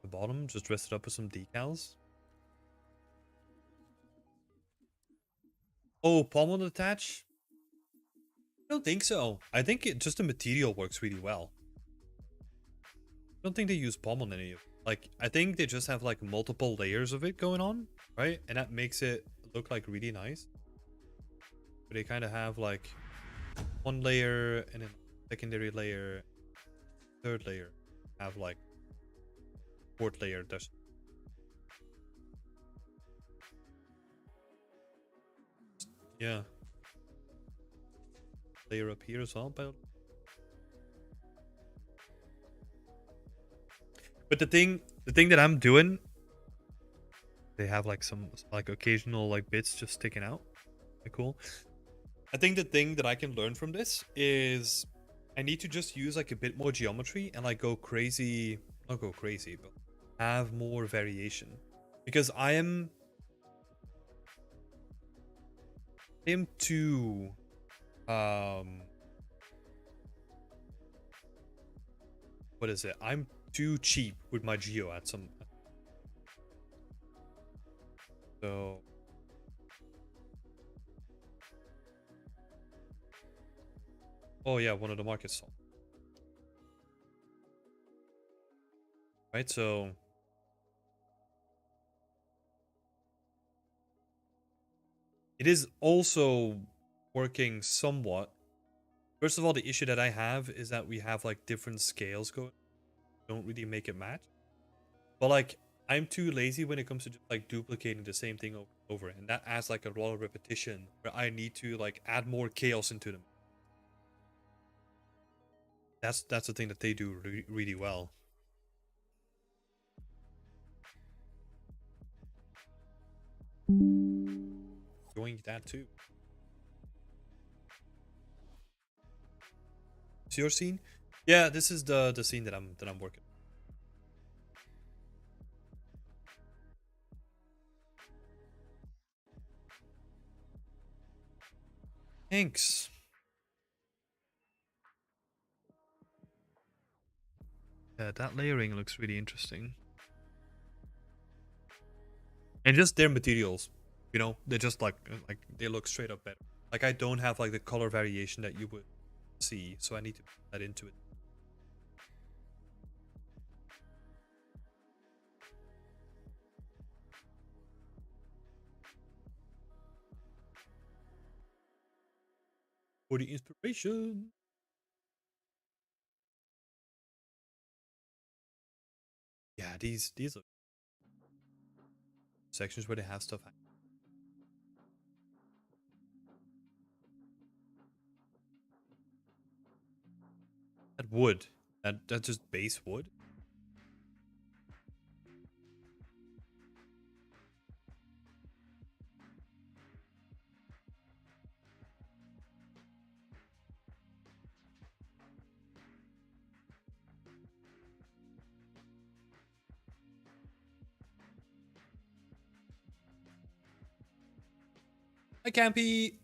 The bottom, just dress it up with some decals. Oh, pommel attach? I don't think so. I think just the material works really well. I don't think they use pommel in any of it. Like, I think they just have like multiple layers of it going on, right? And that makes it look like really nice. But they kind of have like one layer and then secondary layer, third layer, have like fourth layer. That's yeah. Layer up here as well, but the thing that I'm doing, they have like some like occasional like bits just sticking out. Pretty cool. I think the thing that I can learn from this is I need to just use like a bit more geometry and like go crazy, not go crazy, but have more variation. Because I am too what is it? I'm too cheap with my geo at some. So oh yeah, one of the markets. Right, so it is also working somewhat. First of all, the issue that I have is that we have like different scales going. Don't really make it match. But like I'm too lazy when it comes to just like duplicating the same thing over, and that adds like a lot of repetition where I need to like add more chaos into them. That's the thing that they do really well. Enjoying that too. It's your scene? Yeah, this is the scene that I'm working. Thanks. Yeah, that layering looks really interesting. And just their materials, you know, they're just like they look straight up better. Like I don't have like the color variation that you would see, so I need to put that into it. For the inspiration. Yeah, these are sections where they have stuff. That wood. That's just base wood. I can't be.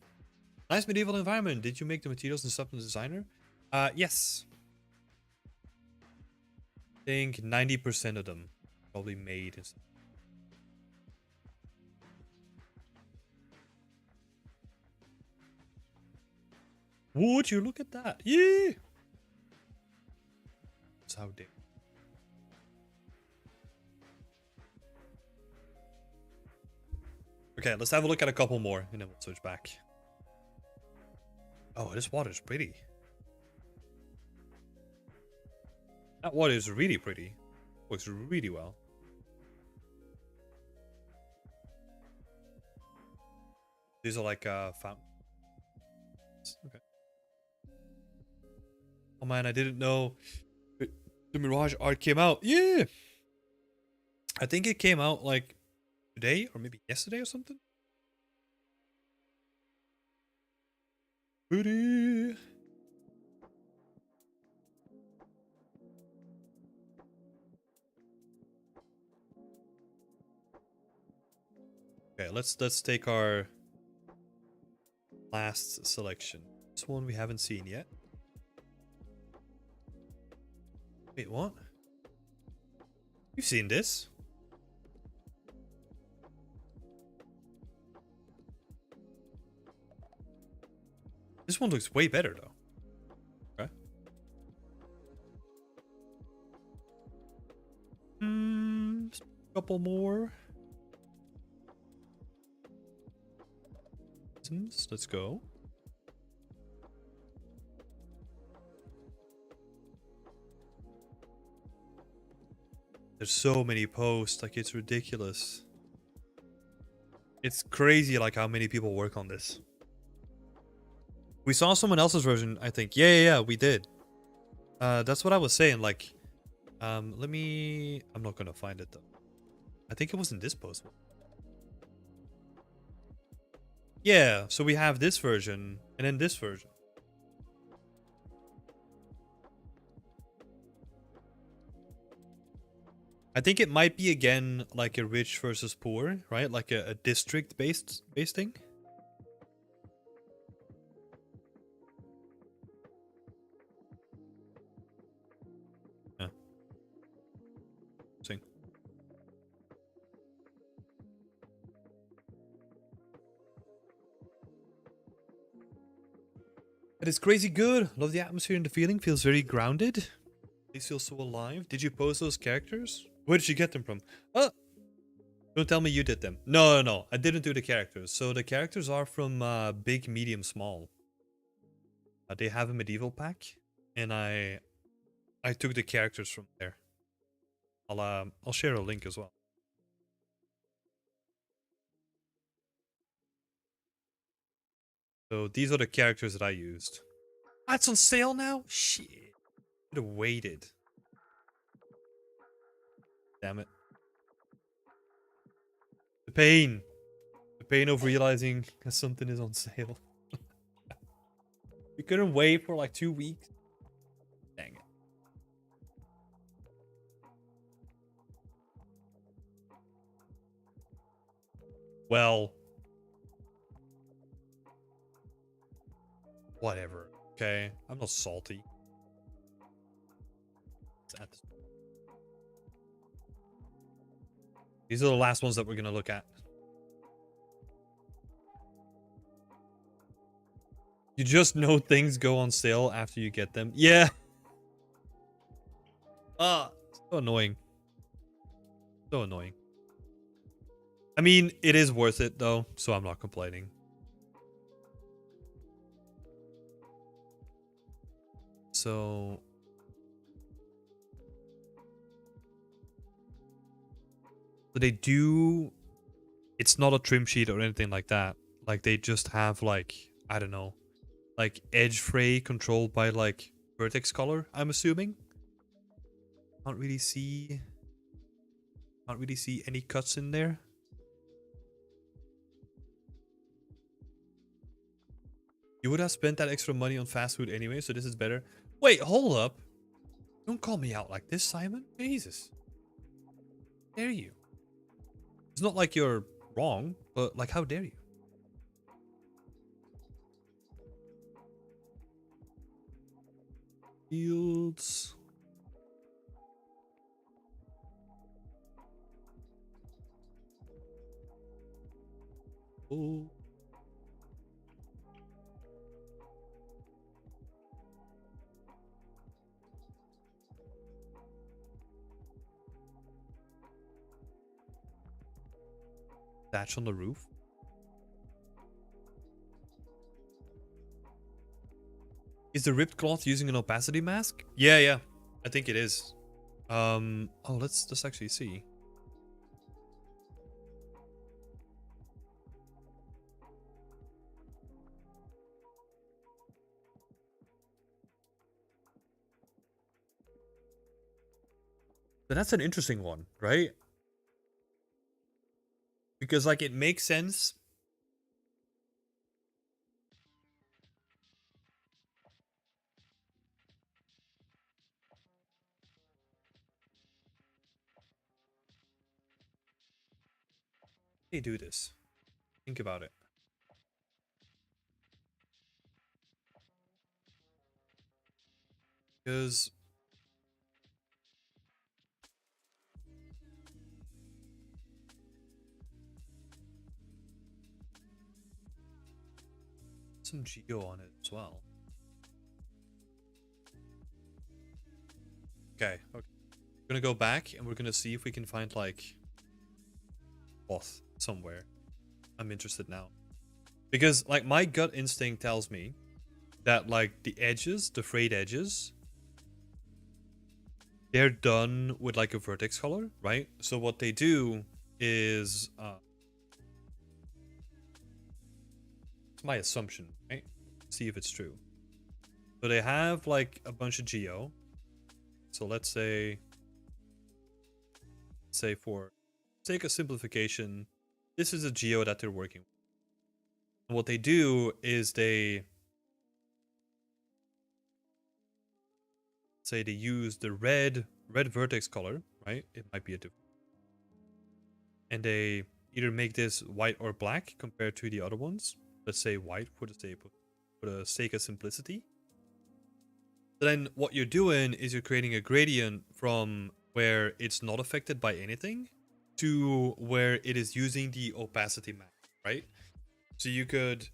Nice medieval environment. Did you make the materials and stuff from the designer? Yes. I think 90% of them probably made. Would you look at that? Yeah. That's how they. Okay, let's have a look at a couple more and then we'll switch back. Oh, this water's pretty. That water is really pretty. Works really well. These are like fountains. Okay. Oh man, I didn't know the Mirage art came out. Yeah. I think it came out like today or maybe yesterday or something. Pretty. Okay, let's take our last selection. This one we haven't seen yet. Wait, what? You've seen this? This one looks way better though. Okay. Couple more. Let's go. There's so many posts, like it's ridiculous. It's crazy like how many people work on this. We saw someone else's version, I think. Yeah, we did. That's what I was saying, like I'm not gonna find it though. I think it was in this post. Yeah, so we have this version and then this version. I think it might be again like a rich versus poor, right? Like a district based thing. Yeah. Sing. It is crazy good. Love the atmosphere and the feeling. Feels very grounded. They feel so alive. Did you post those characters? Where did you get them from? Oh! Don't tell me you did them. No. I didn't do the characters. So the characters are from Big, Medium, Small. They have a medieval pack. And I took the characters from there. I'll share a link as well. So these are the characters that I used. Ah, it's on sale now? Shit. Should have waited. Damn it. The pain. The pain of realizing that something is on sale. We couldn't wait for like 2 weeks. Dang it. Well. Whatever. Okay. I'm not salty. These are the last ones that we're going to look at. You just know things go on sale after you get them. Yeah. So annoying. So annoying. I mean, it is worth it though, so I'm not complaining. So they do, it's not a trim sheet or anything like that. Like they just have like, I don't know, like edge fray controlled by like vertex color, I'm assuming. Can't really see any cuts in there. You would have spent that extra money on fast food anyway, so this is better. Wait, hold up. Don't call me out like this, Simon. Jesus. Dare you? It's not like you're wrong, but like, how dare you? Fields. Oh. Thatch on the roof. Is the ripped cloth using an opacity mask? Yeah. I think it is. Oh, let's actually see. But that's an interesting one, right? Because like it makes sense. They do this. Think about it. Because some geo on it as well. Okay. We're gonna go back and we're gonna see if we can find like cloth somewhere. I'm interested now. Because like my gut instinct tells me that like the edges, the frayed edges, they're done with like a vertex color, right? So what they do is it's my assumption, right? See if it's true. So they have like a bunch of geo. So let's say for sake of simplification, this is a geo that they're working with. And what they do is they use the red vertex color, right? It might be a different. And they either make this white or black compared to the other ones. Let's say white for the sake of simplicity. Then what you're doing is you're creating a gradient from where it's not affected by anything to where it is using the opacity map, right? So you could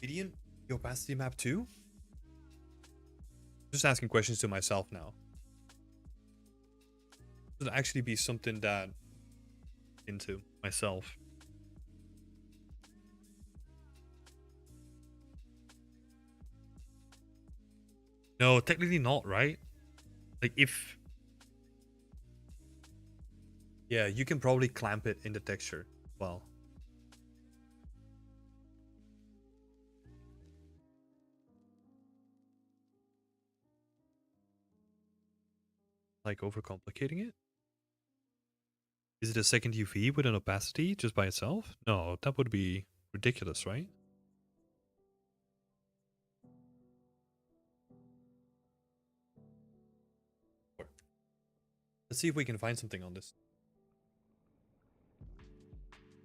gradient the opacity map too? Just asking questions to myself now. Should actually be something that into myself. No, technically not, right? Like if yeah, you can probably clamp it in the texture as well. Like overcomplicating it? Is it a second UV with an opacity just by itself? No, that would be ridiculous, right? Let's see if we can find something on this.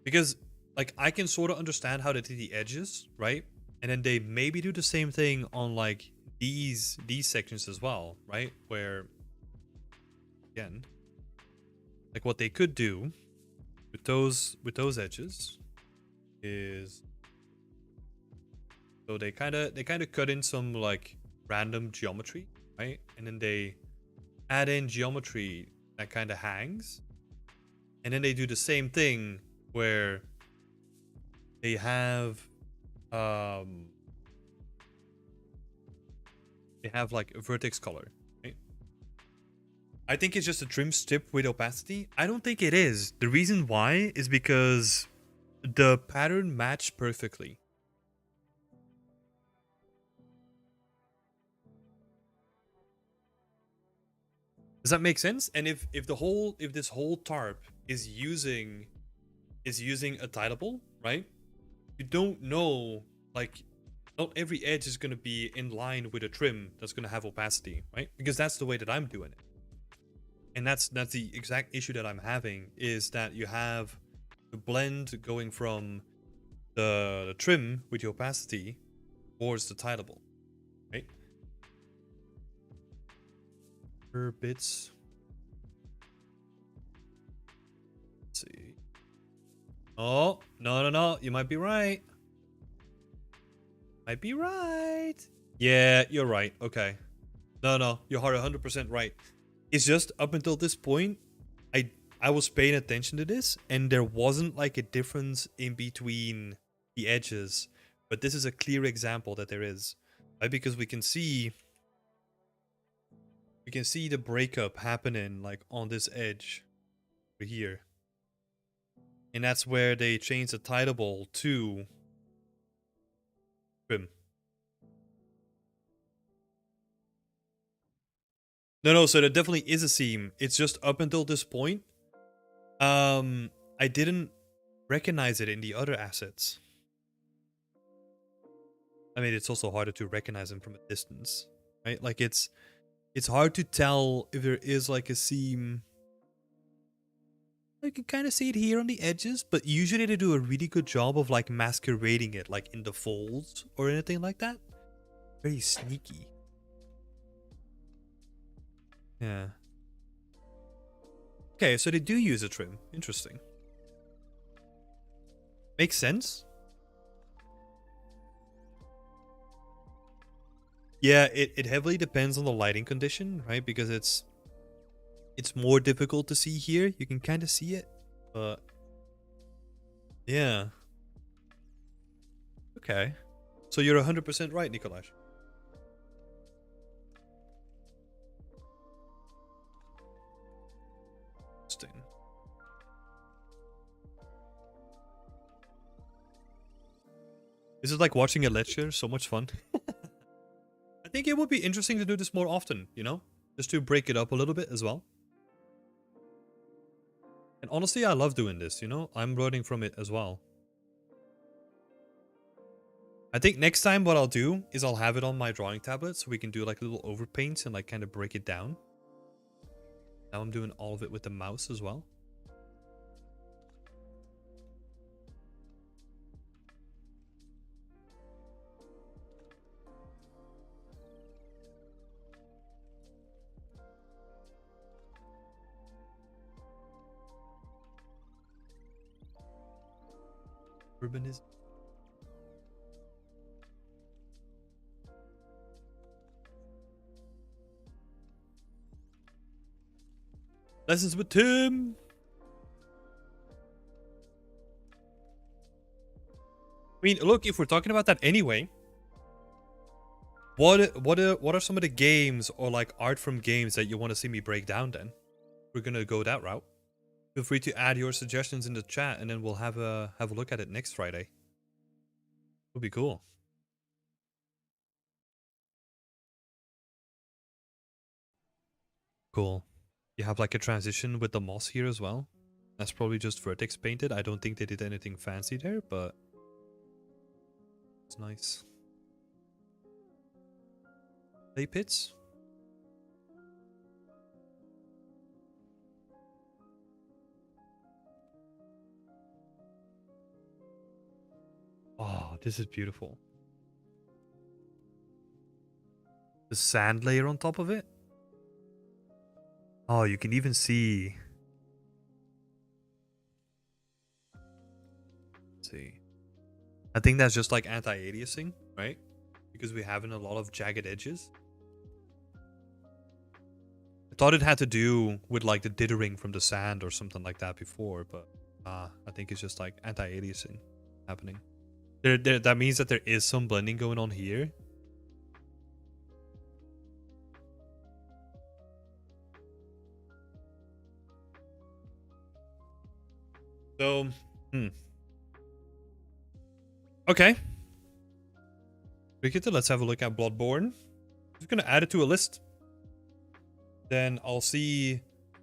Because, like, I can sort of understand how they did the edges, right? And then they maybe do the same thing on, like, these sections as well, right? Where, again, like, what they could do with those edges is... So they kind of cut in some, like, random geometry, right? And then they add in geometry that kind of hangs. And then they do the same thing where they have like a vertex color, right? I think it's just a trim strip with opacity. I don't think it is. The reason why is because the pattern matched perfectly. Does that make sense? And if this whole tarp is using a tileable, right? You don't know, like, not every edge is gonna be in line with a trim that's gonna have opacity, right? Because that's the way that I'm doing it. And that's the exact issue that I'm having, is that you have the blend going from the trim with the opacity towards the tileable, right? Per bits. Let's see. Oh, no. You might be right. Might be right. Yeah, you're right. Okay. No. You're 100% right. It's just up until this point, I was paying attention to this, and there wasn't like a difference in between the edges. But this is a clear example that there is, right? Because we can see the breakup happening like on this edge over here. And that's where they changed the tileable to trim. No, so there definitely is a seam. It's just up until this point, I didn't recognize it in the other assets. I mean, it's also harder to recognize them from a distance, right? Like it's hard to tell if there is like a seam. You can kind of see it here on the edges, but usually they do a really good job of like masquerading it, like in the folds or anything like that. Very sneaky. Yeah. Okay, so they do use a trim. Interesting. Makes sense. Yeah, it heavily depends on the lighting condition, right? Because it's more difficult to see here. You can kind of see it, but yeah. Okay. So you're 100% right, Nikolaj. Interesting. This is like watching a lecture. So much fun. I think it would be interesting to do this more often, you know? Just to break it up a little bit as well. And honestly, I love doing this, you know? I'm learning from it as well. I think next time what I'll do is I'll have it on my drawing tablet so we can do like little overpaints and like kind of break it down. Now I'm doing all of it with the mouse as well. Urbanism. Lessons with Tim. I mean, look, if we're talking about that anyway, what are some of the games or like art from games that you want to see me break down then? We're gonna go that route. Feel free to add your suggestions in the chat, and then we'll have a look at it next Friday. Would be cool. Cool. You have like a transition with the moss here as well. That's probably just vertex painted. I don't think they did anything fancy there, but it's nice. Clay pits. Oh, this is beautiful. The sand layer on top of it. Oh, you can even see. Let's see. I think that's just like anti-aliasing, right? Because we have in a lot of jagged edges. I thought it had to do with like the dithering from the sand or something like that before, but I think it's just like anti-aliasing happening. That means that there is some blending going on here. So, okay. Cricket, let's have a look at Bloodborne. I'm just gonna add it to a list. Then I'll see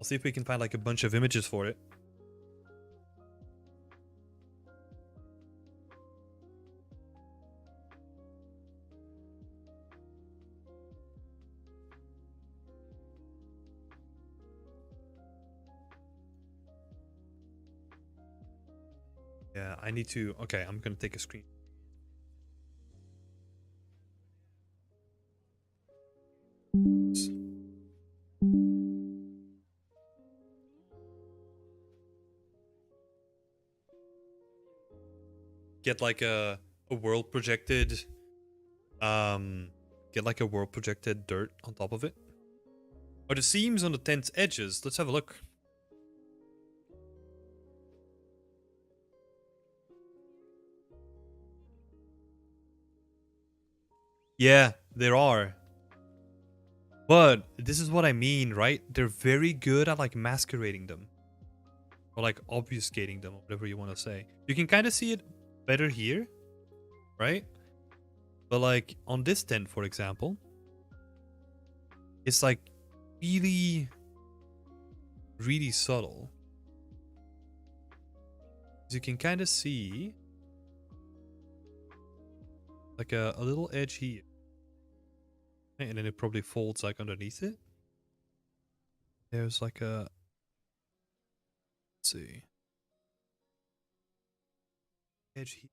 if we can find like a bunch of images for it. Yeah, I need to. Okay, I'm gonna take a screen. Get like a world projected get like a world projected dirt on top of it. Or the seams on the tent's edges. Let's have a look. Yeah, there are. But this is what I mean, right? They're very good at like masquerading them. Or like obfuscating them, or whatever you want to say. You can kind of see it better here, right? But like on this tent, for example, it's like really, really subtle. As you can kind of see like a little edge here. And then it probably folds like underneath it. There's like a, let's see, edge here.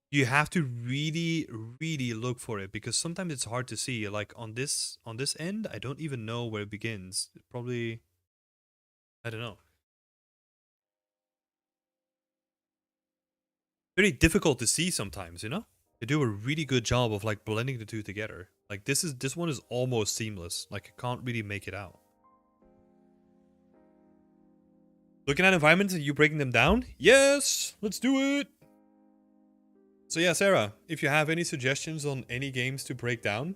You have to really, really look for it because sometimes it's hard to see. Like on this end, I don't even know where it begins. It probably, I don't know. Very difficult to see sometimes, you know? They do a really good job of like blending the two together. Like this one is almost seamless. Like I can't really make it out. Looking at environments and you breaking them down? Yes, let's do it. So yeah, Sarah, if you have any suggestions on any games to break down,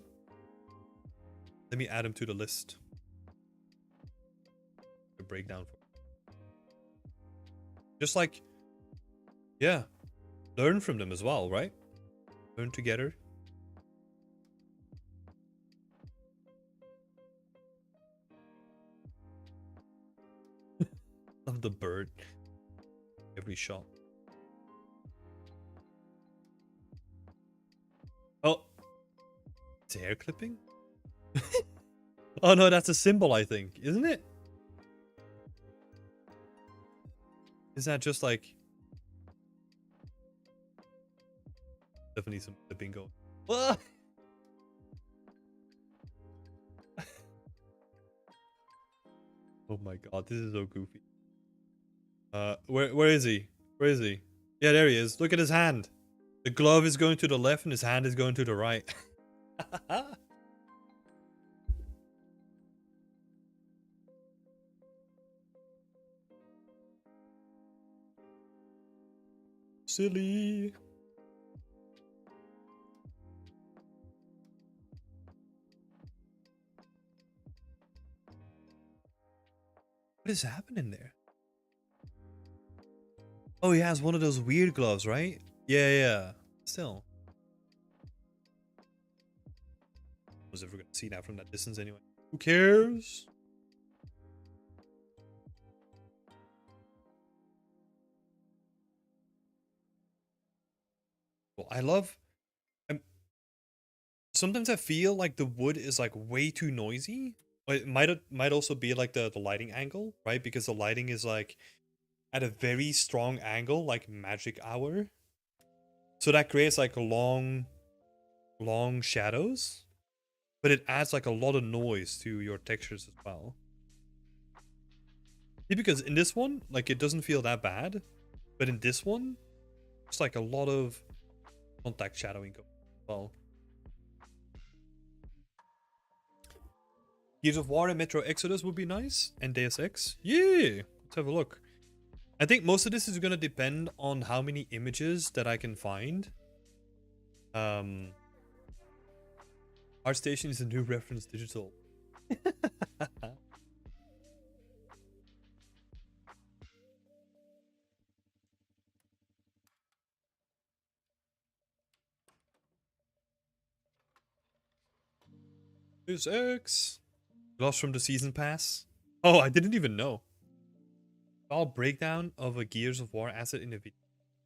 let me add them to the list. To break down. Just like, yeah, learn from them as well, right? Learn together. Love the bird. Every shot. Oh. It's hair clipping? Oh no, that's a symbol, I think. Isn't it? Is that just like... Definitely some clipping going. Ah! Oh my god, this is so goofy. Where is he? Where is he? Yeah, there he is. Look at his hand. The glove is going to the left and his hand is going to the right. Silly. What is happening there? Oh, he has one of those weird gloves, right? Yeah, yeah. Still. Was ever gonna see that from that distance anyway? Who cares? Well, I love... sometimes I feel like the wood is like way too noisy. It might also be like the lighting angle, right? Because the lighting is like at a very strong angle, like magic hour. So that creates like long shadows. But it adds like a lot of noise to your textures as well. See, because in this one, like it doesn't feel that bad. But in this one, it's like a lot of contact shadowing going as well. Gears of War and Metro Exodus would be nice. And Deus Ex. Yeah, let's have a look. I think most of this is going to depend on how many images that I can find. ArtStation is a new reference digital. 6. Lost from the season pass. Oh, I didn't even know. All breakdown of a Gears of War asset in a video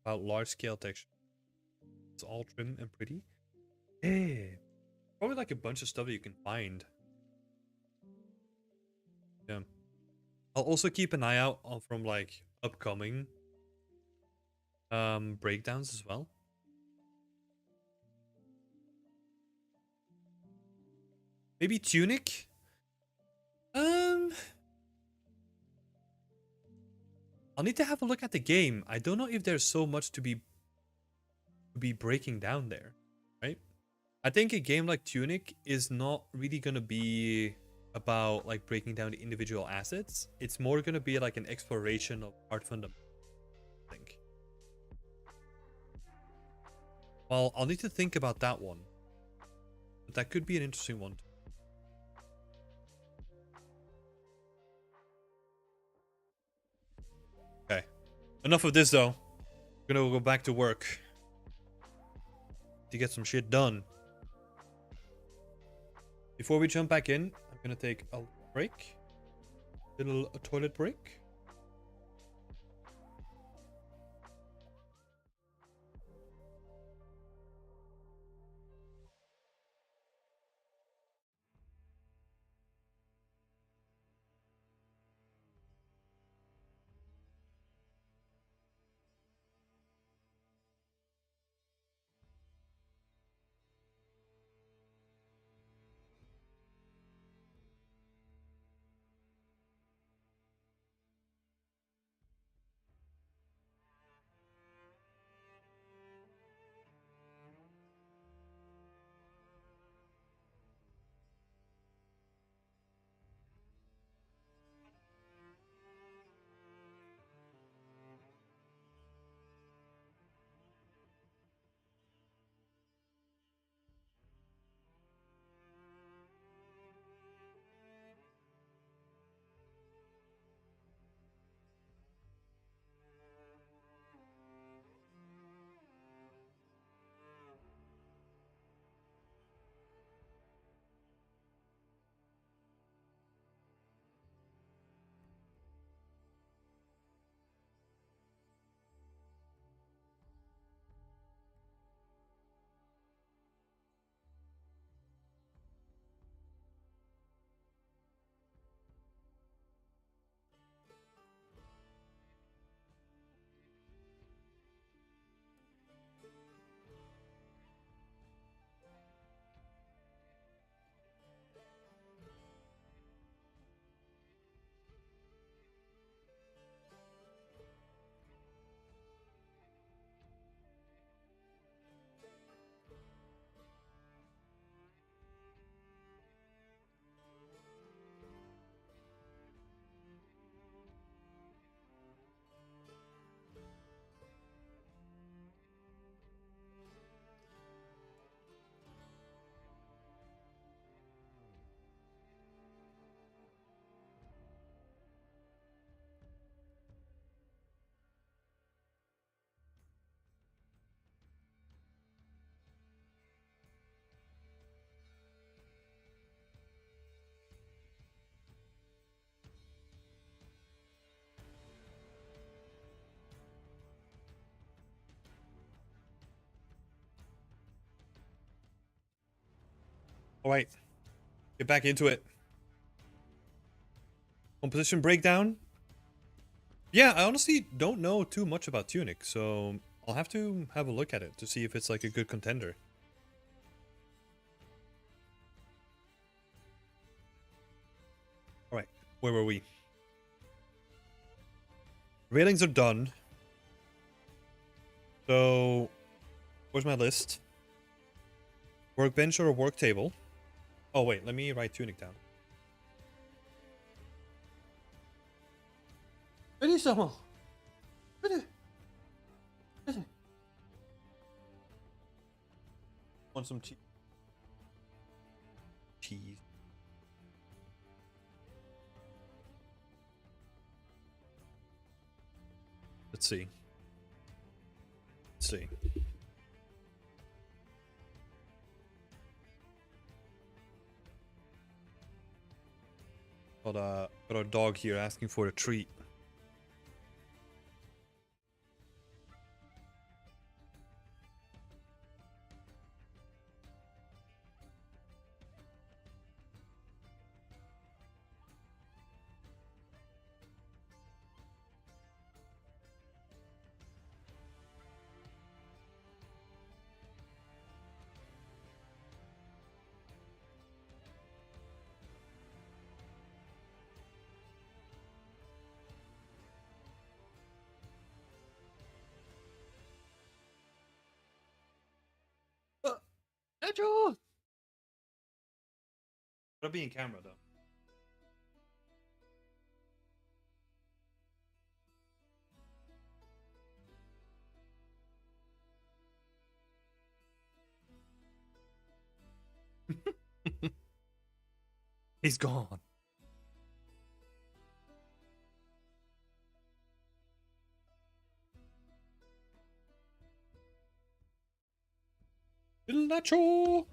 about large scale texture. It's all trim and pretty. Hey, probably like a bunch of stuff that you can find. Yeah. I'll also keep an eye out from like upcoming breakdowns as well. Maybe Tunic? I'll need to have a look at the game. I don't know if there's so much to be breaking down there, right? I think a game like Tunic is not really gonna be about like breaking down the individual assets. It's more gonna be like an exploration of art fundamentals, I think. Well, I'll need to think about that one. But that could be an interesting one. Okay. Enough of this though. I'm gonna go back to work. To get some shit done. Before we jump back in, I'm gonna take a break. Little toilet break. Alright. Get back into it. Composition breakdown. Yeah, I honestly don't know too much about Tunic, so I'll have to have a look at it to see if it's like a good contender. Alright, where were we? Railings are done. So, where's my list? Workbench or a work table? Oh wait, let me write Tunic down. Benissimo. Want some cheese? Cheese. Let's see. Let's see. Got our dog here asking for a treat. Nacho! Gotta be in camera though. He's gone. Little Nacho!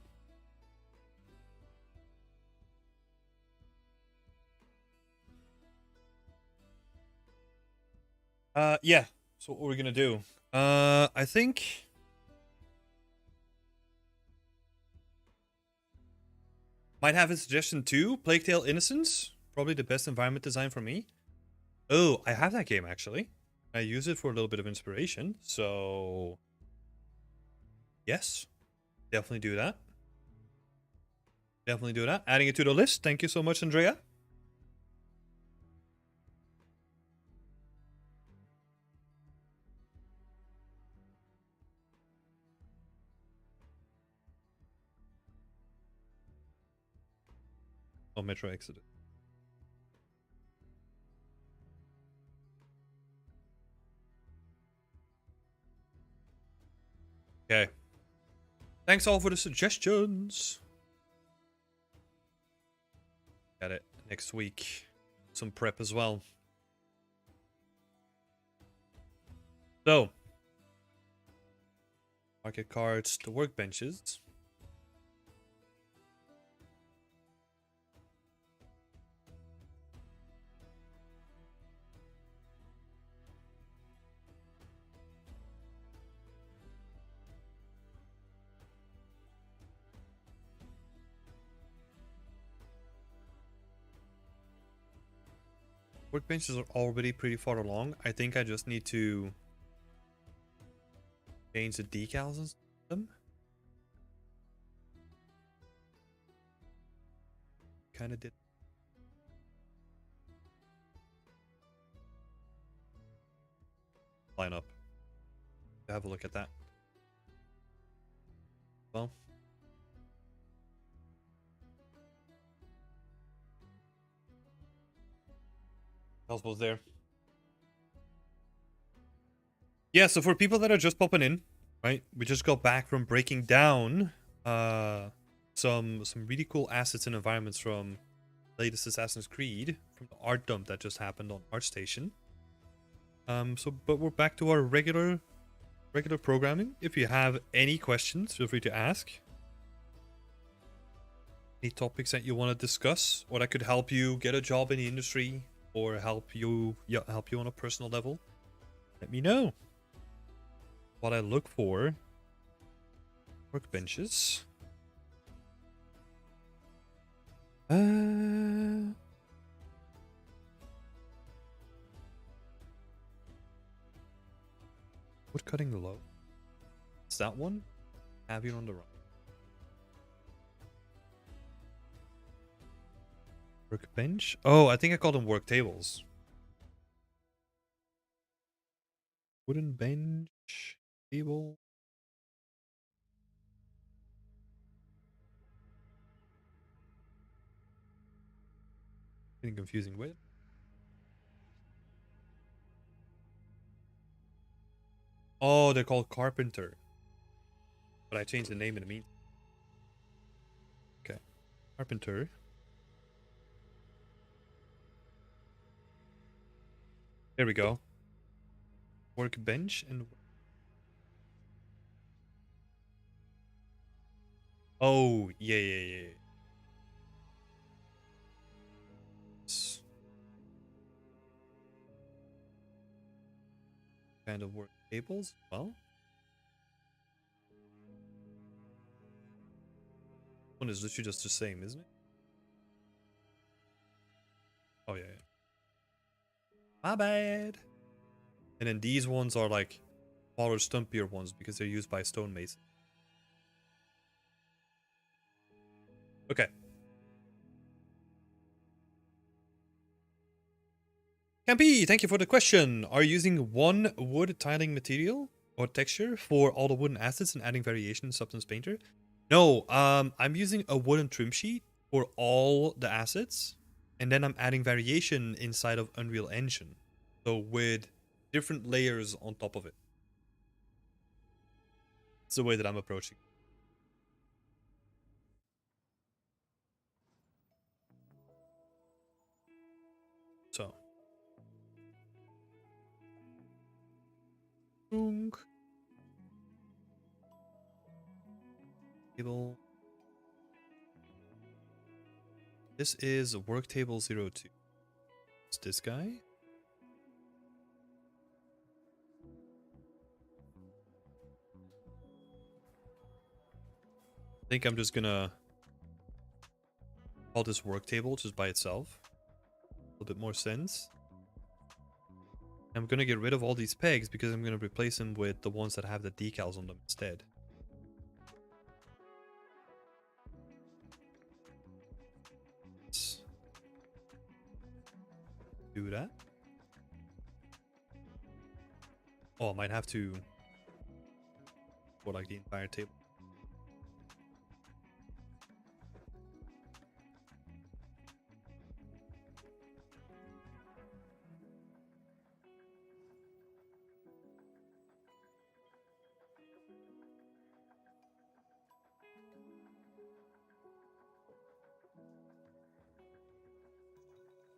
Yeah. So what we're gonna do? I think might have a suggestion too. Plague Tale Innocence, probably the best environment design for me. Oh, I have that game actually. I use it for a little bit of inspiration. So yes, definitely do that. Definitely do that. Adding it to the list. Thank you so much, Andrea. Oh, Metro Exodus. Okay. Thanks all for the suggestions. Got it next week. Some prep as well. So, market cards, the workbenches. Workbenches are already pretty far along. I think I just need to change the decals on them. Kind of did. Line up. Have a look at that. Well. Possible there. Yeah, so for people that are just popping in, right? We just got back from breaking down some really cool assets and environments from latest Assassin's Creed, from the art dump that just happened on ArtStation. But we're back to our regular programming. If you have any questions, feel free to ask. Any topics that you want to discuss, or that could help you get a job in the industry, or help you on a personal level, let me know. What I look for: workbenches. Wood cutting low. Is that one? Have you on the right? Workbench? Oh, I think I called them work tables. Wooden bench, table. Getting confusing with. Oh, they're called carpenter. But I changed the name in the meantime. Okay. Carpenter. There we go. Workbench and... Oh, yeah. kind of work tables as well. One is literally just the same, isn't it? Oh, yeah, yeah. My bad. And then these ones are like smaller, stumpier ones because they're used by stonemason. Okay. Campy, thank you for the question. Are you using one wood tiling material or texture for all the wooden assets and adding variation in Substance Painter? No, I'm using a wooden trim sheet for all the assets, and then I'm adding variation inside of Unreal Engine. So with different layers on top of it. It's the way that I'm approaching. So. Table. This is work table 02. It's this guy. I think I'm just gonna call this work table just by itself. A little bit more sense. I'm gonna get rid of all these pegs because I'm gonna replace them with the ones that have the decals on them instead. Let's do that. Oh, I might have to go like the entire table.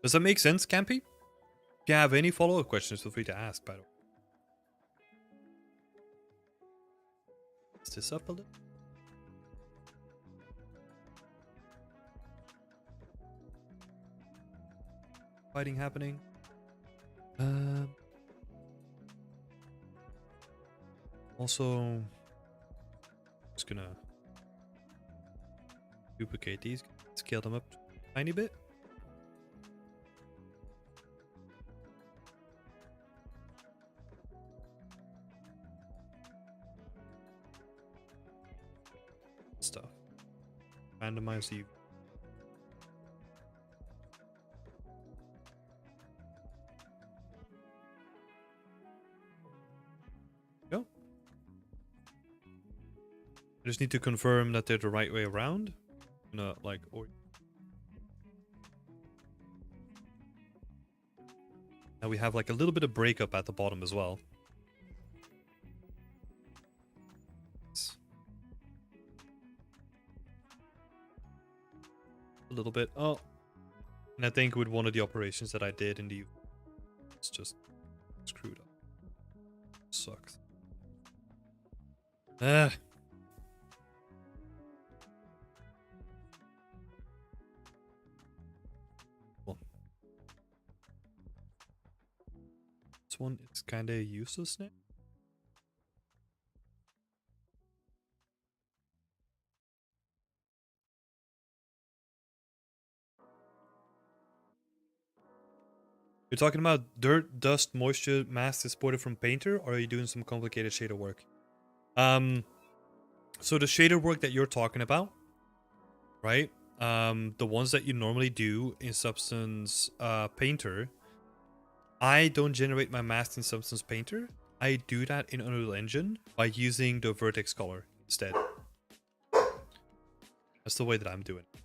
Does that make sense, Campy? If you have any follow-up questions, feel free to ask, by the way. Is this up a little? Fighting happening. Also, just gonna duplicate these, scale them up a tiny bit. Stuff. Randomize the. Go. I just need to confirm that they're the right way around. Not like or. Now we have like a little bit of breakup at the bottom as well. A little bit. Oh. And I think with one of the operations that I did in the... It's just screwed up. Sucks. Ah. Well. This one is kind of useless now. You're talking about dirt, dust, moisture, masks exported from Painter, or are you doing some complicated shader work? So the shader work that you're talking about, right? The ones that you normally do in Substance Painter, I don't generate my masks in Substance Painter. I do that in Unreal Engine by using the vertex color instead. That's the way that I'm doing it.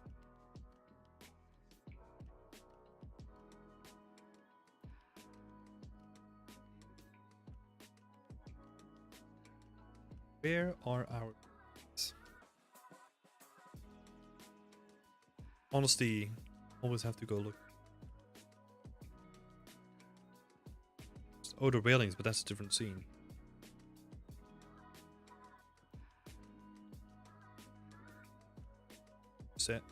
Where are our... Honestly, always have to go look. Oh, the railings, but that's a different scene. Set.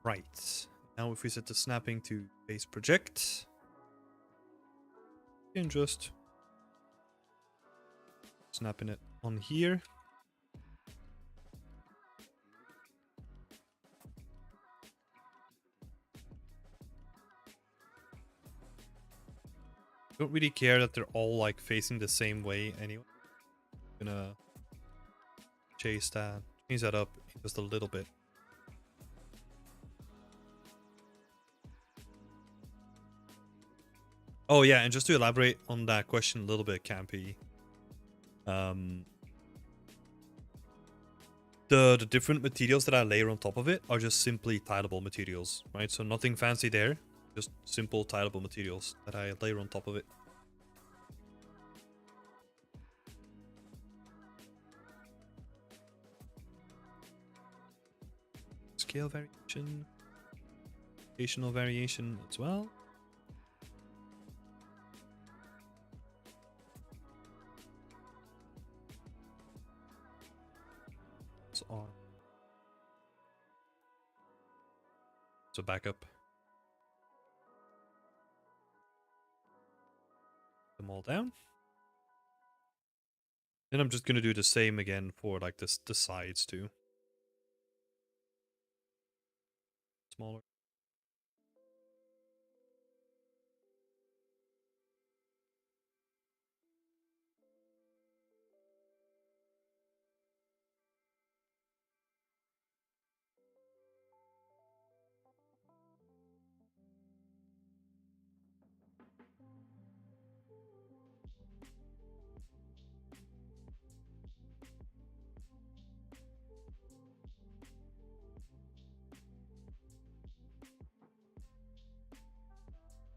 Right. Now if we set the snapping to base project, you can just snapping it on here. Don't really care that they're all like facing the same way anyway. I'm gonna change that up just a little bit. Oh yeah, and just to elaborate on that question a little bit, Campy. The different materials that I layer on top of it are just simply tileable materials, right? So nothing fancy there, just simple tileable materials that I layer on top of it. Scale variation, rotational variation as well. On. So back up them all down. Then I'm just gonna do the same again for like the sides too. Smaller.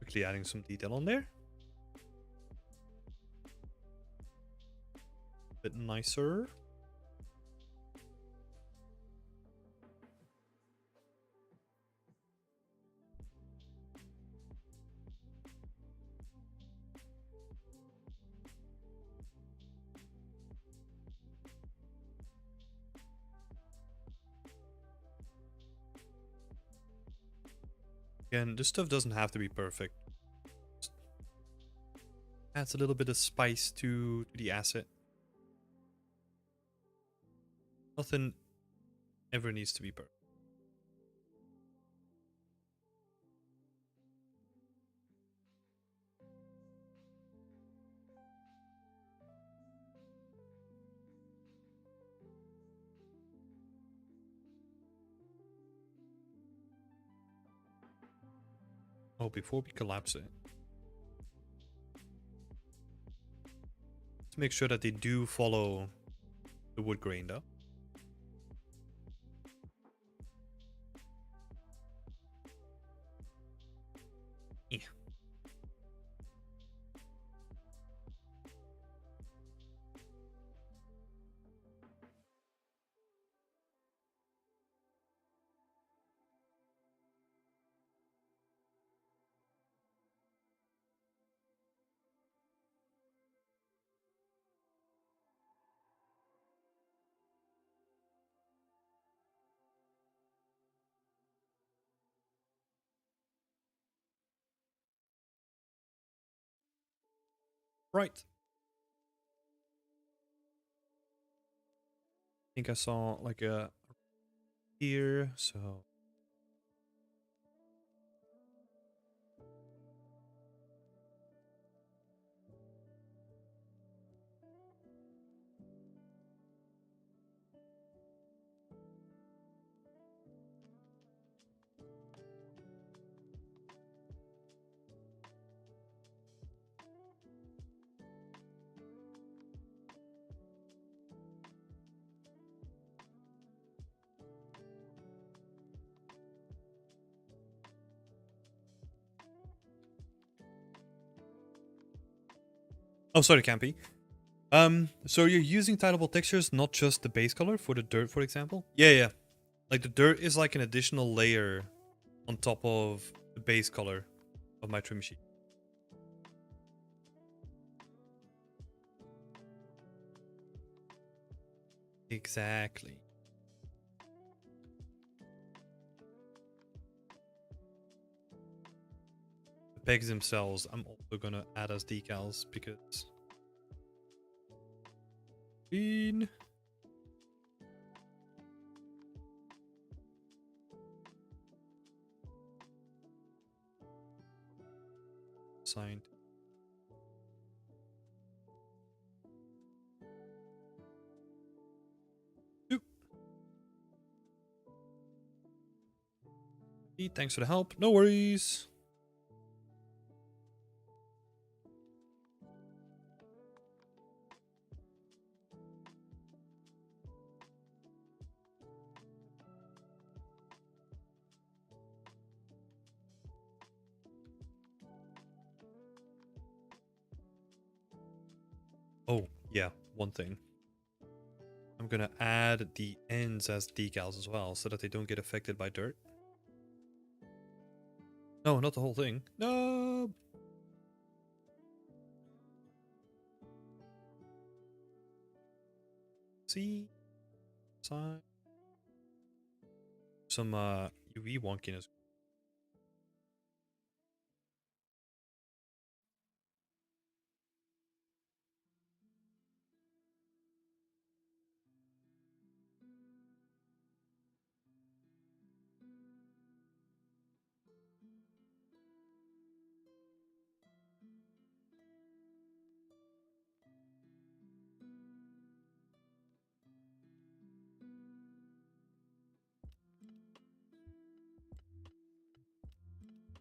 Quickly adding some detail on there. Bit nicer. Again, this stuff doesn't have to be perfect. Just adds a little bit of spice to the asset. Nothing ever needs to be perfect. Oh, before we collapse it, let's make sure that they do follow the wood grain though. Yeah. Right. I think I saw like a here, so oh sorry, Campy. So you're using tileable textures, not just the base color for the dirt, for example? Yeah. Like the dirt is like an additional layer on top of the base color of my trim sheet. Exactly. pegs themselves, I'm also gonna add as decals because green. Signed. Oop. Thanks for the help. No worries. Oh, yeah, one thing. I'm gonna add the ends as decals as well, so that they don't get affected by dirt. No, not the whole thing. No! See? Side. Some UV wonkiness.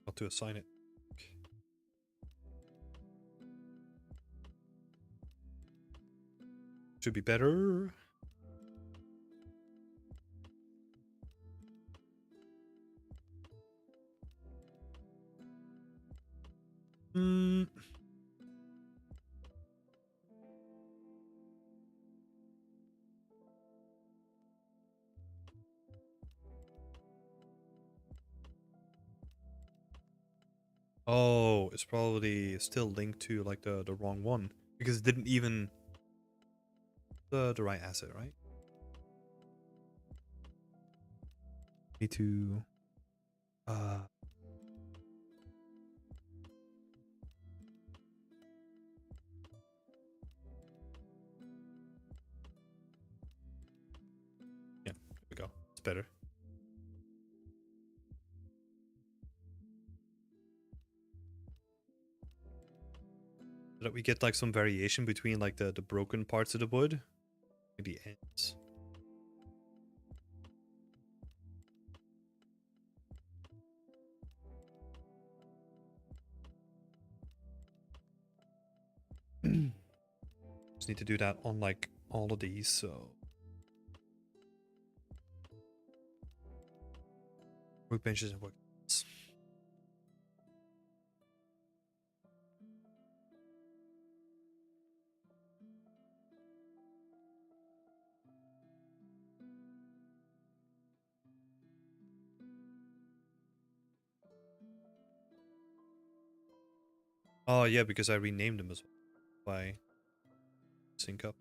Got to assign it. Should be better. Hmm. Oh, it's probably still linked to like the wrong one because it didn't even the right asset, right? Need to uh yeah, there we go. It's better. So that we get like some variation between like the broken parts of the wood, maybe ends. Just need to do that on like all of these, so workbenches and workbenches. Oh yeah, because I renamed them as well by sync up.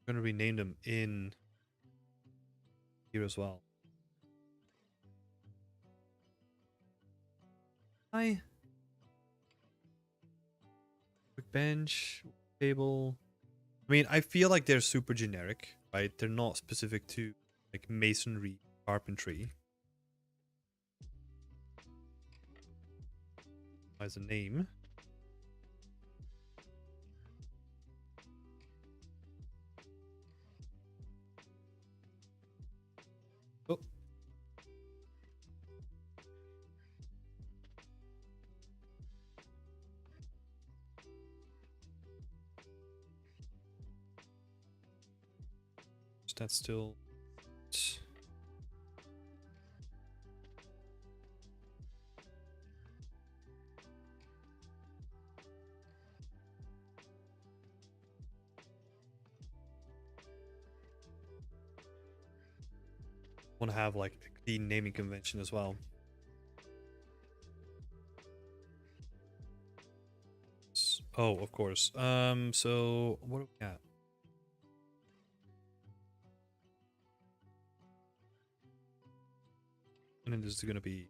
I'm gonna rename them in here as well. Hi. Workbench, table. I mean, I feel like they're super generic, right? They're not specific to like masonry, carpentry. As a name. Oh. That's still. Want to have like a clean naming convention as well. Oh, of course. So what do we got? And then this is gonna be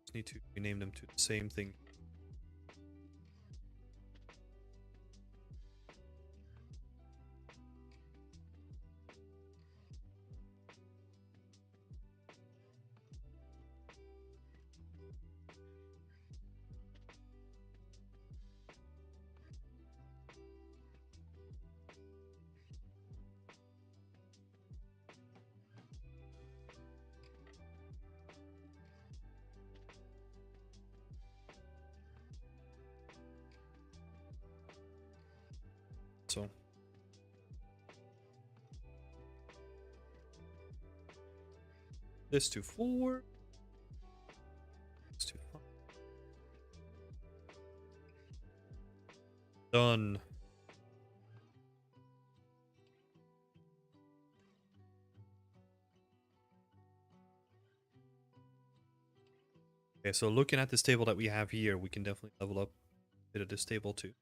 just need to rename them to the same thing. So this to 4. This to 5. Done. Okay, so looking at this table that we have here, we can definitely level up a bit of this table too.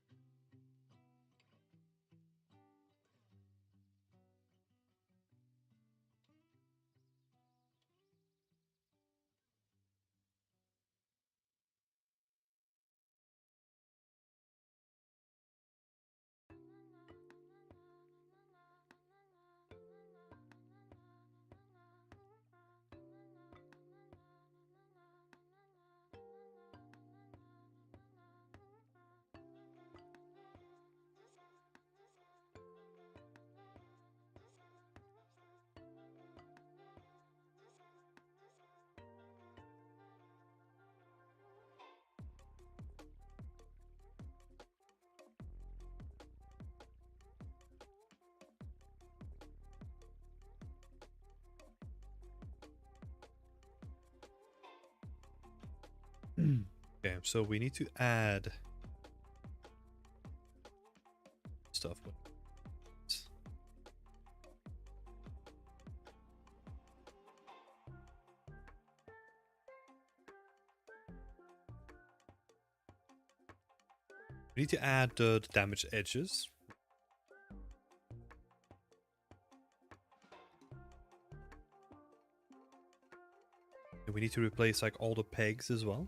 Okay, so we need to add stuff. We need to add the damaged edges. And we need to replace like all the pegs as well.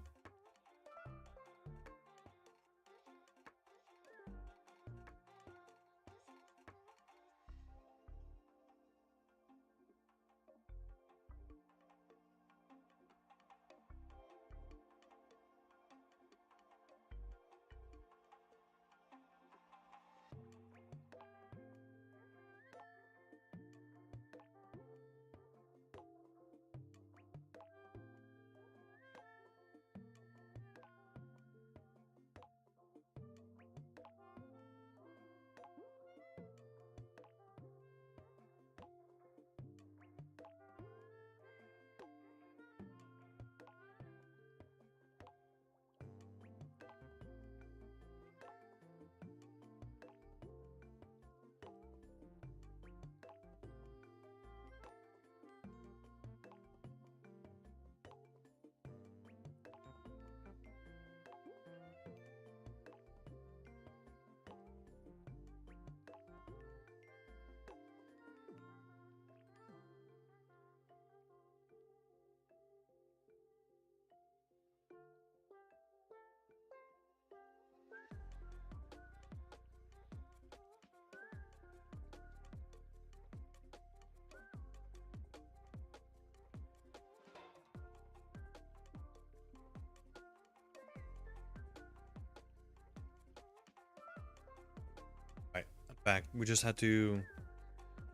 Right, I'm back. We just had to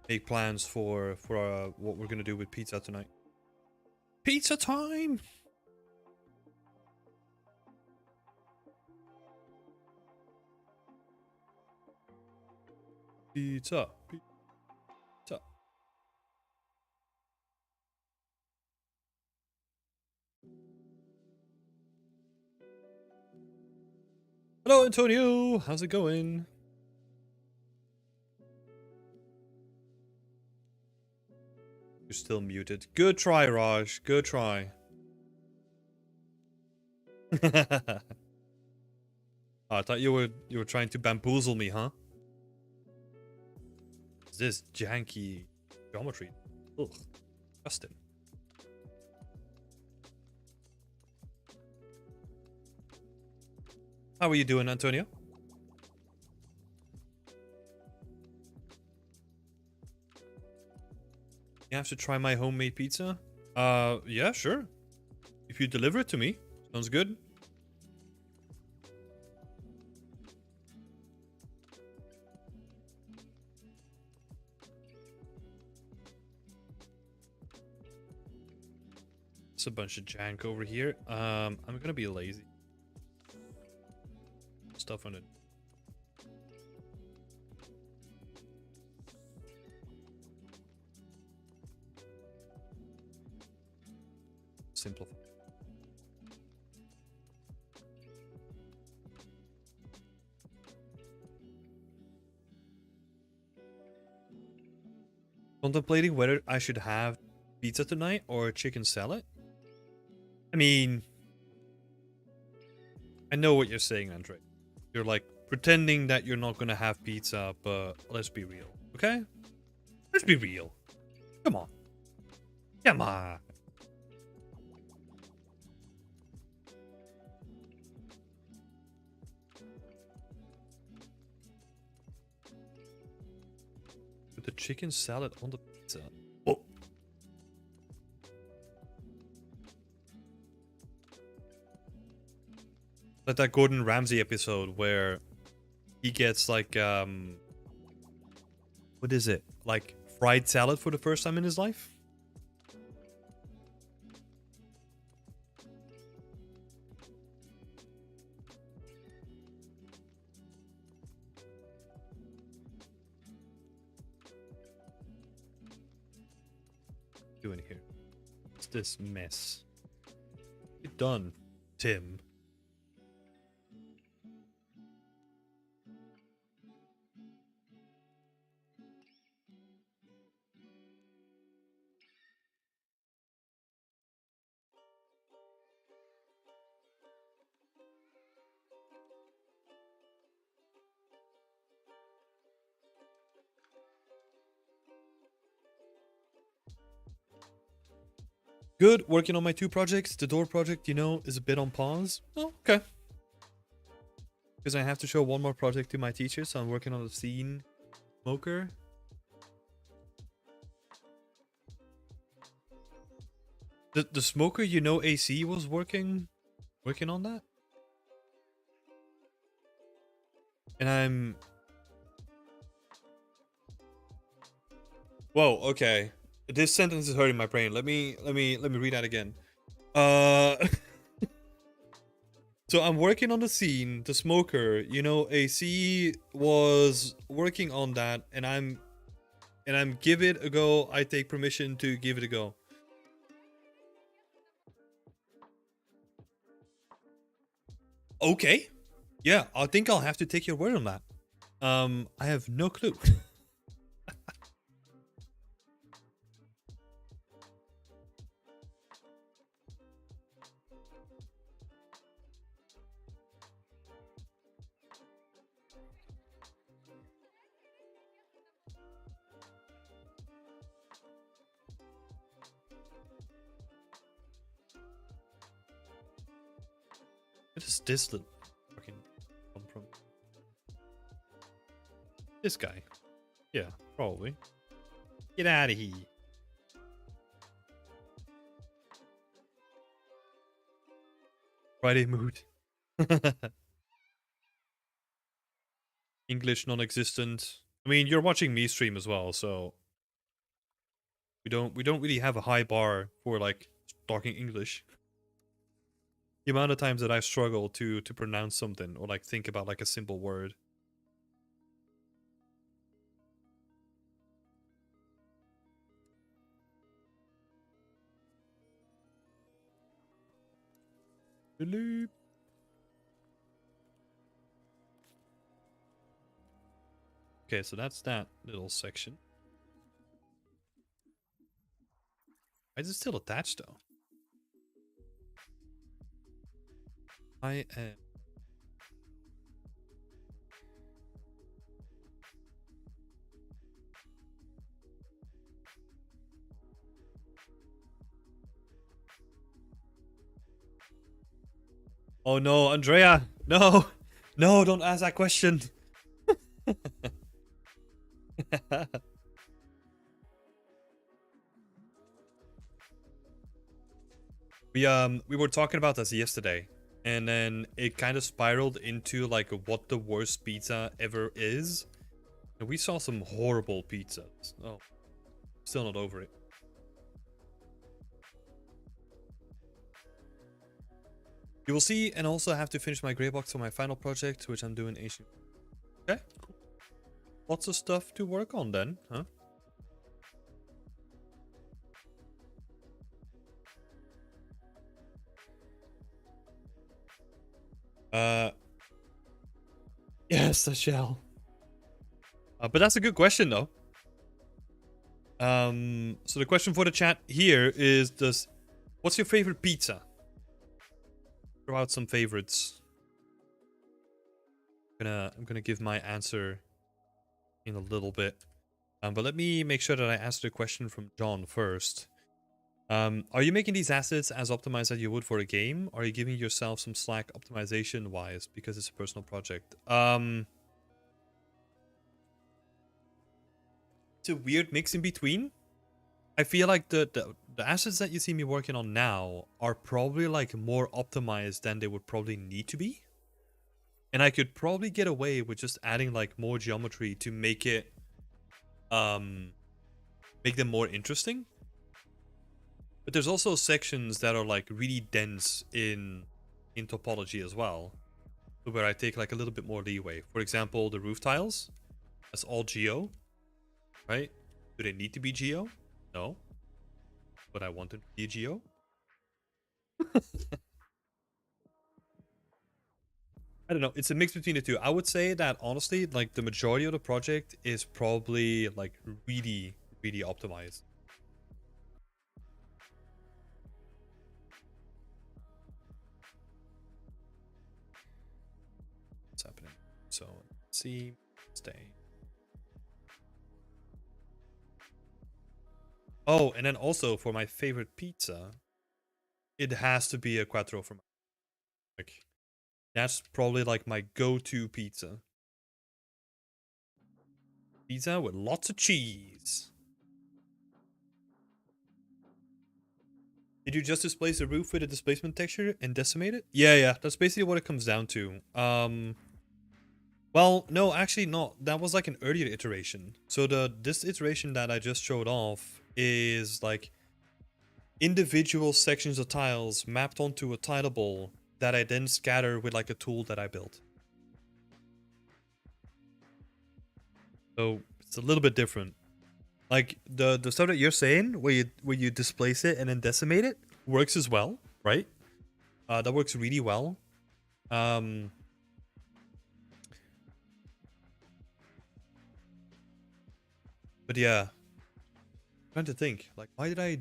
make plans for what we're gonna do with pizza tonight. Pizza time! Pizza. Pizza. Hello, Antonio. How's it going? You're still muted. Good try, Raj. Good try. Oh, I thought you were trying to bamboozle me, huh? Is this janky geometry? Ugh, disgusting. How are you doing, Antonio? You have to try my homemade pizza? Yeah, sure. If you deliver it to me, sounds good. It's a bunch of jank over here. I'm gonna be lazy. Stuff on it. Simplify. Contemplating whether I should have pizza tonight or chicken salad. I mean, I know what you're saying, Andre. You're like pretending that you're not gonna have pizza, but let's be real, okay? Let's be real. Come on. Come on. Put the chicken salad on the pizza. Oh. Like that Gordon Ramsay episode where he gets like what is it? Like fried salad for the first time in his life? Doing here. What's this mess? Get done, Tim. Good, working on my 2 projects. The door project, you know, is a bit on pause. Oh, okay. Because I have to show 1 more project to my teacher, so I'm working on the scene smoker. The smoker, you know, AC was working on that. And I'm... Whoa, okay. This sentence is hurting my brain. Let me read that again. So I'm working on the scene, the smoker, you know, AC was working on that, and I'm give it a go. I take permission to give it a go. Okay. Yeah, I think I'll have to take your word on that. I have no clue. Where does this little fucking come from? This guy. Yeah, probably. Get out of here. Friday mood. English non-existent. I mean, you're watching me stream as well, so we don't really have a high bar for like talking English. The amount of times that I struggle to pronounce something or like think about like a simple word. Philippe. Okay, so that's that little section. Why is it still attached though? I am. Oh no, Andrea! No! No, don't ask that question! we were talking about this yesterday, and then it kind of spiraled into like what the worst pizza ever is. And we saw some horrible pizzas. Oh, still not over it. You will see, and also I have to finish my grey box for my final project, which I'm doing AC. Okay, cool. Lots of stuff to work on then, huh? Yes, I shall. But that's a good question, though. So the question for the chat here is: what's your favorite pizza? Throw out some favorites. I'm gonna give my answer in a little bit. But let me make sure that I answer the question from John first. Are you making these assets as optimized as you would for a game? Or are you giving yourself some slack optimization wise because it's a personal project? It's a weird mix in between. I feel like the assets that you see me working on now are probably like more optimized than they would probably need to be. And I could probably get away with just adding like more geometry to make it make them more interesting. But there's also sections that are like really dense in topology as well, where I take like a little bit more leeway. For example, the roof tiles, that's all geo, right? Do they need to be geo? No. But I want them to be geo. I don't know. It's a mix between the two. I would say that honestly, like the majority of the project is probably like really, really optimized. What's happening? So let's see, stay. Oh, and then also for my favorite pizza, it has to be a quattro from like that's probably like my go-to pizza. Pizza with lots of cheese. Did you just displace the roof with a displacement texture and decimate it? Yeah, that's basically what it comes down to. Well, no, actually not. That was like an earlier iteration. So this iteration that I just showed off is like individual sections of tiles mapped onto a tileable that I then scatter with like a tool that I built. So it's a little bit different. Like the stuff that you're saying, where you displace it and then decimate it, works as well, right? That works really well. But yeah, I'm trying to think. Like, why did I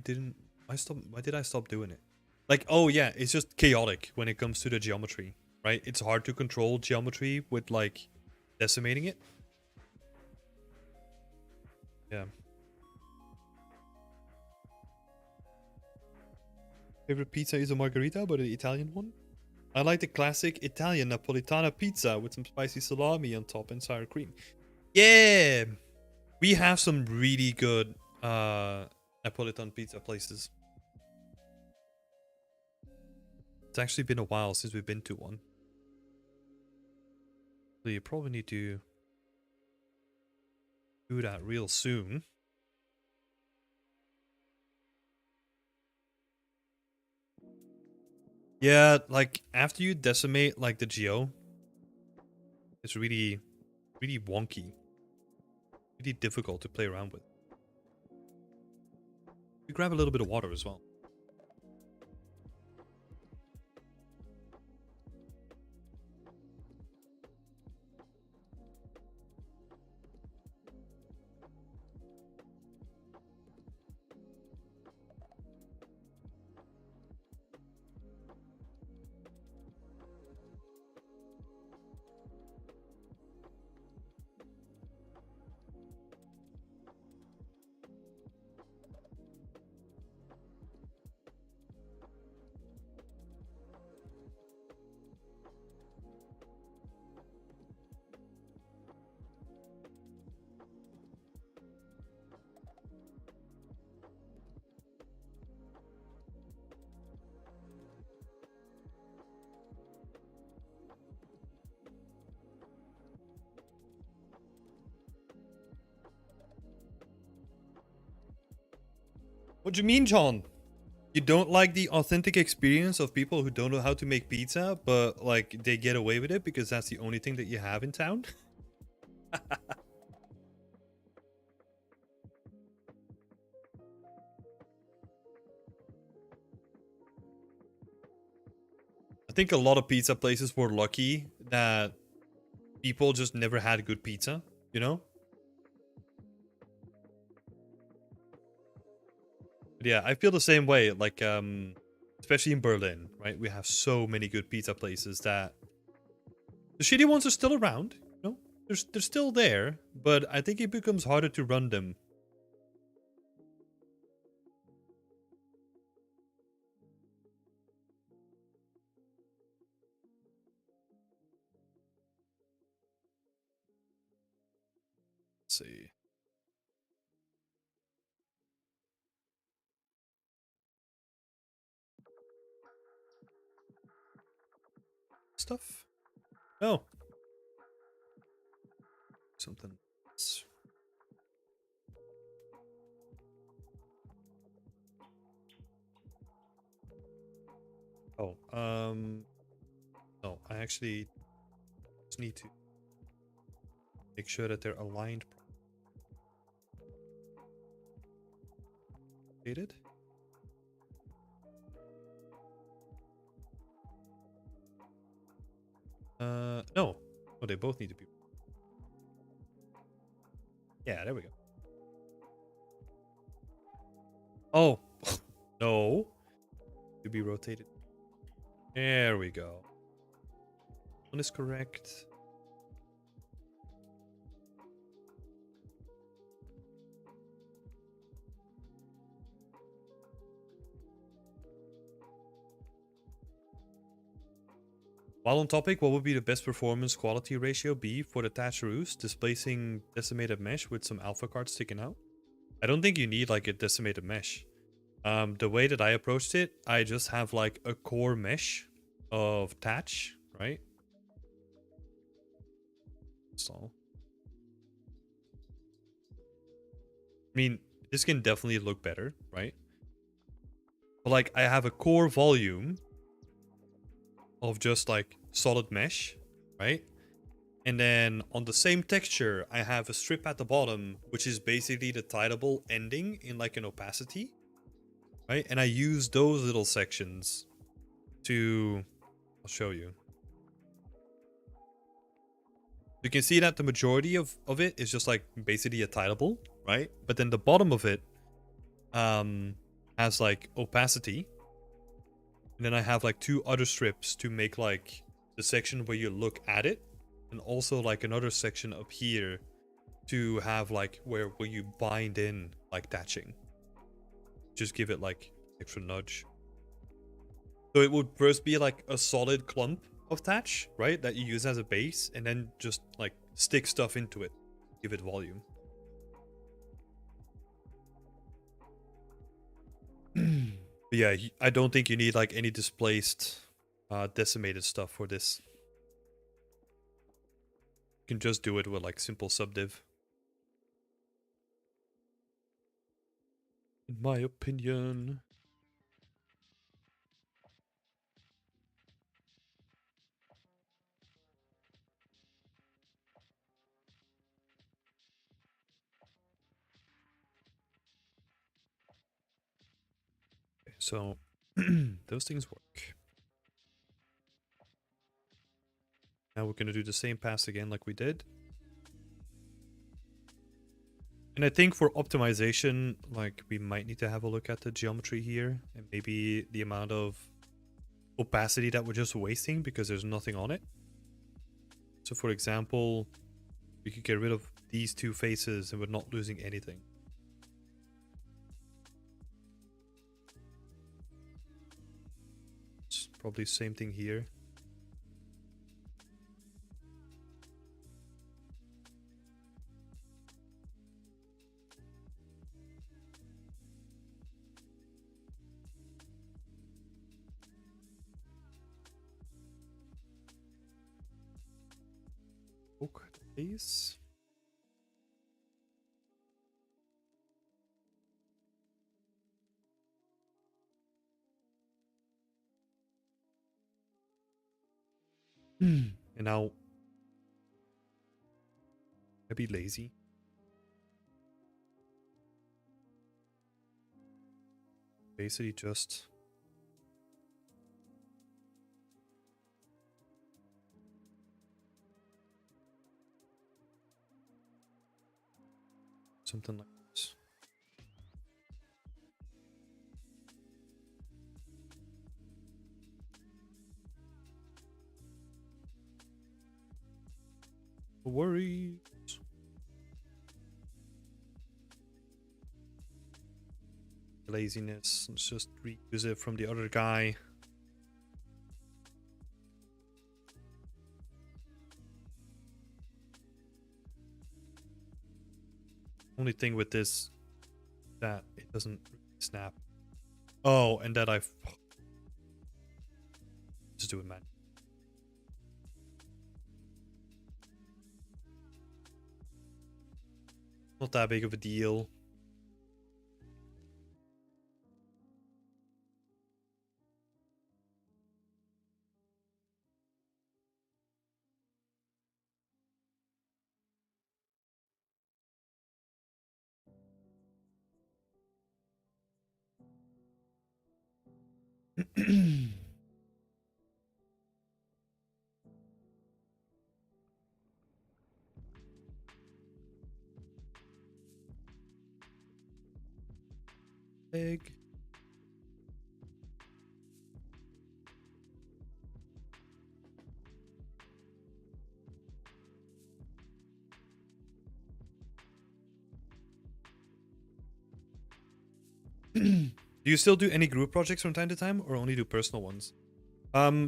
stop doing it? Like, oh yeah, it's just chaotic when it comes to the geometry, right? It's hard to control geometry with like decimating it. Yeah. Favorite pizza is a margherita, but an Italian one. I like the classic Italian Napolitana pizza with some spicy salami on top and sour cream. Yeah, we have some really good Napolitan pizza places. It's actually been a while since we've been to one. So you probably need to do that real soon. Yeah, like after you decimate like the geo, it's really, really wonky. Really difficult to play around with. You grab a little bit of water as well. What do you mean, John? You don't like the authentic experience of people who don't know how to make pizza, but like they get away with it because that's the only thing that you have in town? I think a lot of pizza places were lucky that people just never had good pizza, you know? But yeah, I feel the same way. Like, especially in Berlin, right? We have so many good pizza places that the shitty ones are still around. You know, they're still there, but I think it becomes harder to run them. Let's see. Stuff? No. Something else. Oh, no, I actually just need to make sure that they're aligned properly. No. Oh, they both need to be. Yeah, there we go. Oh, no. To be rotated. There we go. One is correct. While on topic, what would be the best performance quality ratio be for the thatch roofs, displacing decimated mesh with some alpha cards sticking out? I don't think you need like a decimated mesh. The way that I approached it, I just have like a core mesh of thatch, right? So, I mean, this can definitely look better, right? But like, I have a core volume of just like solid mesh, right? And then on the same texture, I have a strip at the bottom, which is basically the tileable ending in like an opacity, right? And I use those little sections to, I'll show you. You can see that the majority of it is just like basically a tileable, right? But then the bottom of it has like opacity. And then I have like two other strips to make like the section where you look at it. And also like another section up here to have like where you bind in like thatching. Just give it like extra nudge. So it would first be like a solid clump of thatch, right? That you use as a base, and then just like stick stuff into it. Give it volume. But yeah, I don't think you need like any displaced decimated stuff for this. You can just do it with like simple subdiv. In my opinion. Okay, so those things work. Now we're going to do the same pass again like we did. And I think for optimization, like we might need to have a look at the geometry here and maybe the amount of opacity that we're just wasting because there's nothing on it. So for example, we could get rid of these two faces and we're not losing anything. It's probably the same thing here. Okay, please. And now I'd be lazy. Basically just something like this. No worries. Laziness. Let's just reuse it from the other guy. Only thing with this that it doesn't snap. Oh, and that I've just do it, man. Not that big of a deal. Egg. Do you still do any group projects from time to time, or only do personal ones?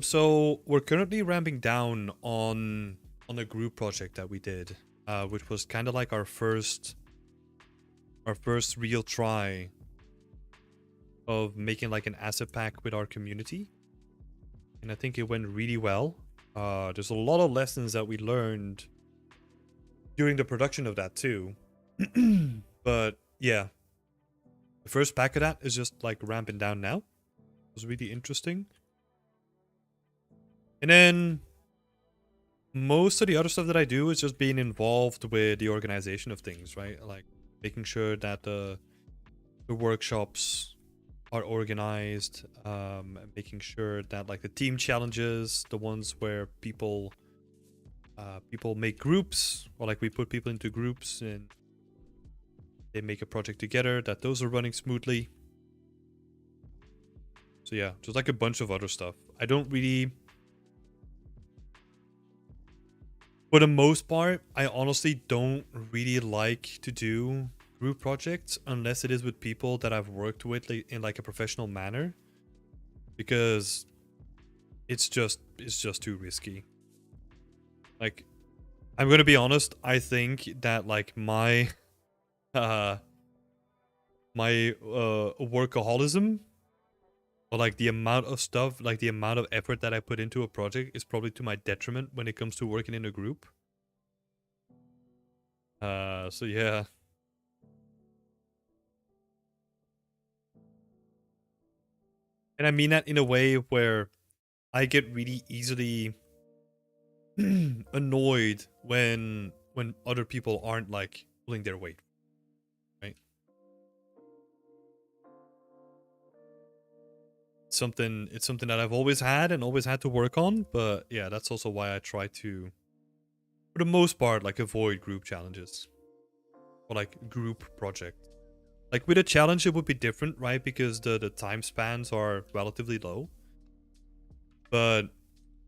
So we're currently ramping down on a group project that we did, which was kind of like our first real try of making like an asset pack with our community, and I think it went really well. There's a lot of lessons that we learned during the production of that too. But yeah, the first pack of that is just like ramping down now. It was really interesting. And then most of the other stuff that I do is just being involved with the organization of things, right? Like making sure that the workshops are organized, making sure that like the team challenges, the ones where people make groups, or like we put people into groups and they make a project together, that those are running smoothly. So yeah, just like a bunch of other stuff. I don't really, for the most part, I honestly don't really like to do group projects unless it is with people that I've worked with in like a professional manner, because it's just too risky. Like, I'm gonna be honest, I think that like my workaholism, or like the amount of stuff, like the amount of effort that I put into a project is probably to my detriment when it comes to working in a group. So yeah. And I mean that in a way where I get really easily annoyed when other people aren't like pulling their weight, right? It's something that I've always had and always had to work on, but yeah, that's also why I try to, for the most part, like avoid group challenges or like group projects. Like with a challenge, it would be different, right? Because the time spans are relatively low. But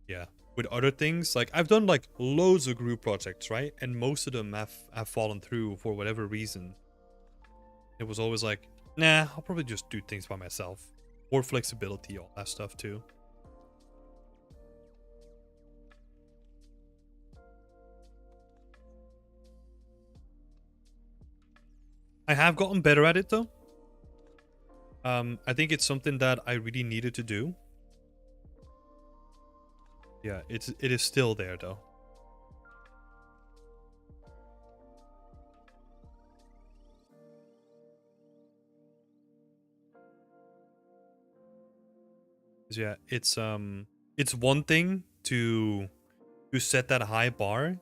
yeah, with other things, like I've done like loads of group projects, right? And most of them have fallen through for whatever reason. It was always like, nah, I'll probably just do things by myself. More flexibility, all that stuff too. I have gotten better at it though. I think it's something that I really needed to do. Yeah, it is still there though. Yeah, it's one thing to to set that high bar,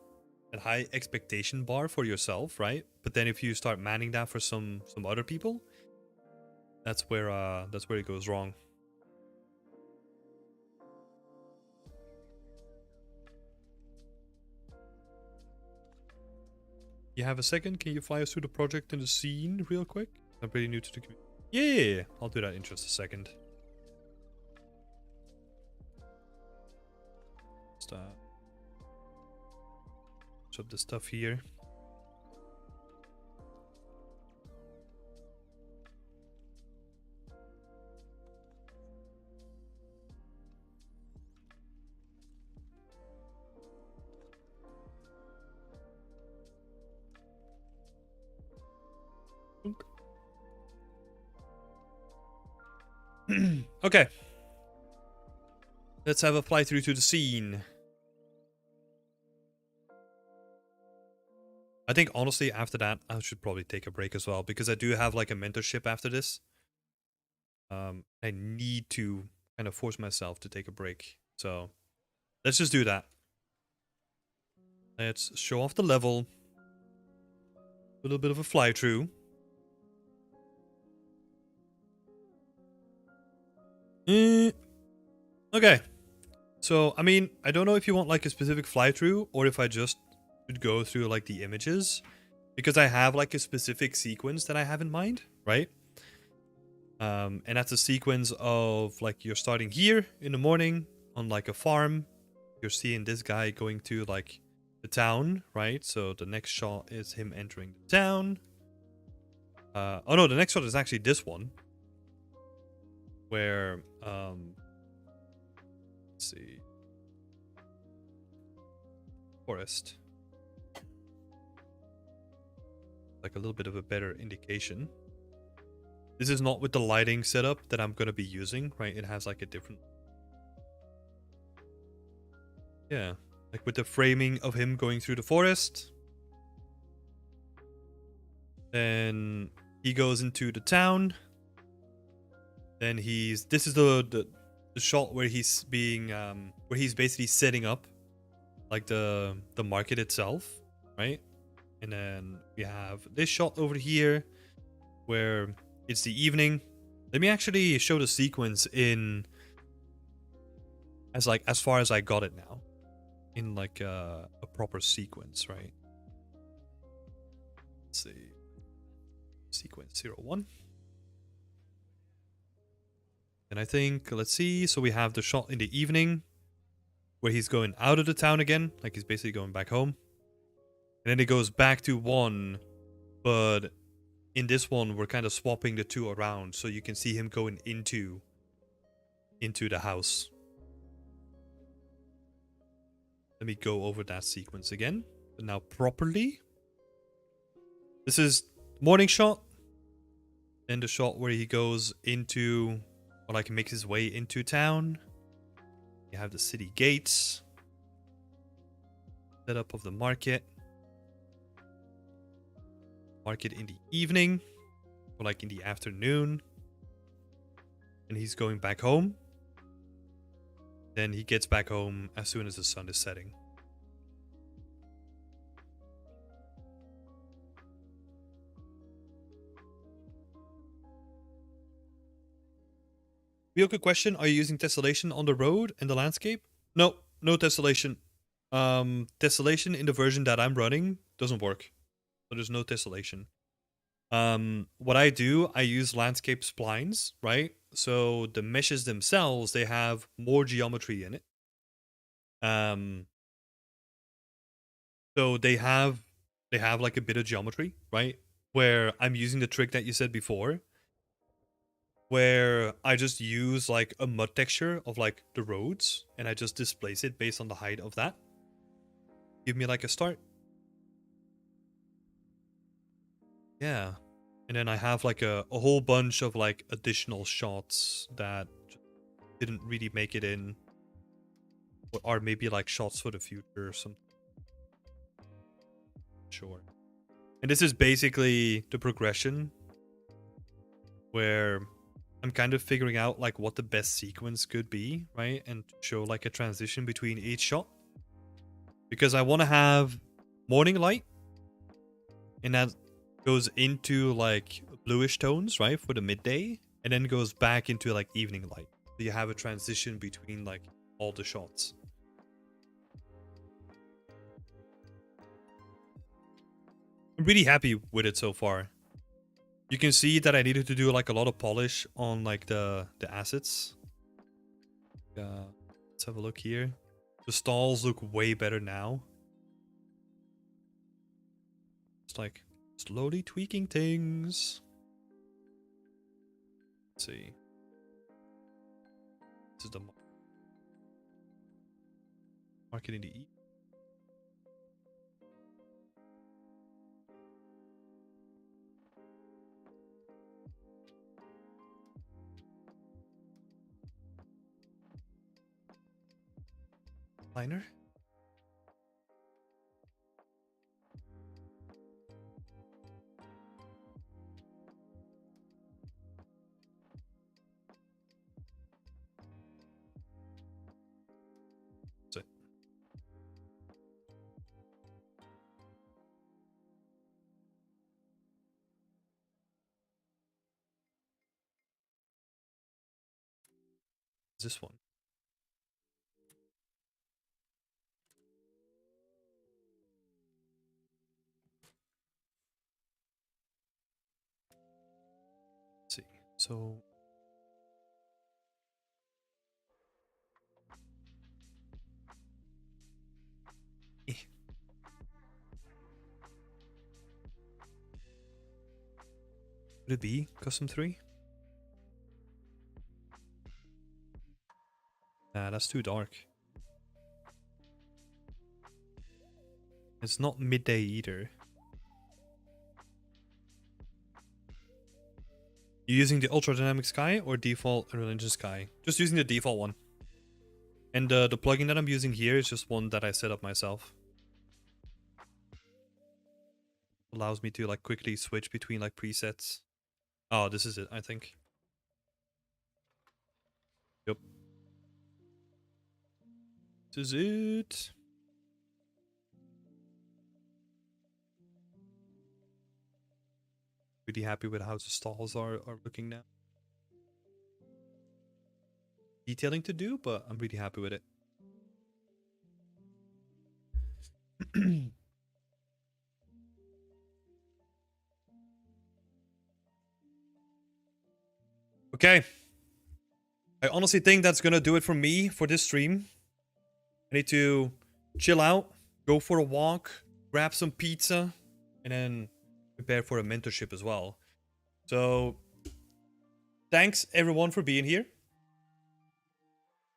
that high expectation bar for yourself, right? But then if you start manning that for some other people, that's where it goes wrong. You have a second? Can you fly us through the project and the scene real quick? I'm pretty new to the community. Yeah, I'll do that in just a second. Stop. Up the stuff here. Okay. Let's have a fly through to the scene. I think honestly after that I should probably take a break as well, because I do have like a mentorship after this. I need to kind of force myself to take a break. So let's just do that. Let's show off the level. A little bit of a fly through. Okay. So, I mean, I don't know if you want like a specific fly through or if I just should go through like the images, because I have like a specific sequence that I have in mind, right? And that's a sequence of like you're starting here in the morning on like a farm. You're seeing this guy going to like the town, right? So the next shot is him entering the town. Oh no, the next shot is actually this one, where let's see, forest, like a little bit of a better indication. This is not with the lighting setup that I'm gonna be using, right? It has like a different, yeah, like with the framing of him going through the forest. Then he goes into the town. Then this is the shot where he's being where he's basically setting up like the market itself, right? And then we have this shot over here where it's the evening. Let me actually show the sequence in as far as I got it now, in like a proper sequence, right? Let's see, sequence 01. And I think, let's see, so we have the shot in the evening where he's going out of the town again, like he's basically going back home. And then it goes back to 1, but in this one we're kind of swapping the two around, so you can see him going into the house. Let me go over that sequence again, but now properly. This is morning shot, then the shot where he goes into, or like makes his way into town. You have the city gates, setup of the market in the evening, or like in the afternoon, and he's going back home. Then he gets back home as soon as the sun is setting. Real quick question, are you using tessellation on the road and the landscape? No tessellation. Tessellation in the version that I'm running doesn't work. So there's no tessellation. What I do, I use landscape splines, right? So the meshes themselves, they have more geometry in it. So they have like a bit of geometry, right? Where I'm using the trick that you said before, where I just use like a mud texture of like the roads, and I just displace it based on the height of that. Give me like a start. Yeah. And then I have like a whole bunch of like additional shots that didn't really make it in, or maybe like shots for the future or something. Sure. And this is basically the progression where I'm kind of figuring out like what the best sequence could be, right? And show like a transition between each shot. because I want to have morning light, and that goes into like bluish tones, right, for the midday, and then goes back into like evening light. So you have a transition between like all the shots. I'm really happy with it so far. You can see that I needed to do like a lot of polish on like the assets. Let's have a look here. The stalls look way better now. It's like slowly tweaking things. Let's see. This is the market in the E. Liner. That's it. This one. Let's see. So would it be custom 3? Nah, that's too dark. It's not midday either. You using the ultra dynamic sky or default religion sky? Just using the default one. And the plugin that I'm using here is just one that I set up myself. Allows me to like quickly switch between like presets. Oh, this is it, I think. Yep. This is it. Really happy with how the stalls are looking now. Detailing to do, but I'm really happy with it. Okay. I honestly think that's gonna do it for me for this stream. I need to chill out, go for a walk, grab some pizza, and then prepare for a mentorship as well. So, thanks everyone for being here.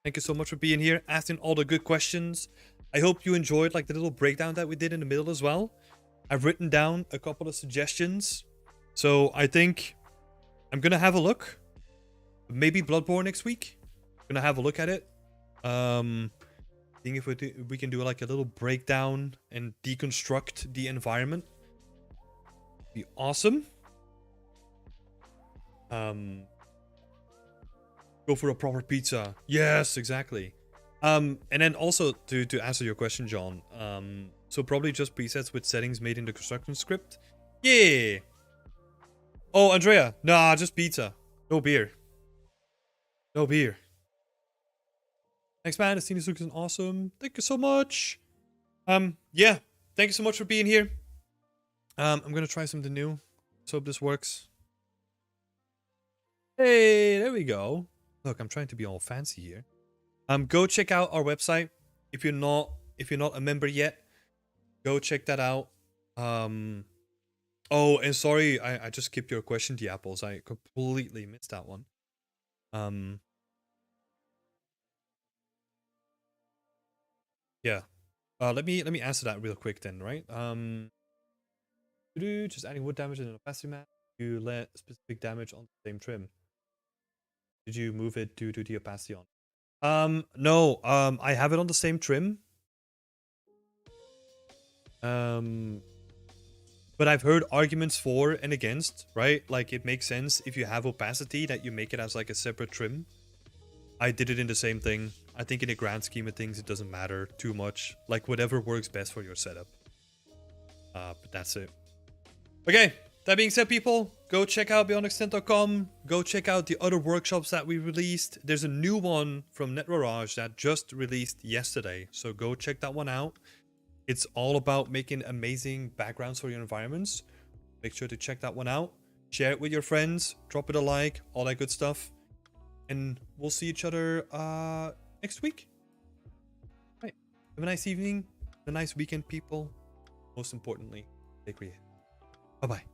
Thank you so much for being here, asking all the good questions. I hope you enjoyed like the little breakdown that we did in the middle as well. I've written down a couple of suggestions. So I think I'm gonna have a look. Maybe Bloodborne next week. Gonna have a look at it. Seeing if we can do like a little breakdown and deconstruct the environment. Be awesome. Go for a proper pizza. Yes, exactly. And then also to answer your question, John. So probably just presets with settings made in the construction script. Yeah. Oh, Andrea. Nah, just pizza. No beer. No beer. Thanks, man. The scene is looking awesome. Thank you so much. Yeah. Thank you so much for being here. I'm gonna try something new. Let's hope this works. Hey, there we go. Look, I'm trying to be all fancy here. Go check out our website. If you're not a member yet, go check that out. Oh, and sorry, I just skipped your question, the apples. I completely missed that one. Yeah. Let me answer that real quick then, right? Just adding wood damage in an opacity map. You let specific damage on the same trim. Did you move it due to the opacity on? No. I have it on the same trim. But I've heard arguments for and against, right? Like it makes sense if you have opacity that you make it as like a separate trim. I did it in the same thing. I think in the grand scheme of things, it doesn't matter too much. Like whatever works best for your setup. But that's it. Okay, that being said, people, go check out beyondextent.com. Go check out the other workshops that we released. There's a new one from Mirage that just released yesterday. So go check that one out. It's all about making amazing backgrounds for your environments. Make sure to check that one out. Share it with your friends. Drop it a like. All that good stuff. And we'll see each other next week. Right. Have a nice evening. Have a nice weekend, people. Most importantly, stay creative. Bye-bye.